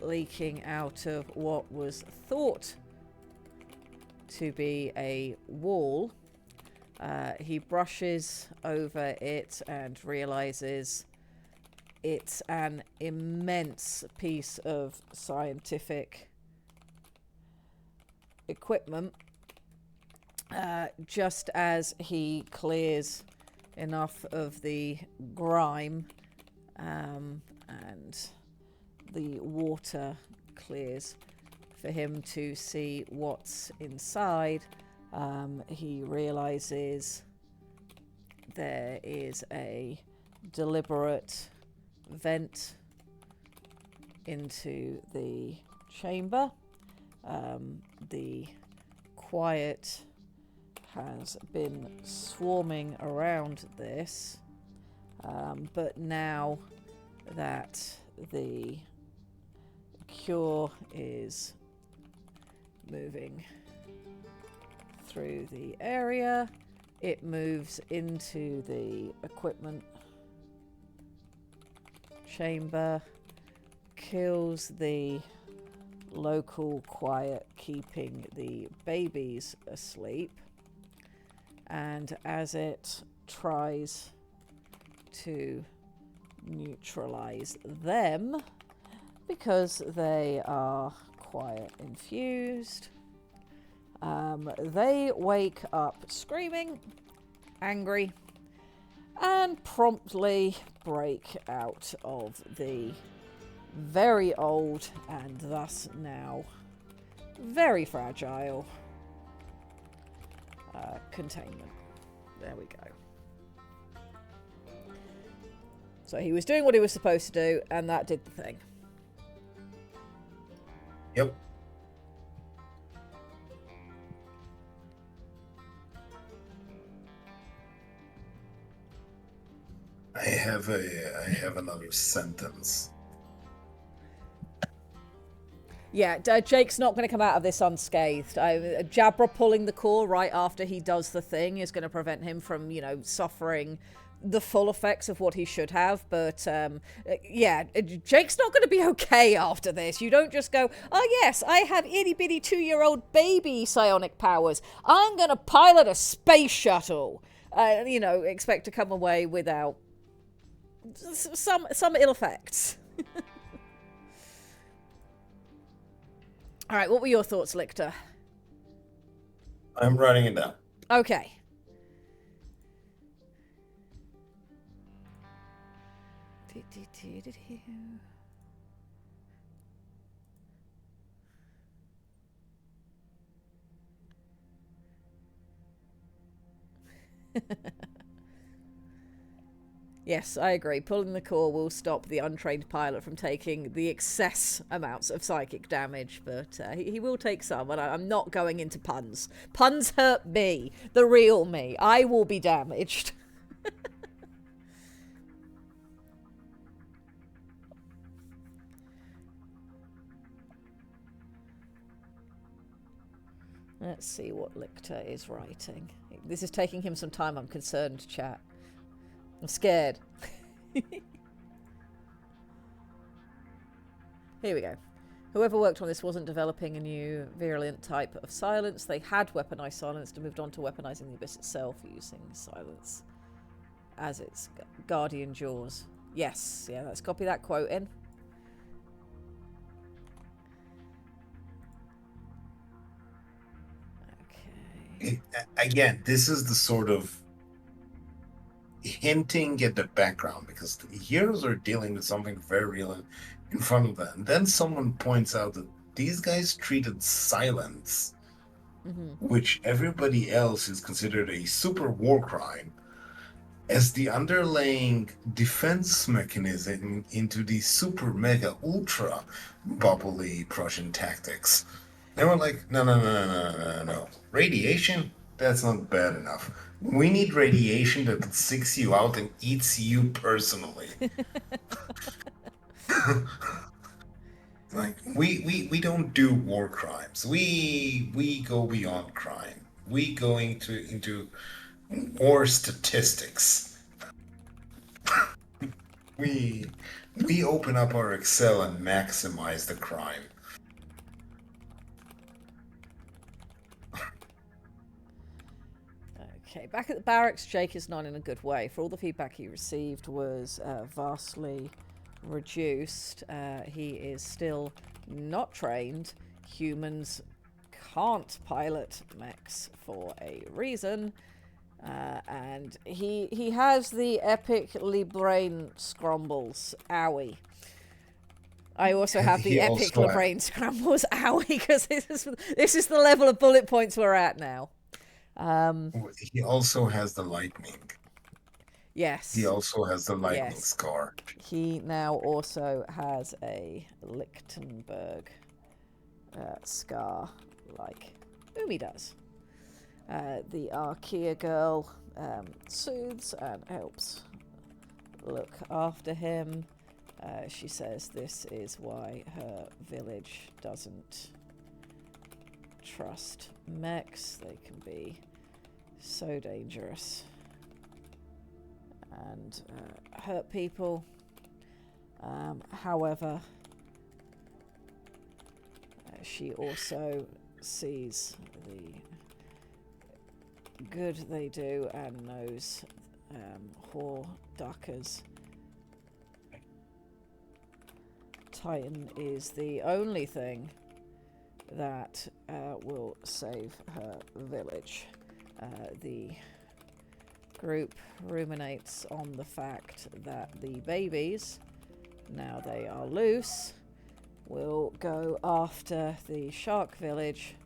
leaking out of what was thought to be a wall. He brushes over it and realizes it's an immense piece of scientific equipment. Just as he clears enough of the grime and the water clears for him to see what's inside, he realizes there is a deliberate vent into the chamber. The quiet has been swarming around this, but now that the cure is moving through the area, it moves into the equipment chamber, kills the local quiet, keeping the babies asleep. And as it tries to neutralize them, because they are quiet infused, they wake up screaming, angry, and promptly break out of the very old and thus now very fragile containment. There we go. So he was doing what he was supposed to do, and that did the thing. Yep. I have another sentence. Yeah, Jake's not going to come out of this unscathed. Jabra pulling the core right after he does the thing is going to prevent him from, suffering the full effects of what he should have. But, yeah, Jake's not going to be okay after this. You don't just go, oh, yes, I have itty-bitty 2-year-old baby psionic powers. I'm going to pilot a space shuttle. Expect to come away without some ill effects. All right, what were your thoughts, Lictor? I'm writing it down. Okay. Yes, I agree. Pulling the core will stop the untrained pilot from taking the excess amounts of psychic damage, but he will take some, and I'm not going into puns. Puns hurt me, the real me. I will be damaged. Let's see what Lictor is writing. This is taking him some time, I'm concerned, chat. I'm scared. Here we go. Whoever worked on this wasn't developing a new virulent type of silence. They had weaponized silence and moved on to weaponizing the abyss itself, using silence as its guardian jaws. Yes, yeah, let's copy that quote in. Okay. Again, this is the sort of hinting at the background because the heroes are dealing with something very real in front of them. And then someone points out that these guys treated silence, which everybody else is considered a super war crime, as the underlying defense mechanism into the super mega ultra bubbly Prussian tactics. They were like, no, no, no, no, no, no, no. Radiation? That's not bad enough. We need radiation that sicks you out and eats you personally. Like we don't do war crimes. We go beyond crime. We go into war statistics. We we open up our Excel and maximize the crime. Okay, back at the barracks, Jake is not in a good way. For all the feedback he received was vastly reduced. He is still not trained. Humans can't pilot mechs for a reason. And he has the epically brain scrambles. Owie. I also have the He epic also brain scrambles. Owie, because this is the level of bullet points we're at now. He also has the lightning. Yes. He also has the lightning Yes. scar. He now also has a Lichtenberg scar, like Umi does. The Archaea girl soothes and helps look after him. She says this is why her village doesn't trust mechs. They can be so dangerous and hurt people. However, she also sees the good they do and knows Hordaka's Titan is the only thing that will save her village. The group ruminates on the fact that the babies, now they are loose, will go after the shark village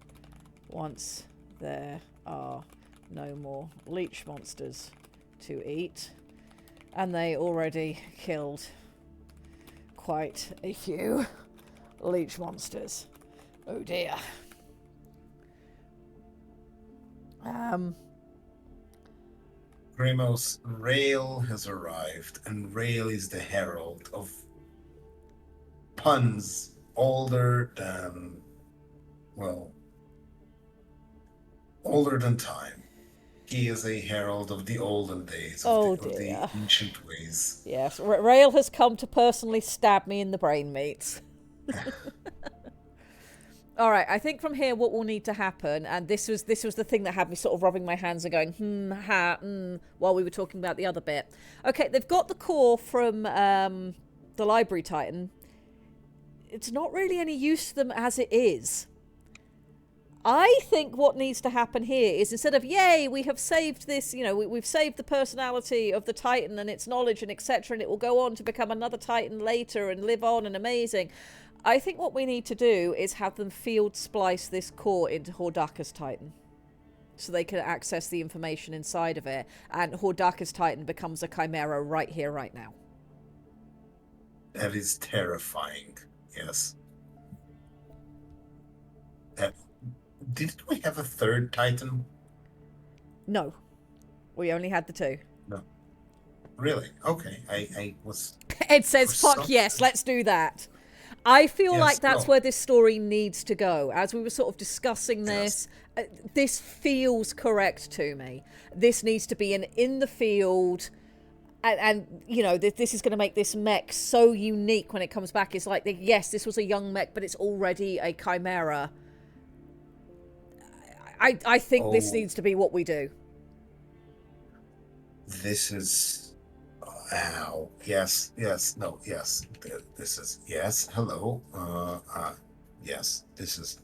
once there are no more leech monsters to eat. And they already killed quite a few leech monsters. Oh dear. Grimos, Rail has arrived, and Rail is the herald of puns older than, well, older than time. He is a herald of the olden days, of the ancient ways. Yes, Rail has come to personally stab me in the brain meats. All right, I think from here what will need to happen, and this was the thing that had me sort of rubbing my hands and going, while we were talking about the other bit. Okay, they've got the core from the Library Titan. It's not really any use to them as it is. I think what needs to happen here is instead of, yay, we have saved this, we've saved the personality of the Titan and its knowledge and etc., and it will go on to become another Titan later and live on and amazing. I think what we need to do is have them field splice this core into Hordaka's Titan so they can access the information inside of it, and Hordaka's Titan becomes a chimera right here, right now. That is terrifying, yes. Didn't we have a third Titan? No. We only had the two. No. Really? Okay. I was... Ed says, fuck yes, let's do that. I feel like that's where this story needs to go. As we were sort of discussing this, this feels correct to me. This needs to be an in the field, and this is going to make this mech so unique when it comes back. It's like, yes, this was a young mech, but it's already a chimera. I think this needs to be what we do. This is... Ow. Yes. No. Yes. This is... Yes. Hello. Yes. This is...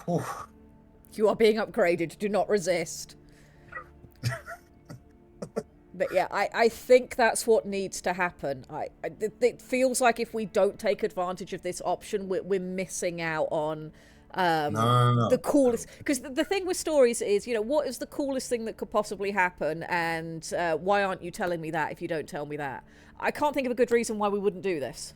Whew. You are being upgraded. Do not resist. But yeah, I think that's what needs to happen. It feels like if we don't take advantage of this option, we're missing out on the No. coolest. Because the thing with stories is, what is the coolest thing that could possibly happen, and why aren't you telling me that if you don't tell me that? I can't think of a good reason why we wouldn't do this.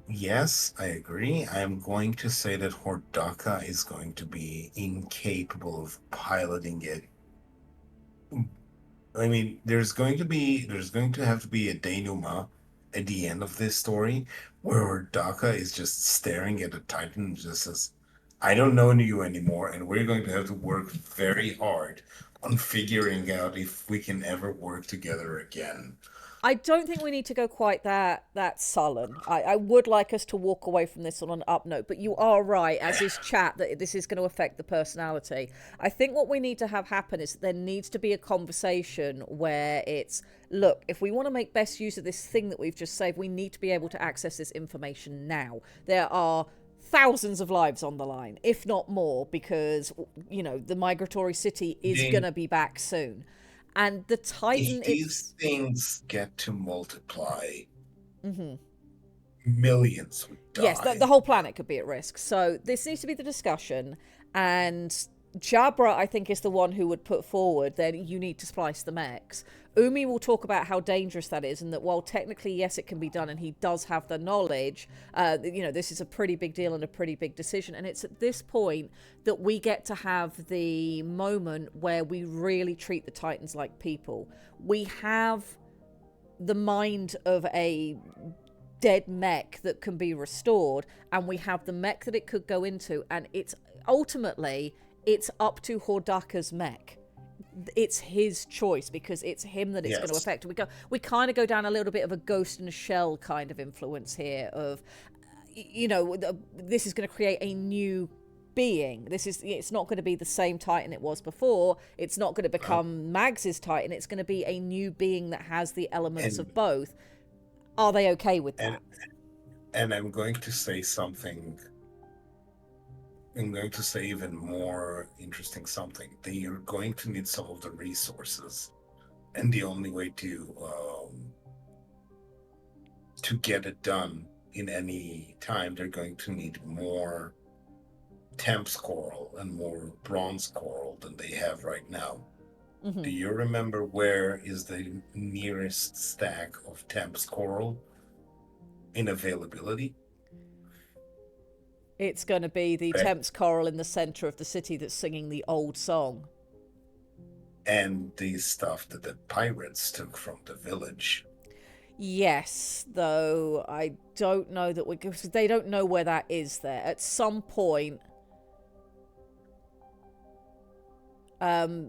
Yes, I agree. I am going to say that Hordaka is going to be incapable of piloting it. I mean, there's going to have to be a denouement at the end of this story where Hordaka is just staring at a Titan and just says, I don't know you anymore, and we're going to have to work very hard on figuring out if we can ever work together again. I don't think we need to go quite that sullen. I would like us to walk away from this on an up note, but you are right, as is chat, that this is going to affect the personality. I think what we need to have happen is there needs to be a conversation where it's, look, if we want to make best use of this thing that we've just saved, we need to be able to access this information now. There are thousands of lives on the line, if not more, because, the migratory city is Then going to be back soon. And the Titan, if it's... these things get to multiply, millions would Yes, the die. whole planet could be at risk. So this needs to be the discussion. And Jabra, I think, is the one who would put forward, then you need to splice the mechs. Umi will talk about how dangerous that is, and that while technically, yes, it can be done, and he does have the knowledge, this is a pretty big deal and a pretty big decision. And it's at this point that we get to have the moment where we really treat the Titans like people. We have the mind of a dead mech that can be restored, and we have the mech that it could go into, and it's ultimately up to Hordaka's mech. It's his choice because it's him that it's going to Yes. affect. We kind of go down a little bit of a Ghost in a Shell kind of influence here of, this is going to create a new being. It's not going to be the same Titan it was before. It's not going to become Mags's Titan. It's going to be a new being that has the elements And of both. Are they okay with and that? and I'm going to say something. I'm going to say even more interesting something. They are going to need some of the resources, and the only way to get it done in any time, they're going to need more Thames coral and more bronze coral than they have right now. Do you remember where is the nearest stack of Thames coral in availability? It's going to be the Back- Thames coral in the center of the city that's singing the old song. And the stuff that the pirates took from the village. Yes, though I don't know that because they don't know where that is there. At some point,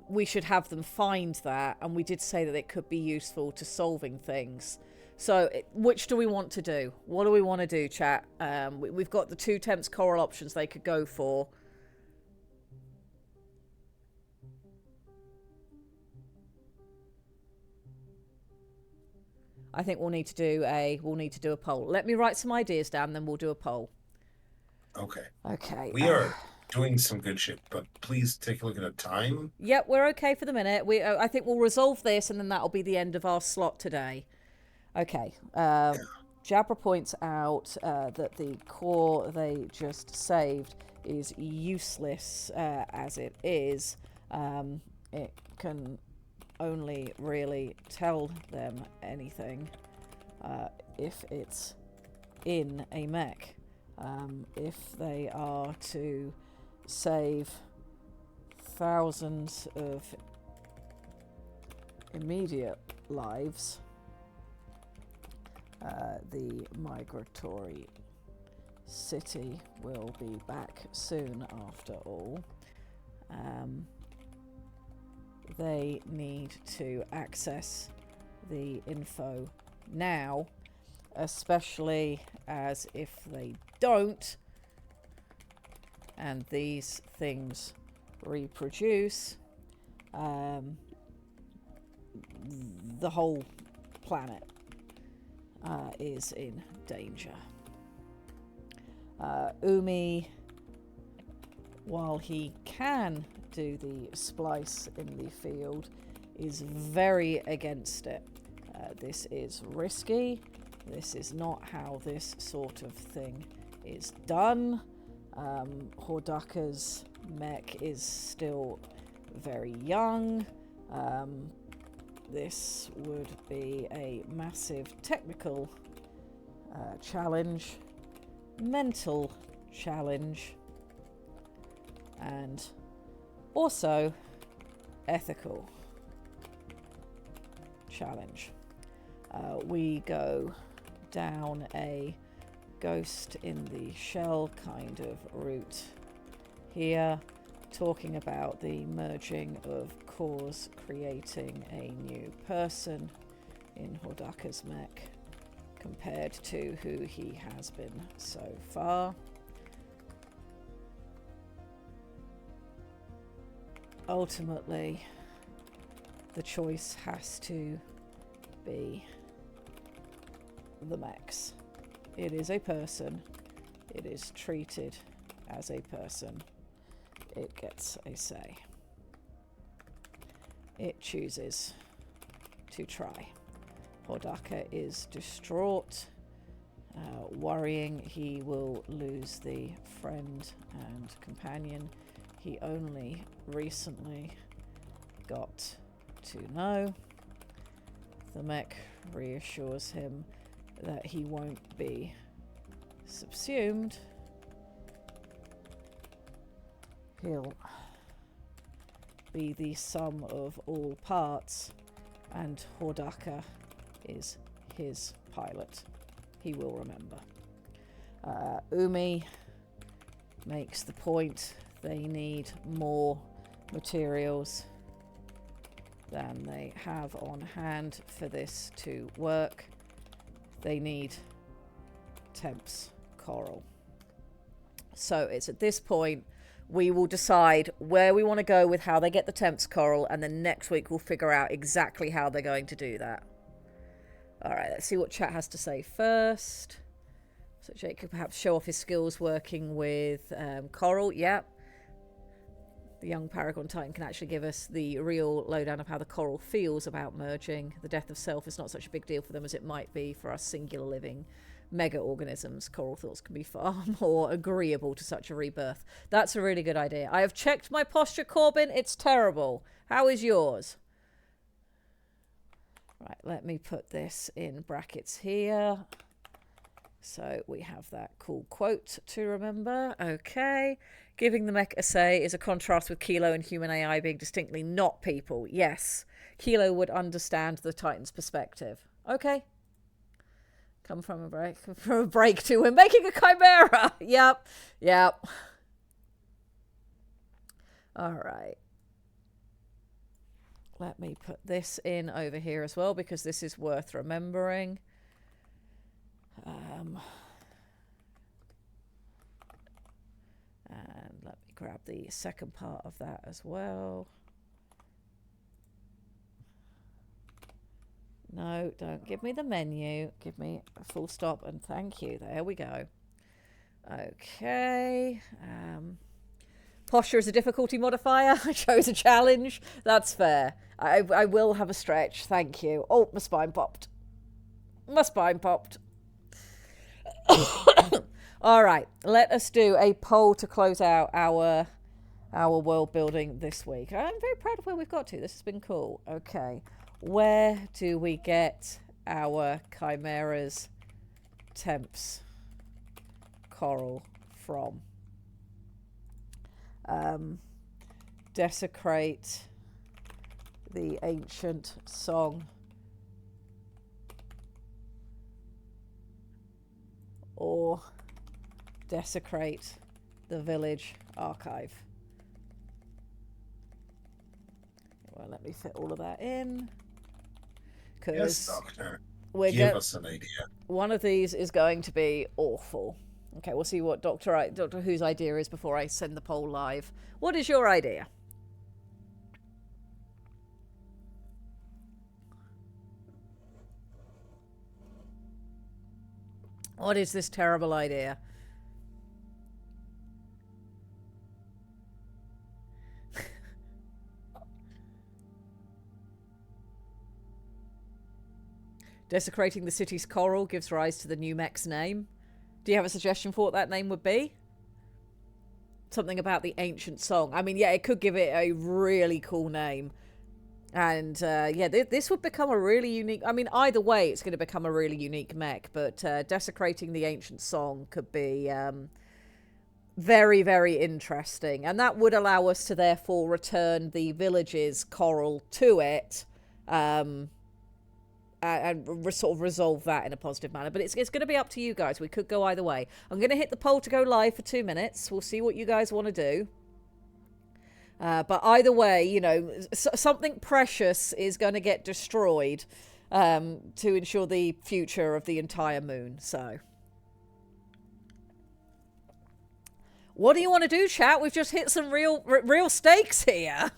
we should have them find that, and we did say that it could be useful to solving things. So, which do we want to do? What do we want to do, chat? We've got the two Thames coral options they could go for. I think we'll need to do a poll. Let me write some ideas down, then we'll do a poll. Okay. Okay. We are doing some good shit, but please take a look at the time. Yep, we're okay for the minute. I think we'll resolve this, and then that'll be the end of our slot today. Okay. Jabra points out that the core they just saved is useless as it is. It can only really tell them anything if it's in a mech. If they are to save thousands of immediate lives, the migratory city will be back soon after all. They need to access the info now, especially as if they don't, and these things reproduce, the whole planet is in danger. Umi while he can do the splice in the field, is very against it. This is risky. This is not how this sort of thing is done. Hordaka's mech is still very young. This would be a massive technical challenge, mental challenge, and also ethical challenge. We go down a ghost in the shell kind of route here, talking about the merging of cores creating a new person in Hordaka's mech compared to who he has been so far. Ultimately, the choice has to be the mech's. It is a person. It is treated as a person. It gets a say. It chooses to try. Hordaka is distraught, worrying he will lose the friend and companion he only recently got to know. The mech reassures him that he won't be subsumed. He'll be the sum of all parts, and Hordaka is his pilot. He will remember. Umi makes the point they need more materials than they have on hand for this to work. They need Temps coral. So it's at this point we will decide where we want to go with how they get the Temps coral, and then next week we'll figure out exactly how they're going to do that. Alright, let's see what chat has to say first. So Jake could perhaps show off his skills working with coral. Yep. The young Paragon Titan can actually give us the real lowdown of how the coral feels about merging. The death of self is not such a big deal for them as it might be for us singular living mega organisms. Coral thoughts can be far more agreeable to such a rebirth. That's a really good idea. I have checked my posture, Corbin. It's terrible. How is yours? Right, let me put this in brackets here. So we have that cool quote to remember. Okay. Giving the mech a say is a contrast with Kilo and human AI being distinctly not people. Yes. Kilo would understand the Titan's perspective. Okay. Come from a break to him making a chimera. Yep. Yep. All right. Let me put this in over here as well, because this is worth remembering. And let me grab the second part of that as well. No, don't give me the menu. Give me a full stop and thank you. There we go. Okay. Posture is a difficulty modifier. I chose a challenge. That's fair. I will have a stretch. Thank you. Oh, my spine popped. My spine popped. All right. Let us do a poll to close out our world building this week. I'm very proud of where we've got to. This has been cool. Okay. Where do we get our Chimera's Temps coral from? Desecrate the ancient song, or desecrate the village archive. Well, let me fit all of that in. Yes, Doctor. We're Give us an idea. one of these is going to be awful. Okay, we'll see what Doctor Who's idea is before I send the poll live. What is your idea? What is this terrible idea? Desecrating the city's coral gives rise to the new mech's name. Do you have a suggestion for what that name would be? Something about the ancient song. I mean, yeah, it could give it a really cool name. And yeah, this would become a really unique... I mean, either way, it's going to become a really unique mech. But desecrating the ancient song could be very, very interesting. And that would allow us to therefore return the village's coral to it. And sort of resolve that in a positive manner. But it's going to be up to you guys. We could go either way. I'm going to hit the poll to go live for 2 minutes. We'll see what you guys want to do. But either way, you know, something precious is going to get destroyed to ensure the future of the entire moon. So, what do you want to do, chat? We've just hit some real stakes here.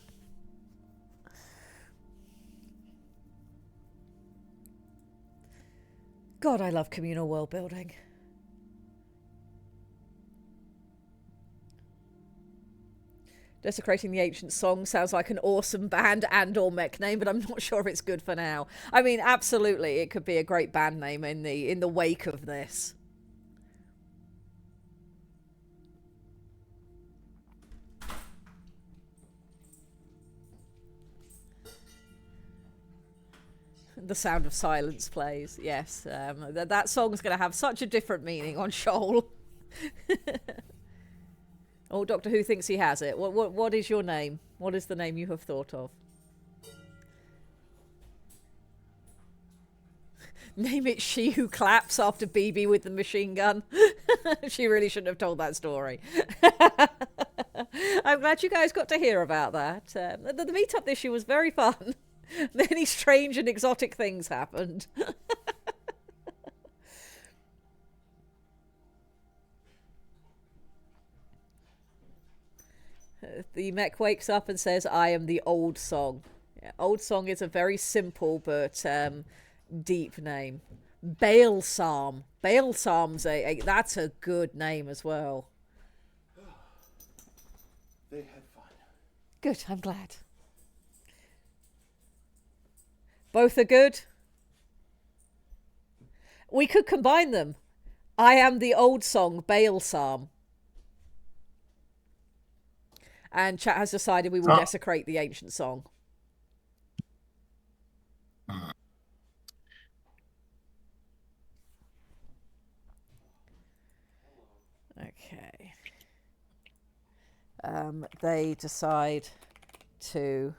God, I love communal world building. Desecrating the Ancient Song sounds like an awesome band and or mech name, but I'm not sure if it's good for now. I mean, absolutely, it could be a great band name in the wake of this. The Sound of Silence plays. Yes, that song's going to have such a different meaning on Shoal. Oh, Doctor Who thinks he has it. What is your name? What is the name you have thought of? Name it She Who Claps after BB with the machine gun. She really shouldn't have told that story. I'm glad you guys got to hear about that. The meetup this year was very fun. Many strange and exotic things happened. The mech wakes up and says, I am the Old Song. Yeah, Old Song is a very simple but deep name. Balsam. Balsam's that's a good name as well. They had fun. Good, I'm glad. Both are good. We could combine them. I am the Old Song, Balsam. And chat has decided we will desecrate the ancient song. Okay. They decide to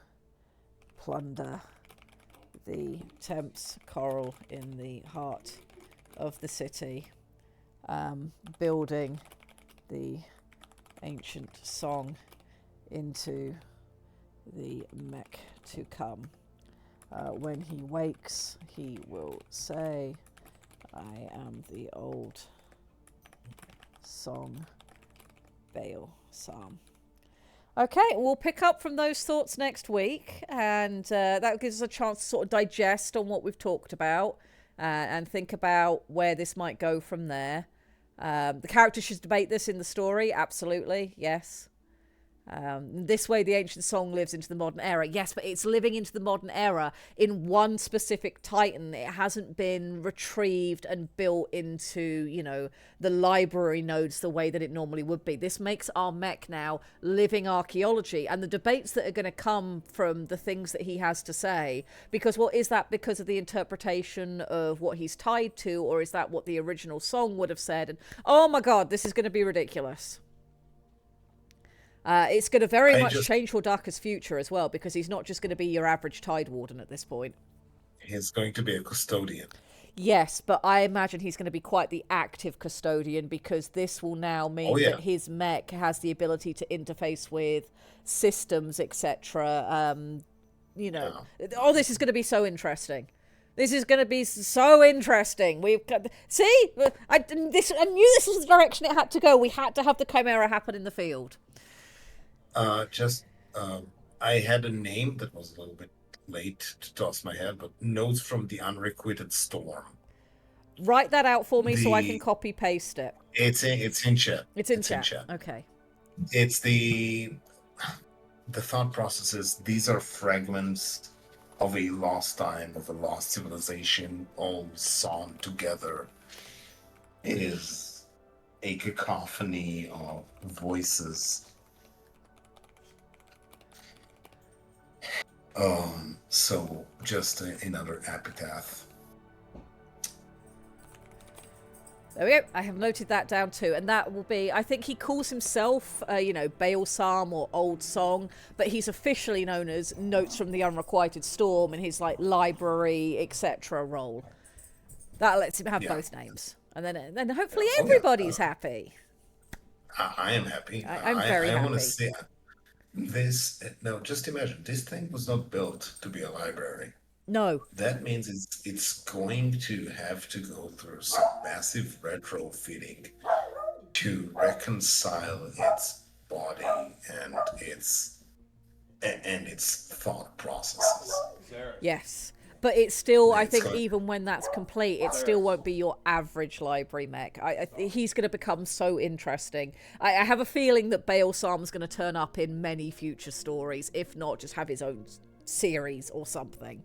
plunder the Temps coral in the heart of the city, building the ancient song into the mech to come. When he wakes, he will say, I am the Old Song, Balsam. Okay, we'll pick up from those thoughts next week, and that gives us a chance to sort of digest on what we've talked about and think about where this might go from there. The characters should debate this in the story, absolutely, yes. This way the ancient song lives into the modern era. Yes, but it's living into the modern era in one specific Titan. It hasn't been retrieved and built into, you know, the library nodes the way that it normally would be. This makes our mech now living archaeology, and the debates that are going to come from the things that he has to say, because, well, is that because of the interpretation of what he's tied to, or is that what the original song would have said? And oh my god, this is going to be ridiculous. It's going to very much change Hordaka's future as well, because he's not just going to be your average Tide Warden at this point. He's going to be a custodian. Yes, but I imagine he's going to be quite the active custodian, because this will now mean that his mech has the ability to interface with systems, etc. You know, oh, this is going to be so interesting. This is going to be so interesting. We've got, see, I knew this was the direction it had to go. We had to have the Chimera happen in the field. I had a name that was a little bit late to toss my head, but Notes from the Unrequited Storm. Write that out for me so I can copy paste it. It's in chat. It's in chat. Okay. It's the thought process is these are fragments of a lost time, of a lost civilization, all sewn together. It is a cacophony of voices. So just another epitaph. There we go. I have noted that down too, and that will be. I think he calls himself, Baal Psalm or Old Song, but he's officially known as Notes from the Unrequited Storm in his like library, etc. role. That lets him have both names, and then hopefully everybody's happy. I am happy. I'm very I want happy. to say this. No, just imagine this thing was not built to be a library. No. That means it's going to have to go through some massive retrofitting to reconcile its body and its thought processes. Yes. But it's still, I It's think, got- even when that's complete, it still won't be your average library mech. He's going to become so interesting. I have a feeling that Baal Psalm's going to turn up in many future stories, if not just have his own series or something.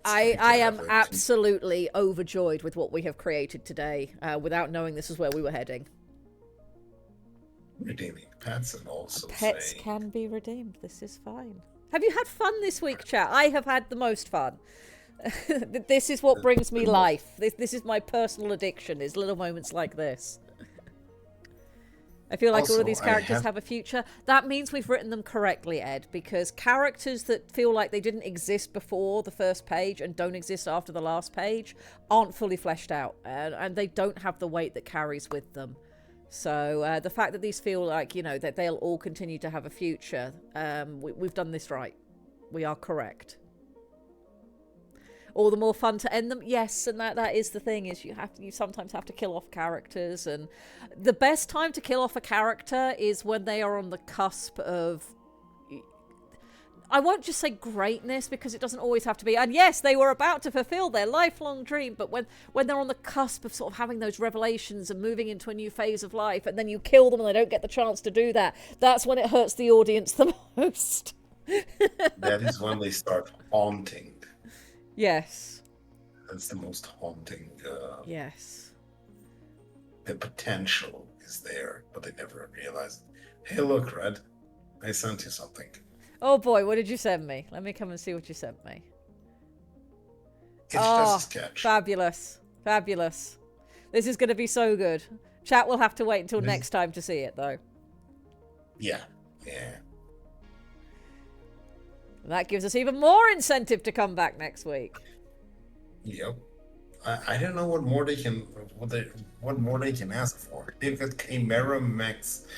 I am absolutely overjoyed with what we have created today, without knowing this is where we were heading. Redeeming pets and also Pets saying, can be redeemed. This is fine. Have you had fun this week, chat? I have had the most fun. This is what brings me life. This is my personal addiction, is little moments like this. I feel like all Also, of these I characters have- have a future. That means we've written them correctly, Ed, because characters that feel like they didn't exist before the first page and don't exist after the last page aren't fully fleshed out, and they don't have the weight that carries with them. So the fact that these feel like, that they'll all continue to have a future, we've done this right. We are correct. All the more fun to end them, yes, and that is the thing, is you sometimes have to kill off characters, and the best time to kill off a character is when they are on the cusp of, I won't just say greatness, because it doesn't always have to be, and yes, they were about to fulfill their lifelong dream, but when they're on the cusp of sort of having those revelations and moving into a new phase of life, and then you kill them and they don't get the chance to do that, that's when it hurts the audience the most. that is when they start haunting. Yes. That's the most haunting. Yes. The potential is there, but they never realize it. Hey, look, Red. I sent you something. Oh boy, what did you send me? Let me come and see what you sent me. It's just a sketch. Fabulous. Fabulous. This is going to be so good. Chat will have to wait until next time to see it, though. Yeah. And that gives us even more incentive to come back next week. Yep. I don't know what more they can ask for. They've got Chimera mechs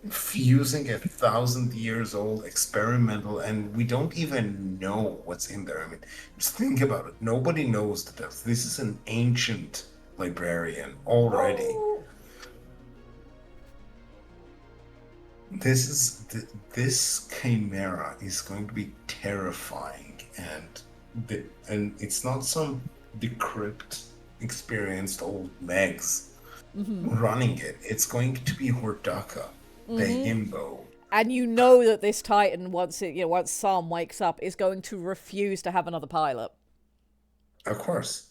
fusing 1,000 years old experimental, and we don't even know what's in there. I mean, just think about it. Nobody knows that this is an ancient librarian already. This chimera is going to be terrifying, and it's not some decrepit, experienced old Megs running it. It's going to be Hordaka, the himbo. And you know that this Titan, once Sam wakes up, is going to refuse to have another pilot. Of course,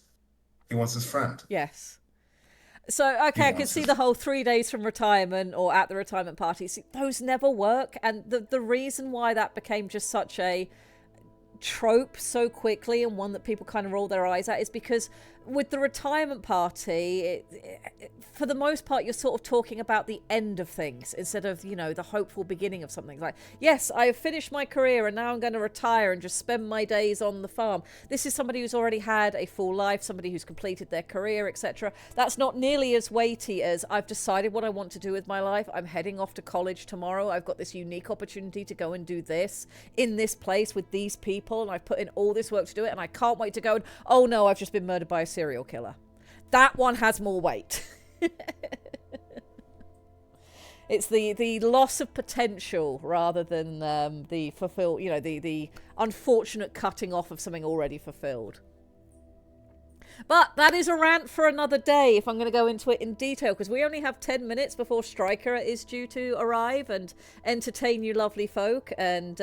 he wants his friend. Yes. So, okay, I can see the whole 3 days from retirement or at the retirement party. See, those never work. And the reason why that became just such a trope so quickly, and one that people kind of roll their eyes at, is because with the retirement party, for the most part, you're sort of talking about the end of things instead of, the hopeful beginning of something. Like, yes, I have finished my career and now I'm going to retire and just spend my days on the farm. This is somebody who's already had a full life, somebody who's completed their career, etc. That's not nearly as weighty as, I've decided what I want to do with my life. I'm heading off to college tomorrow. I've got this unique opportunity to go and do this in this place with these people, and I've put in all this work to do it, and I can't wait to go and, oh no, I've just been murdered by a serial killer. That one has more weight. It's the loss of potential rather than the the unfortunate cutting off of something already fulfilled. But that is a rant for another day if I'm going to go into it in detail, because we only have 10 minutes before Stryker is due to arrive and entertain you lovely folk. And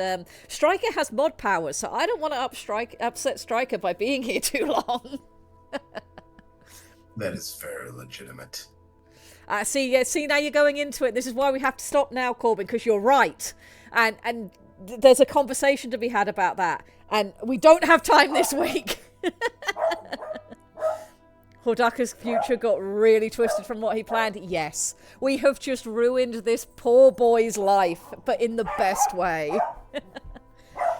Stryker has mod powers, so I don't want to upset Stryker by being here too long. That is very legitimate. See, now you're going into it. This is why we have to stop now, Corbin, because you're right. And there's a conversation to be had about that. And we don't have time this week. Hordaka's future got really twisted from what he planned. Yes, we have just ruined this poor boy's life, but in the best way.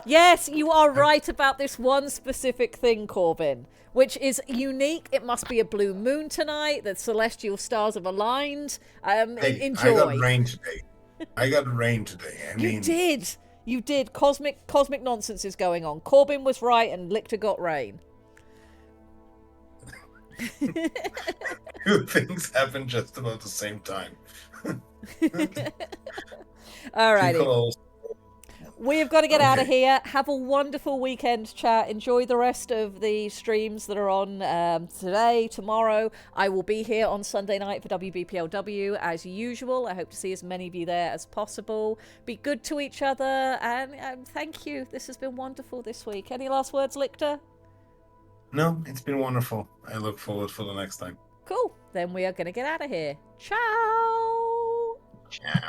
Yes, you are right about this one specific thing, Corbin, which is unique. It must be a blue moon tonight. The celestial stars have aligned. Hey, enjoy. I got rain today. You did. Cosmic nonsense is going on. Corbin was right and Lictor got rain. Two things happen just about the same time. Alrighty. We have got to get out of here. Have a wonderful weekend, chat. Enjoy the rest of the streams that are on today, tomorrow. I will be here on Sunday night for WBPLW as usual. I hope to see as many of you there as possible. Be good to each other, and thank you. This has been wonderful this week. Any last words, Lictor? No, it's been wonderful. I look forward for the next time. Cool. Then we are going to get out of here. Ciao. Ciao.